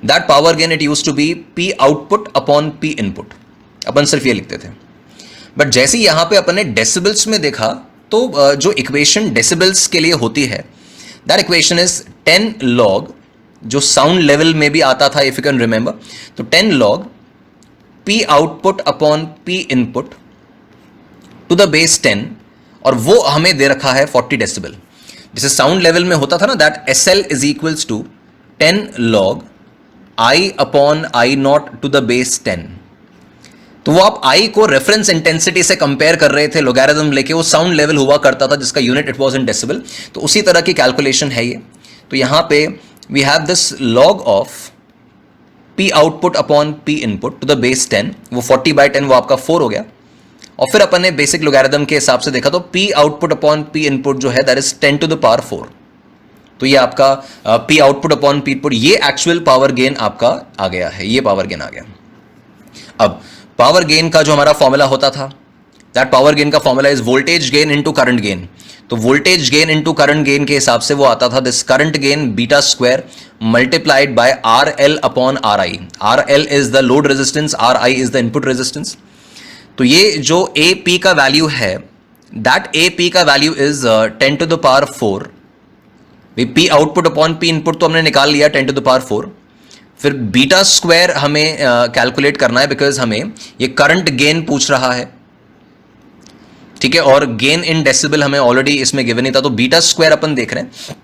that power gain it used to be P output upon P input, अपन सिर्फ ये लिखते थे। बट जैसे यहां पे अपन ने डेसिबल्स में देखा तो जो इक्वेशन डेसिबल्स के लिए होती है दैट इक्वेशन इज 10 log, जो साउंड लेवल में भी आता था इफ यू कैन रिमेंबर, तो 10 log P output upon P input to the base 10, और वो हमें दे रखा है 40 डेसिबल। जैसे साउंड लेवल में होता था ना that SL is equals to 10 log I upon I naught to the base 10। तो वो आप I को रेफरेंस इंटेंसिटी से कंपेयर कर रहे थे, लोगैरिथम लेके, वो साउंड लेवल हुआ करता था जिसका unit it was in decibel. तो उसी तरह की कैलकुलेशन है ये। तो यहां पे we have this log of P output upon P input to the base 10, वो 40/10 वो आपका 4 हो गया। और फिर अपन ने बेसिक लोगैरिथम के हिसाब से देखा तो P output upon P input जो है that is 10 to the power 4। तो ये आपका P output upon P input, ये एक्चुअल पावर गेन आपका आ गया है, ये पावर गेन आ गया। अब पावर गेन का जो हमारा फॉर्मूला होता था दैट पावर गेन का formula is voltage gain into current gain. तो voltage gain into current gain के हिसाब से वो आता था this current gain beta square multiplied by RL upon RI। RL is the load resistance, RI is the input resistance. तो ये जो AP का वैल्यू है दैट AP का value is 10 to the power 4। P output upon P input तो हमने निकाल लिया 10 टू द पावर 4। फिर बीटा स्क्वायर हमें कैलकुलेट करना है बिकॉज हमें ये करंट गेन पूछ रहा है, ठीक है, और गेन इन डेसिबल हमें ऑलरेडी इसमें गिवन ही था। तो बीटा स्क्वायर अपन देख रहे हैं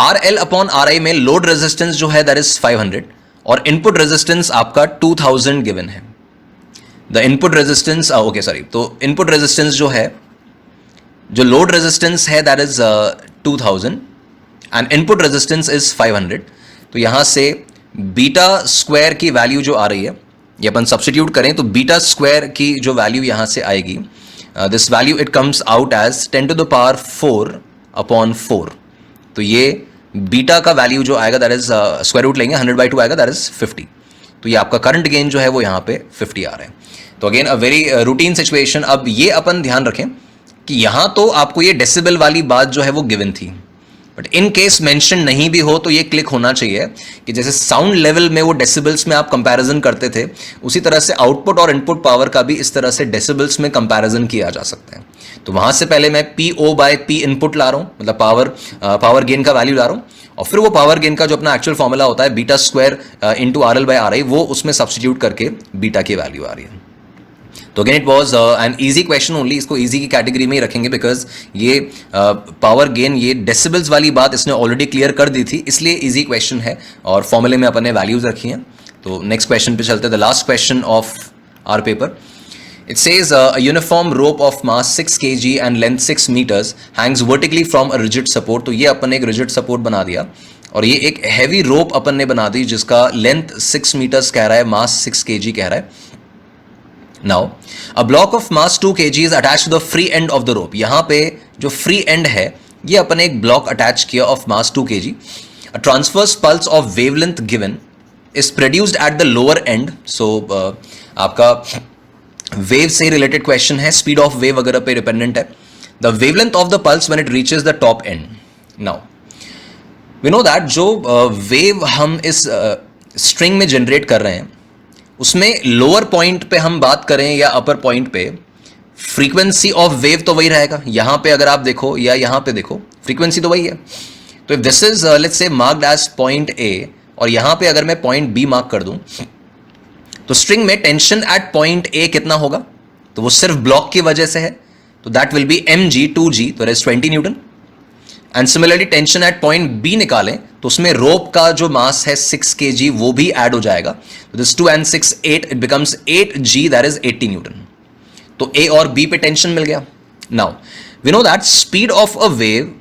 RL अपॉन RI में लोड रेजिस्टेंस जो है दैट इज 500 और इनपुट रेजिस्टेंस आपका 2000 गिवन है। The input resistance okay sorry, तो इनपुट रेजिस्टेंस जो है, जो लोड रेजिस्टेंस है that is 2000 and input resistance is 500। तो यहां से बीटा स्क्वायर की वैल्यू जो आ रही है ये अपन सब्स्टिट्यूट करें तो बीटा स्क्वायर की जो वैल्यू यहां से आएगी this value it comes out as 10 to the power 4 upon 4। तो ये बीटा का वैल्यू जो आएगा दैट इज स्क्वायर रूट लेंगे 100/2 आएगा दैट इज 50। तो ये आपका करंट गेन जो है वो यहाँ पे 50 आ रहा है। तो again a very routine situation. अब ये अपन ध्यान रखें कि यहाँ तो आपको ये डेसिबल वाली बात जो है वो गिवन थी, बट इन केस मेंशन नहीं भी हो तो ये क्लिक होना चाहिए कि जैसे साउंड लेवल में वो डेसिबल्स में आप कंपैरिजन करते थे उसी तरह से आउटपुट और इनपुट पावर का भी इस तरह से डेसिबल्स में कंपैरिजन किया जा सकता है। तो वहां से पहले मैं PO/P इनपुट ला रहा हूं, मतलब पावर गेन का वैल्यू ला रहा हूं, और फिर वो पावर गेन का जो अपना एक्चुअल फॉर्मूला होता है बीटा स्क्वायर इंटू RL/RI वो उसमें सब्स्टिट्यूट करके बीटा की वैल्यू आ रही है। तो again it was an easy question only, इसको इजी की कैटेगरी में ही रखेंगे बिकॉज ये पावर गेन ये डेसिबल्स वाली बात इसने ऑलरेडी क्लियर कर दी थी, इसलिए इजी क्वेश्चन है और फॉर्मूले में अपन ने वैल्यूज रखी हैं। तो नेक्स्ट क्वेश्चन पे चलते हैं, the last question of our paper. It says a uniform rope of mass 6 kg and length 6 meters hangs vertically from a rigid support। तो ये अपन ने एक rigid support बना दिया और ये एक heavy rope अपन ने बना दी जिसका length 6 meters कह रहा है, mass 6 kg कह रहा है। Now a block of mass 2 kg is attached to the free end of the rope। यहाँ पे जो free end है ये अपन ने एक block attach किया of mass 2 kg। A transverse pulse of wavelength given is produced at the lower end। So आपका wave से रिलेटेड क्वेश्चन है, स्पीड ऑफ वेव वगैरह पे डिपेंडेंट है. The wavelength of the pulse when it reaches the top end. Now we know that जो wave हम इस string में जनरेट कर रहे हैं उसमें लोअर पॉइंट पे हम बात करें या अपर पॉइंट पे, फ्रीक्वेंसी ऑफ वेव तो वही रहेगा. यहां पे अगर आप देखो या यहां पे देखो, फ्रीक्वेंसी तो वही है. तो if this is let's say marked as point A और यहां पे अगर मैं पॉइंट बी मार्क कर दूं, तो स्ट्रिंग में टेंशन एट पॉइंट ए कितना होगा, तो वो सिर्फ ब्लॉक की वजह से है, तो दैट विल बी mg2g, तो इज 20 newton. And similarly tension at point B निकालें तो उसमें रोप का जो मास है 6 kg वो भी ऐड हो जाएगा. तो this 2 and 6 8, it becomes 8g, that is 80 newton. तो ए और बी पे टेंशन मिल गया. Now we know that speed of a wave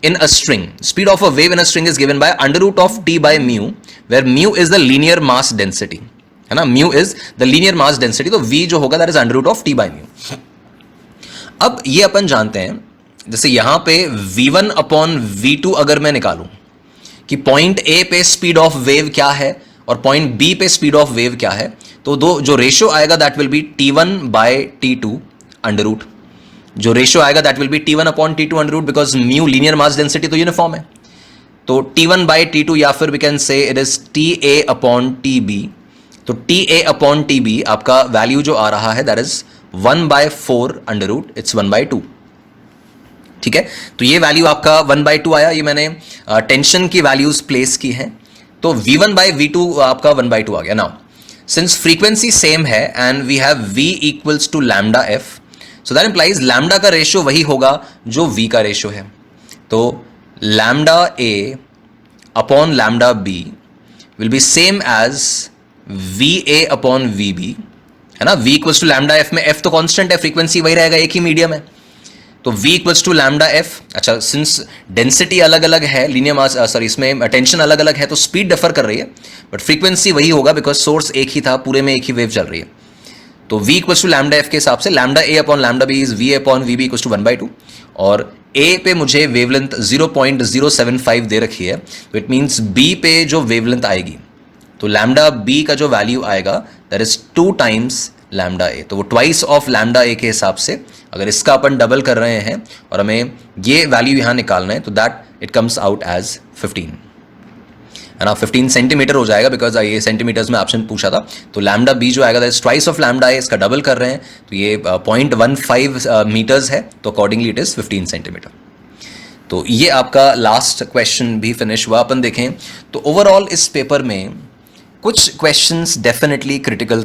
in a string, speed of a wave in a string is given by under root of t by mu, where mu is the linear mass density, है ना, mu is the linear mass density, तो v जो होगा that is under root of t by mu. अब ये अपन जानते हैं, जैसे यहां पे v1 upon v2 अगर मैं निकालूं कि पॉइंट a पे स्पीड ऑफ वेव क्या है और पॉइंट b पे स्पीड ऑफ वेव क्या है, तो दो जो रेशियो आएगा that will be t1 by t2 under root. जो रेशियो आएगा that will be t1 upon t2 under root, because mu linear mass density तो यूनिफॉर्म है. तो t1 बाई t2 या फिर we can say it is ta upon tb. तो ta upon tb आपका value जो आ रहा है that is 1/4 under root, it's 1/2. ठीक है, तो ये वैल्यू आपका 1/2 आया. ये मैंने टेंशन की वैल्यूज प्लेस की हैं, तो v1 बाई v2 आपका 1/2 आ गया. नाउ सिंस फ्रीक्वेंसी सेम है and we have v equals to lambda f, so that implies lambda का रेशियो वही होगा जो v का रेशियो है. तो lambda a upon lambda b will be same as va upon vb, है ना. v equals to lambda f में f तो कांस्टेंट है, फ्रीक्वेंसी वही रहेगा, एक ही मीडियम है. तो v equals to lambda f. अच्छा, सिंस डेंसिटी अलग अलग है, लीनियर मास सॉरी इसमें टेंशन अलग अलग है, तो स्पीड डिफर कर रही है बट फ्रीक्वेंसी वही होगा बिकॉज सोर्स एक ही था, पूरे में एक ही वेव चल रही है. तो v equals to lambda f के हिसाब से lambda a upon lambda b is v upon vb equals to 1/2, और a पे मुझे वेवलेंथ 0.075 दे रखी है, तो इट मीन्स b पे जो वेवलेंथ आएगी तो लैम्डा b का जो वैल्यू आएगा that is 2 times lambda a. तो वो ट्वाइस ऑफ लैम्डा a के हिसाब से अगर इसका अपन डबल कर रहे हैं और हमें ये वैल्यू यहाँ निकालना है तो that it comes out as 15, है ना. 15 सेंटीमीटर हो जाएगा बिकॉज ये सेंटीमीटर्स में ऑप्शन पूछा था. तो लैम्डा बी जो आएगा that is twice of lambda A, इसका डबल कर रहे हैं तो ये 0.15 मीटर्स है, तो अकॉर्डिंगली इट इज 15 सेंटीमीटर. तो ये आपका लास्ट क्वेश्चन भी फिनिश हुआ. अपन देखें तो ओवरऑल इस पेपर में कुछ क्वेश्चंस डेफिनेटली क्रिटिकल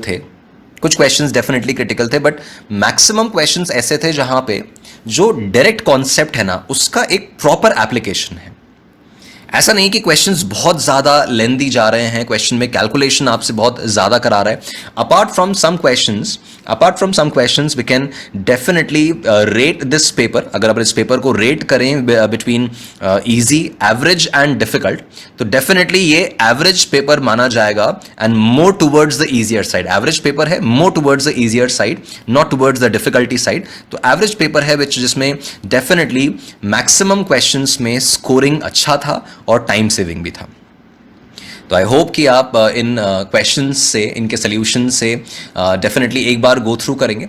थे, बट मैक्सिमम क्वेश्चंस ऐसे थे जहां पे जो डायरेक्ट कॉन्सेप्ट है ना उसका एक प्रॉपर एप्लीकेशन है. ऐसा नहीं कि क्वेश्चंस बहुत ज़्यादा लेंदी जा रहे हैं, क्वेश्चन में कैलकुलेशन आपसे बहुत ज़्यादा करा रहा है. Apart from some questions we can definitely rate this paper. अगर आप इस पेपर को रेट करें between easy, average and difficult, तो डेफिनेटली ये एवरेज पेपर माना जाएगा and more towards the easier side. Average paper है, more towards the easier side, not towards the difficulty side. तो एवरेज पेपर है जिसमें डेफिनेटली मैक्सिमम क्वेश्चंस में scoring अच्छा था और टाइम सेविंग भी था. तो आई होप कि आप इन क्वेश्चंस से, इनके सोल्यूशन से डेफिनेटली एक बार गो थ्रू करेंगे.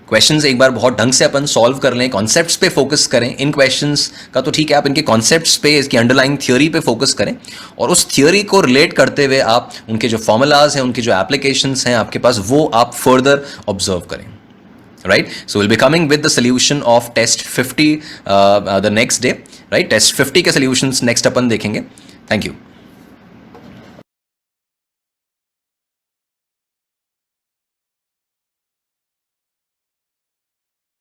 क्वेश्चंस एक बार बहुत ढंग से अपन सॉल्व कर लें, कॉन्सेप्ट्स पे फोकस करें. इन क्वेश्चंस का तो ठीक है, आप इनके कॉन्सेप्ट्स पे, इसकी अंडरलाइंग थ्योरी पे फोकस करें और उस थ्योरी को रिलेट करते हुए आप उनके जो फॉर्मूलाज हैं, उनके जो एप्लीकेशंस हैं आपके पास, वो आप फर्दर ऑब्जर्व करें. Right, so we'll be coming with the solution of test 50 the next day. Right, test 50 के solutions next अपन देखेंगे. Thank you.